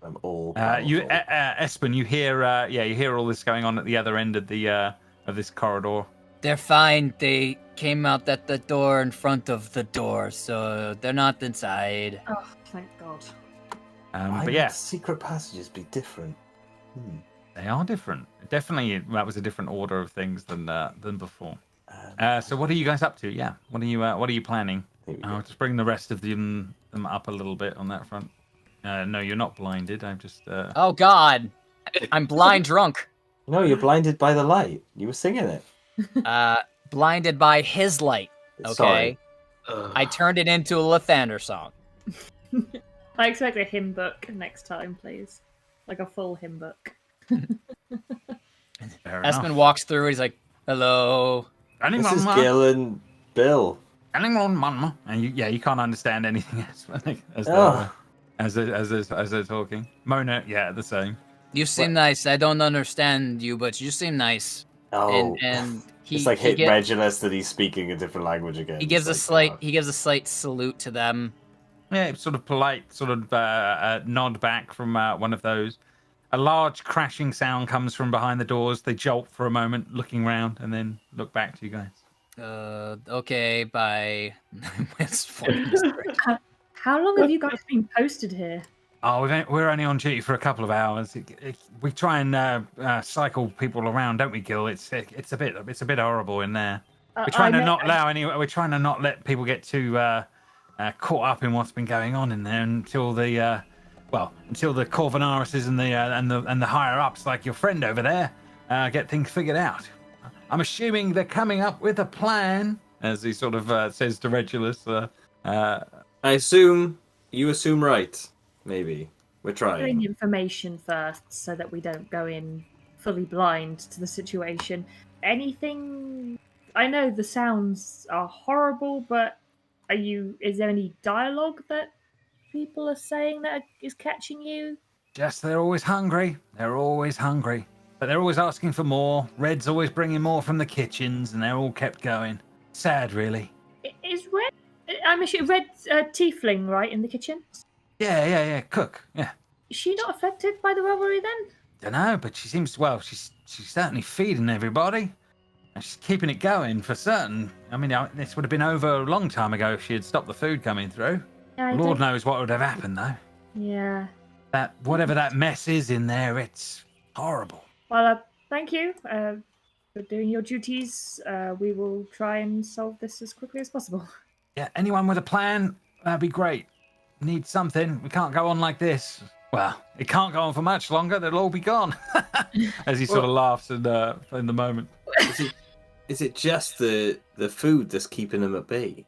I'm all. Espen, you hear all this going on at the other end of this corridor. They're fine. They came out at the door in front of the door, so they're not inside. Oh, thank God. Why But yeah, would secret passages be different? they are different. Definitely, that was a different order of things than before. So what are you guys up to? Yeah, what are you planning? I'll just bring the rest of them up a little bit on that front. No, you're not blinded. I'm just. Oh God, I'm blind drunk. No, you're blinded by the light. You were singing it. Blinded by his light. Okay. Sorry. I turned it into a Lathander song. I expect a hymn book next time, please. Like a full hymn book. Fair enough. Espen walks through. He's like, "Hello." This is Gil and Bill. And you can't understand anything as they're talking. Mona, yeah, the same. You seem nice. I don't understand you, but you seem nice. Oh, and it's like Regulus that he's speaking a different language again. He gives a slight salute to them. Yeah, sort of polite, sort of nod back from one of those. A large crashing sound comes from behind the doors. They jolt for a moment, looking round, and then look back to you guys. Okay, bye. How long have you guys been posted here? Oh, we're only on duty for a couple of hours. We try and cycle people around, don't we, Gil? It's a bit horrible in there. We're trying to not let people get too caught up in what's been going on in there until the Corvinarises and the higher ups, like your friend over there, get things figured out. I'm assuming they're coming up with a plan, as he sort of says to Regulus. I assume you assume right. Maybe we're trying. Getting information first, so that we don't go in fully blind to the situation. Anything? I know the sounds are horrible, but is there any dialogue that people are saying that is catching you? Just they're always hungry. But they're always asking for more. Red's always bringing more from the kitchens, and they're all kept going. Sad, really. Is Red... I'm sure Red's tiefling, right, in the kitchen? Yeah, cook, yeah. Is she not affected by the revelry, then? Dunno, but she seems... Well, she's certainly feeding everybody. And she's keeping it going, for certain. I mean, this would have been over a long time ago if she had stopped the food coming through. Yeah, Lord knows what would have happened, though. Yeah. Whatever that mess is in there, it's horrible. Well, thank you for doing your duties. We will try and solve this as quickly as possible. Yeah, anyone with a plan, that'd be great. Need something. We can't go on like this. Well, it can't go on for much longer. They'll all be gone. As he sort of laughs in the moment. Is it just the food that's keeping them at bay?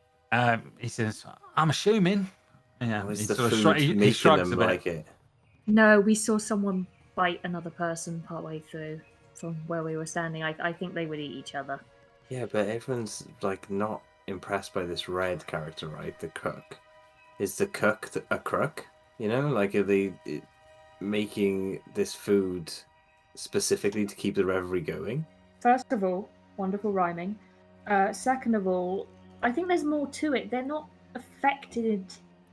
He says, I'm assuming. Yeah, Or is he the sort of food he making shrugs them a bit. like it? No, we saw someone bite another person partway through. from where we were standing. I think they would eat each other. Yeah, but everyone's like not impressed by this red character, right? The cook. Is the cook a crook? You know, like are they making this food specifically to keep the revelry going? First of all, wonderful rhyming. Second of all, I think there's more to it. They're not affected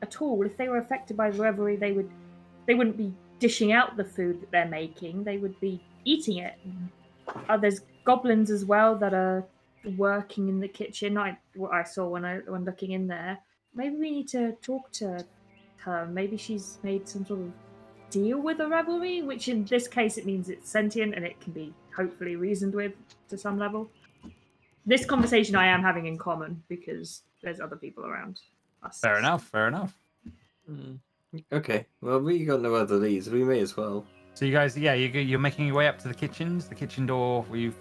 at all. If they were affected by the revelry, they wouldn't be dishing out the food that they're making. They would be eating it. There's goblins as well that are working in the kitchen. What I saw when looking in there. Maybe we need to talk to her. Maybe she's made some sort of deal with a revelry, which in this case it means it's sentient and it can be hopefully reasoned with to some level. This conversation I am having in common because there's other people around us. Fair enough. Okay, well, we got no other leads. We may as well. So you guys, you're making your way up to the kitchens. The kitchen door you've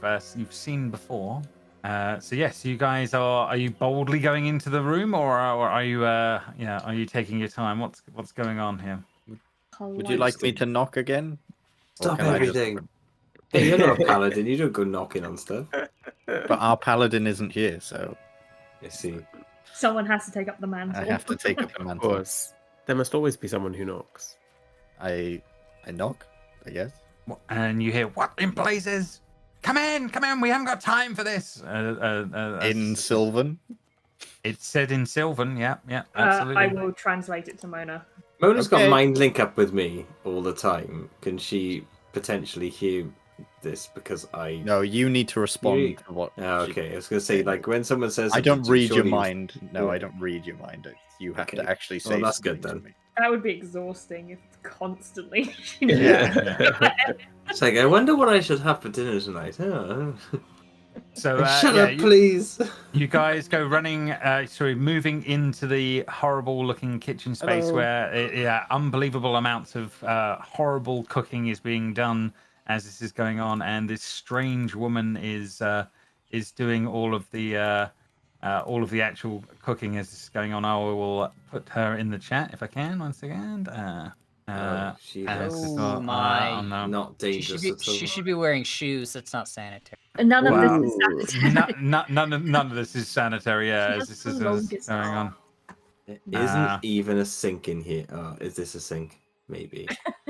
seen before. So yes, you guys are you boldly going into the room, or are you are you taking your time? What's going on here? Would you like me to knock again? Or Stop can I just- everything. Hey, you're not a paladin. You don't go knocking on stuff. But our paladin isn't here, so I see. Someone has to take up the mantle. I have to take up the Of mantle. course, there must always be someone who knocks. I knock, I guess. And you hear, "What in blazes? Come in! We haven't got time for this." In Sylvan. It's said in Sylvan. Yeah, absolutely. I will translate it to Mona. Mona's Okay. got mind link up with me all the time. Can she potentially hear this? Because I. No, you need to respond You- to what. Oh, she- okay, I was gonna say like when someone says. I don't something, read your surely- mind. No, Oh. I don't read your mind. You have Okay. to actually say. Well, that's something good to then. me. That would be exhausting if constantly. Yeah. It's like I wonder what I should have for dinner tonight. Oh. So Shut up, please. You guys go running, moving into the horrible-looking kitchen space Hello. where, unbelievable amounts of horrible cooking is being done as this is going on, and this strange woman is doing all of the actual cooking as this is going on. I will put her in the chat if I can. One second. She's Oh my. not dangerous at all. She should be wearing shoes. That's not sanitary. None of Wow. this is sanitary. None of this is sanitary. Yeah, She as has this the is longest going on. arm. There isn't even a sink in here. Oh, is this a sink? Maybe.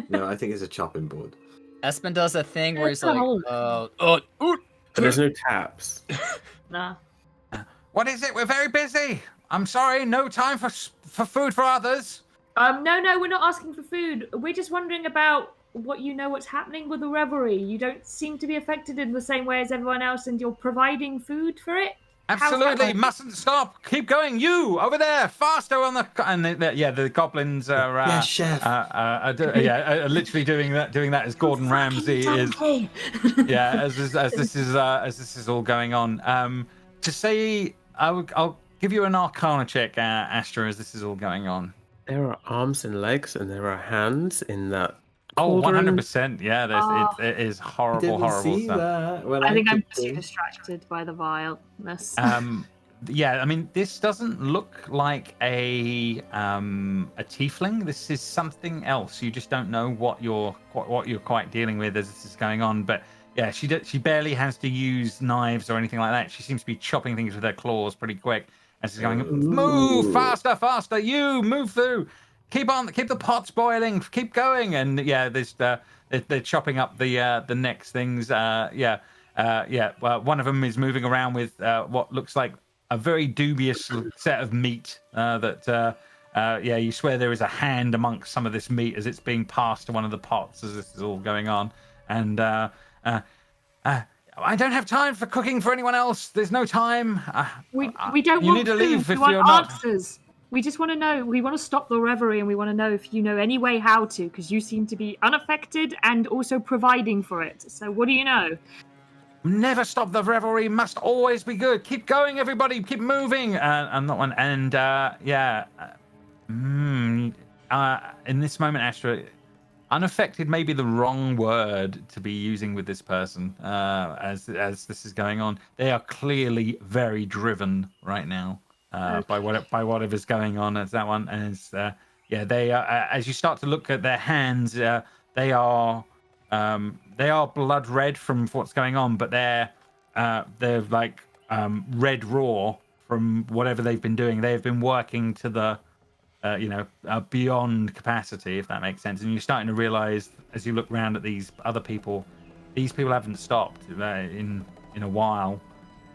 No, I think it's a chopping board. Espen does a thing where he's That's a like, hole. But there's no taps. Nah. What is it? We're very busy. I'm sorry. No time for food for others. No, we're not asking for food. We're just wondering about what's happening with the revelry. You don't seem to be affected in the same way as everyone else, and you're providing food for it. How's that Absolutely, working? mustn't stop. Keep going. You over there, faster on the and the goblins are Yes, chef. literally doing that as Gordon Ramsay is. Donkey. As this is all going on. To say, I'll give you an Arcana check, Astra, as this is all going on. There are arms and legs, and there are hands in that. Oh, cauldron. 100%. Yeah, it is horrible, Didn't horrible see stuff. that when I think I'm cooked just it. distracted by the vileness. I mean, this doesn't look like a tiefling. This is something else. You just don't know what you're quite dealing with as this is going on. But yeah, she barely has to use knives or anything like that. She seems to be chopping things with her claws pretty quick. And she's going, move faster! You move through. Keep the pots boiling. Keep going. And yeah, they're chopping up the next things. Well, one of them is moving around with what looks like a very dubious set of meat. You swear there is a hand amongst some of this meat as it's being passed to one of the pots as this is all going on. And I don't have time for cooking for anyone else. There's no time. we don't you want need to food. leave We if want you're not. answers. We just want to know. We want to stop the revelry, and we want to know if you know any way how to, because you seem to be unaffected and also providing for it. So what do you know? Never stop the revelry. Must always be good. Keep going, everybody. Keep moving. And that one. And in this moment, Astra, unaffected may be the wrong word to be using with this person. As this is going on, they are clearly very driven right now by whatever's going on. As that one, as they are. As you start to look at their hands, they are they are blood red from what's going on, but they're like red raw from whatever they've been doing. They've been working to the beyond capacity, if that makes sense. And you're starting to realize as you look around at these other people, these people haven't stopped in a while.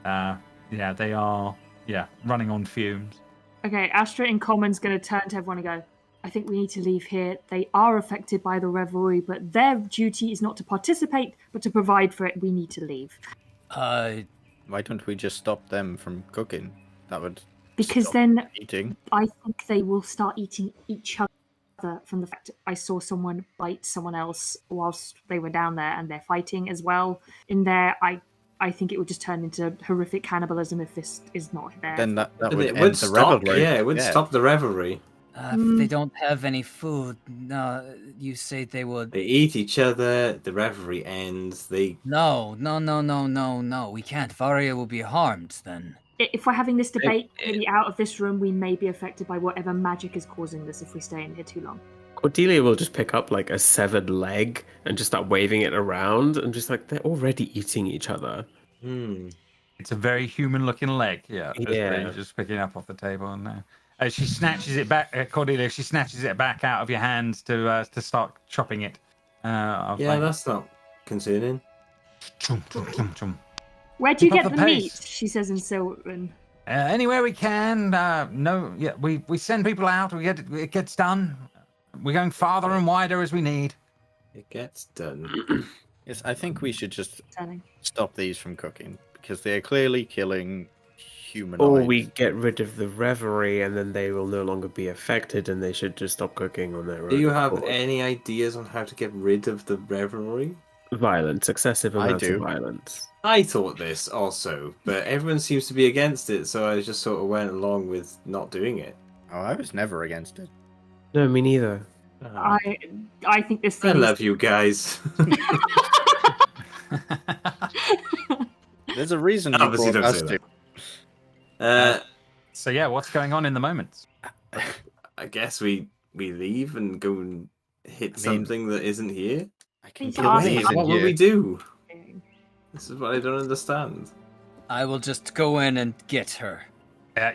They are running on fumes. Okay, Astra in common's going to turn to everyone and go, I think we need to leave here. They are affected by the revelry, but their duty is not to participate, but to provide for it. We need to leave. Why don't we just stop them from cooking? That would Because stop then eating. I think they will start eating each other from the fact I saw someone bite someone else whilst they were down there, and they're fighting as well. In there, I think it would just turn into horrific cannibalism if this is not there. Then that would It end would the stop. revelry. Yeah, it would stop the revelry. If they don't have any food, no, you say they would. They eat each other. The revelry ends. No. We can't. Varia will be harmed then. If we're having this debate maybe out of this room, we may be affected by whatever magic is causing this if we stay in here too long. Cordelia will just pick up like a severed leg and just start waving it around and just like they're already eating each other. It's a very human-looking leg. Yeah. Yeah. Just picking up off the table and. She snatches it back, Cordelia. She snatches it back out of your hands to start chopping it. That's not concerning. Chum, chum, chum, chum. Where do you Keep get up the the meat? pace. She says in Sylvan. Anywhere we can. We send people out. It gets done. We're going farther and wider as we need. It gets done. Yes, I think we should just Turning. stop these from cooking because they are clearly killing humanoids. Or we get rid of the revelry and then they will no longer be affected and they should just stop cooking on their own. Do you have accord. any ideas on how to get rid of the revelry? Violence, excessive amounts of violence. I thought this also, but everyone seems to be against it, so I just sort of went along with not doing it. Oh, I was never against it. No, me neither. I think this thing I love you guys. There's a reason you Obviously brought don't us say to. So yeah, what's going on in the moment? I guess we leave and go and hit something that isn't here. I can It's kill awesome. these What in will here. we do? This is what I don't understand. I will just go in and get her.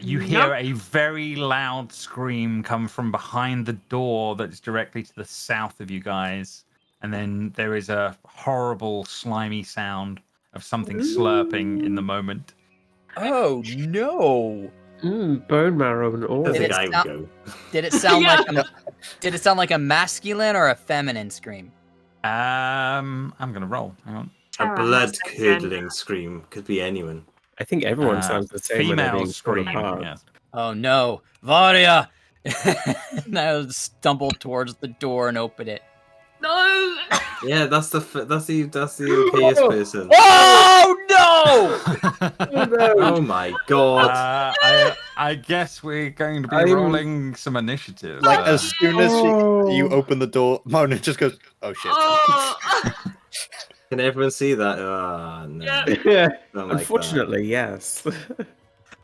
You hear a very loud scream come from behind the door that's directly to the south of you guys. And then there is a horrible, slimy sound of something slurping in the moment. Oh no! Bone marrow and all. I Did think it I would sound- go. Did it sound did it sound like a masculine or a feminine scream? I'm gonna roll. Hang on. A Alright, blood-curdling scream. Could be anyone. I think everyone sounds the same when they're Female being torn scream. apart. Yes. Oh no, Varia! And I'll stumble towards the door and open it. No! Yeah, that's the okayest person. Oh no! Oh my god. I guess we're going to be I'm- rolling some initiative. Like as soon as you open the door, Mona just goes, "Oh shit!" Oh! Can everyone see that? Oh, no. Yeah. Don't like Unfortunately, yes.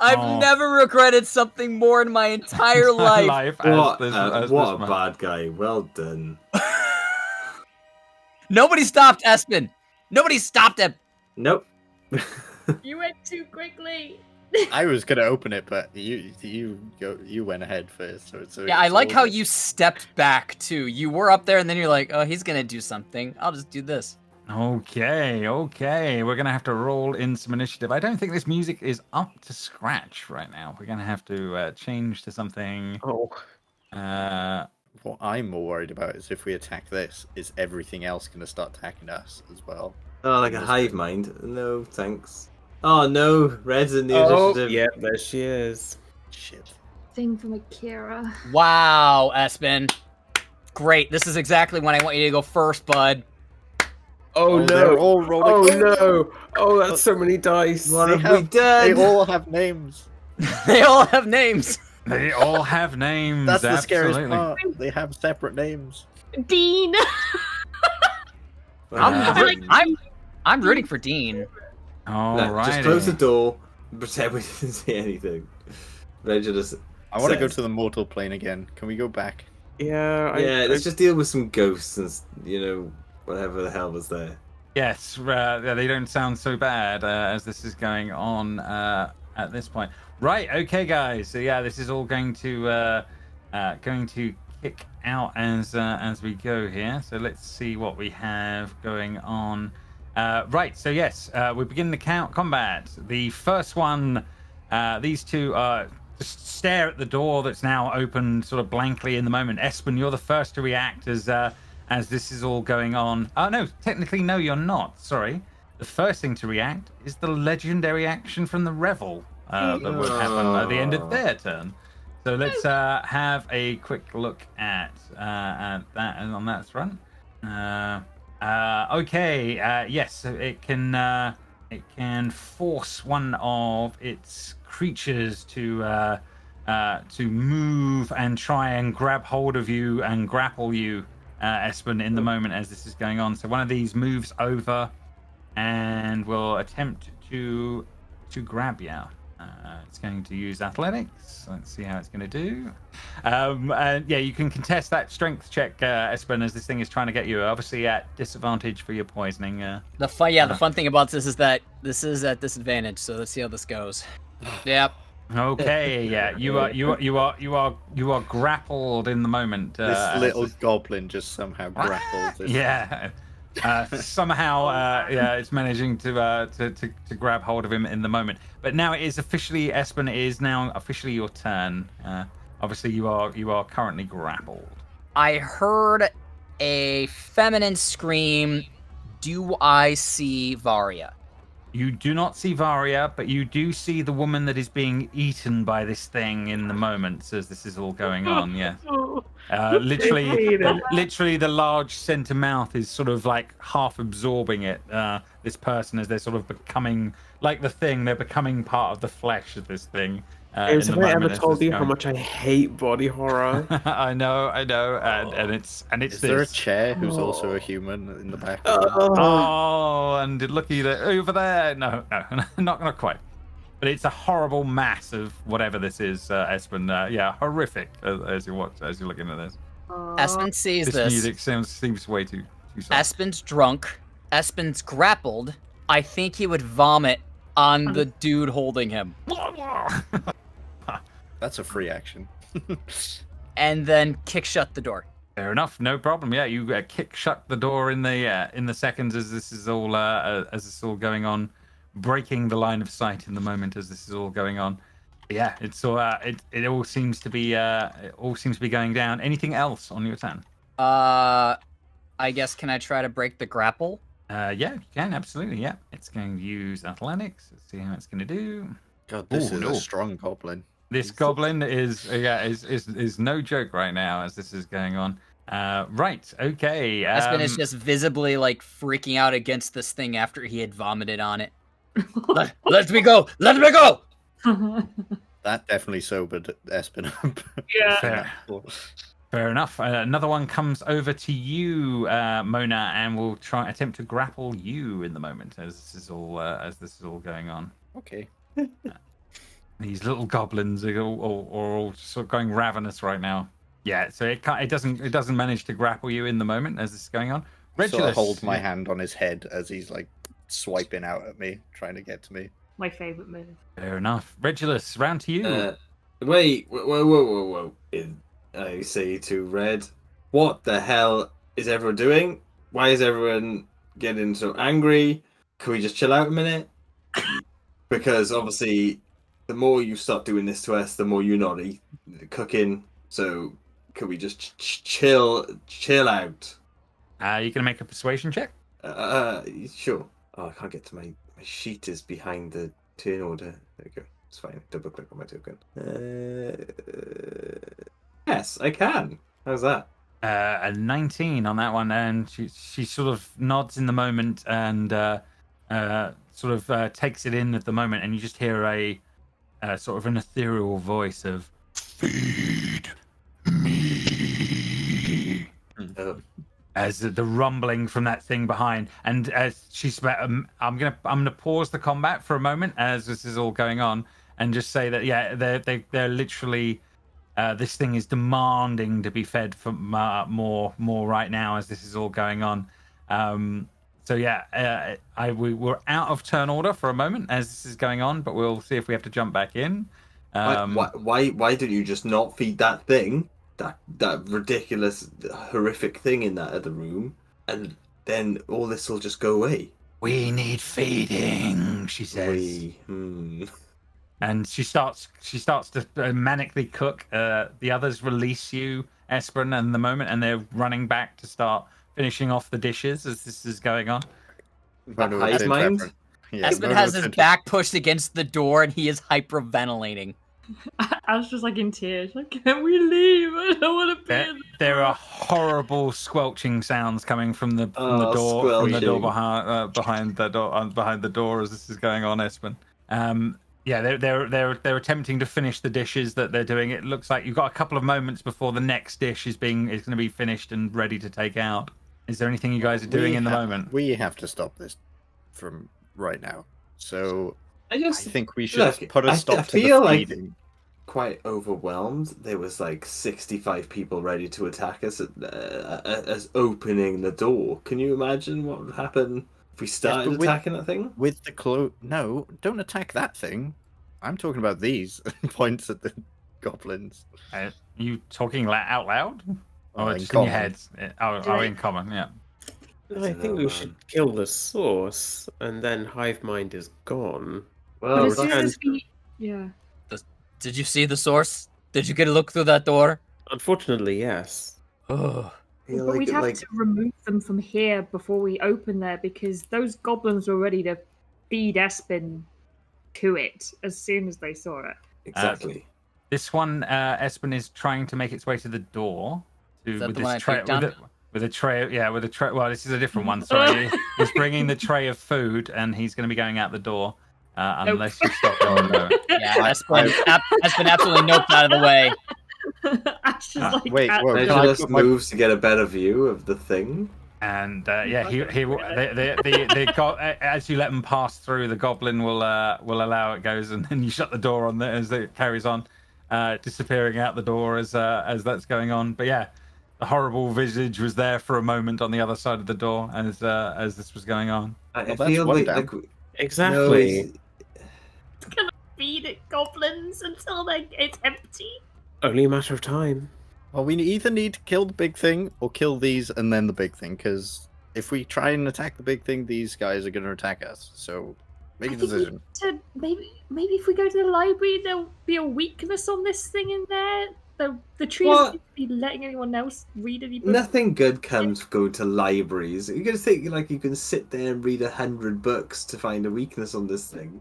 I've Oh. never regretted something more in my entire life. that. What, as what this a man. bad guy. Well done. Nobody stopped Espen. Nobody stopped him. Nope. You went too quickly. I was gonna open it, but you went ahead first. So Yeah, I it's like all how good. you stepped back too. You were up there, and then you're like, "Oh, he's gonna do something. I'll just do this." Okay. We're gonna have to roll in some initiative. I don't think this music is up to scratch right now. We're gonna have to change to something. Oh. What I'm more worried about is if we attack this, is everything else going to start attacking us as well? Oh, like a hive mind. No, thanks. Oh no, Red's in the Oh, initiative. yeah, there she is. Shit. Thing from Akira. Wow, Espen. Great. This is exactly when I want you to go first, bud. Oh, they're no. all rolling. Oh no. Oh, that's so many dice. What They have we They done? all have names. They all have names. They all have names. That's the scariest absolutely. part. They have separate names. Dean. I'm rooting for Dean. All No, right. just close the door and pretend we didn't see anything. Red just I want to go says- to the mortal plane again. Can we go back? Yeah, Yeah, let's just deal with some ghosts and whatever the hell was there. Yes, they don't sound so bad as this is going on at this point. Right, okay, guys. So yeah, this is all going to kick out as we go here. So let's see what we have going on. Right, so yes, we begin the combat. The first one, these two just stare at the door that's now open sort of blankly in the moment. Espen, you're the first to react as this is all going on. Oh no, technically no, you're not. Sorry. The first thing to react is the legendary action from the Revel that would happen at the end of their turn. So let's have a quick look at that on that front. Okay, yes, so it can force one of its creatures to move and try and grab hold of you and grapple you, Espen, in the moment as this is going on. So one of these moves over and will attempt to grab you. It's going to use athletics. Let's see how it's going to do. And yeah, you can contest that strength check, Espen, as this thing is trying to get you. Obviously at disadvantage for your poisoning. The fun thing about this is that this is at disadvantage. So let's see how this goes. Yep. Okay, yeah, you are grappled in the moment. This little goblin just somehow grapples. Yeah. Somehow, it's managing to grab hold of him in the moment. But now it is officially, Espen, it is now officially your turn. Obviously, you are currently grappled. I heard a feminine scream. Do I see Varia? You do not see Varia, but you do see the woman that is being eaten by this thing in the moment as this is all going on. Yeah. Literally, the large center mouth is sort of like half absorbing it. This person, as they're sort of becoming like the thing, they're becoming part of the flesh of this thing. Have I ever told you how much I hate body horror? I know, and it's Is there a chair who's also a human in the background? Oh, and looky over there. No, not quite. But it's a horrible mass of whatever this is, Espen. Yeah, horrific as you're looking at this. Espen sees this. This music seems way too soft. Espen's drunk. Espen's grappled. I think he would vomit on the dude holding him. That's a free action. And then kick shut the door. Fair enough, no problem. Yeah, you kick shut the door in the seconds as this is all going on, breaking the line of sight in the moment as this is all going on. Yeah, it's all it all seems to be going down. Anything else on your turn? I guess can I try to break the grapple? Yeah, you can absolutely. Yeah, it's going to use athletics. Let's see how it's going to do. God, this is a strong goblin. This goblin is no joke right now as this is going on. Right, okay. Espen is just visibly like freaking out against this thing after he had vomited on it. Let me go! Let me go! That definitely sobered Espen up. Yeah. Fair enough. Another one comes over to you, Mona, and will attempt to grapple you in the moment as this is all going on. Okay. These little goblins are all sort of going ravenous right now. Yeah, so it doesn't manage to grapple you in the moment as this is going on. Regulus, sort of hold my hand on his head as he's like swiping out at me, trying to get to me. My favorite move. Fair enough. Regulus, round to you. Wait, whoa. I say to Red, what the hell is everyone doing? Why is everyone getting so angry? Can we just chill out a minute? Because obviously, the more you start doing this to us, the more you're not cooking. So, can we just chill out? You gonna make a persuasion check? Sure. Oh, I can't get to my sheet is behind the turn order. There we go. It's fine. Double click on my token. Yes, I can. How's that? A 19 on that one, and she sort of nods in the moment and sort of takes it in at the moment, and you just hear a sort of an ethereal voice of "Feed me." As the rumbling from that thing behind, and as she's I'm gonna pause the combat for a moment as this is all going on, and just say that they're literally. This thing is demanding to be fed for more right now as this is all going on. So yeah, we're out of turn order for a moment as this is going on, but we'll see if we have to jump back in. Why did you just not feed that thing, that ridiculous, horrific thing in that other room, and then all this will just go away? We need feeding, she says. And she starts to manically cook. The others release you, Espen, in the moment, and they're running back to start finishing off the dishes as this is going on. Hive mind? Yeah, Espen has his back pushed against the door and he is hyperventilating. I was just like in tears. Like, can we leave? I don't want to be in There are horrible squelching sounds coming from the door behind the door as this is going on, Espen. Yeah, they're attempting to finish the dishes that they're doing. It looks like you've got a couple of moments before the next dish is going to be finished and ready to take out. Is there anything you guys are doing in the moment? We have to stop this from right now. So I think we should Look, put a stop to the feel like feeding. quite overwhelmed. There was like 65 people ready to attack us as opening the door. Can you imagine what would happen if we started attacking that thing? With the No, don't attack that thing. I'm talking about these. Points at the goblins. Are you talking out loud? Or in just in your common. heads? In common, yeah. I think we should kill the source, and then hive mind is gone. Well, as soon as we... Yeah. Did you see the source? Did you get a look through that door? Unfortunately, yes. Oh. But we'd have to remove them from here before we open there, because those goblins were ready to feed Espen to it as soon as they saw it. Exactly. This one, Espen is trying to make its way to the door. Is that the one I peeked on? With a tray. Well, this is a different one. Sorry, he's bringing the tray of food, and he's going to be going out the door unless you stop going there. Yeah, Espen absolutely noped out of the way. Ash is like, Wait, whoa, Can I just moves to get a better view of the thing? And as you let them pass through, the goblin will allow it goes, and then you shut the door on there as it carries on, disappearing out the door as that's going on. But yeah, the horrible visage was there for a moment on the other side of the door as this was going on. I feel like Exactly. it's gonna feed it goblins until it's empty. Only a matter of time. Well, we either need to kill the big thing or kill these and then the big thing, because if we try and attack the big thing, these guys are going to attack us. So make a decision. Maybe if we go to the library, there'll be a weakness on this thing in there. The tree doesn't be letting anyone else read any books. Nothing good comes going to libraries. You're gonna think like you can sit there and read 100 books to find a weakness on this thing.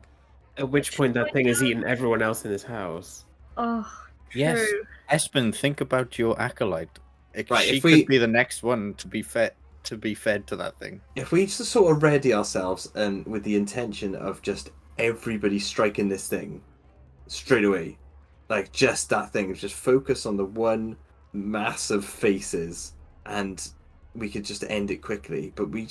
At which point that thing has eaten everyone else in this house. Oh, Yes, true. Espen, think about your acolyte. Right, She if we- could be the next one to be fed to that thing. If we just sort of ready ourselves and with the intention of just everybody striking this thing straight away, like just that thing, just focus on the one mass of faces, and we could just end it quickly. But we've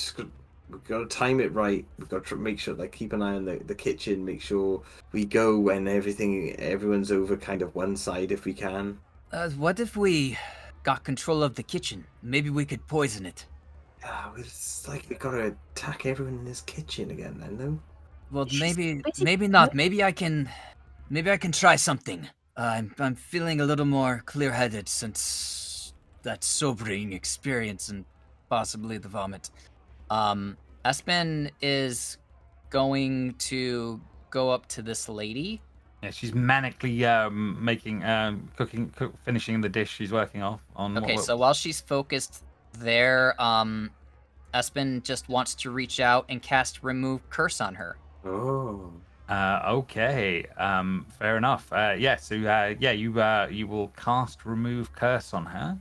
got to time it right. We've got to make sure, like, keep an eye on the kitchen, make sure we go when everyone's over kind of one side if we can. What if we got control of the kitchen? Maybe we could poison it. Yeah, it's like we got to attack everyone in this kitchen again then, no? Well, She's maybe basically- not. Maybe I can try something. I'm feeling a little more clear-headed since that sobering experience and possibly the vomit. Espen is going to go up to this lady. Yeah, she's manically finishing the dish she's working on. Okay, so while she's focused there, Espen just wants to reach out and cast Remove Curse on her. Oh. Okay. Fair enough. You will cast Remove Curse on her.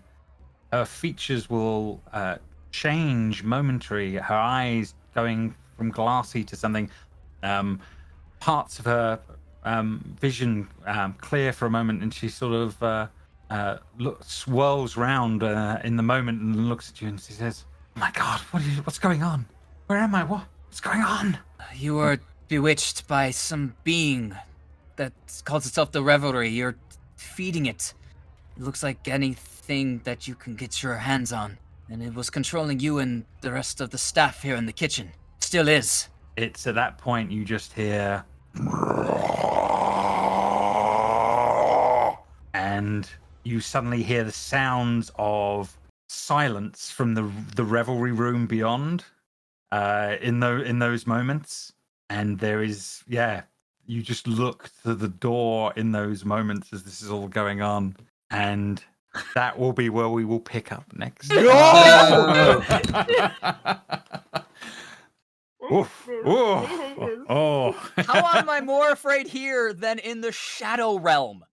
Her features will change momentarily. Her eyes going from glassy to something. Parts of her vision clear for a moment, and she sort of swirls round in the moment and looks at you, and she says, "Oh my God, what's going on? Where am I? What's going on?" You are bewitched by some being that calls itself the Revelry. You're feeding it. It looks like anything that you can get your hands on. And it was controlling you and the rest of the staff here in the kitchen. Still is. It's at that point you just hear, and you suddenly hear the sounds of silence from the revelry room beyond. In those moments, and there is you just look to the door in those moments as this is all going on, and that will be where we will pick up next. Oof, oof, oh. How am I more afraid here than in the Shadow Realm?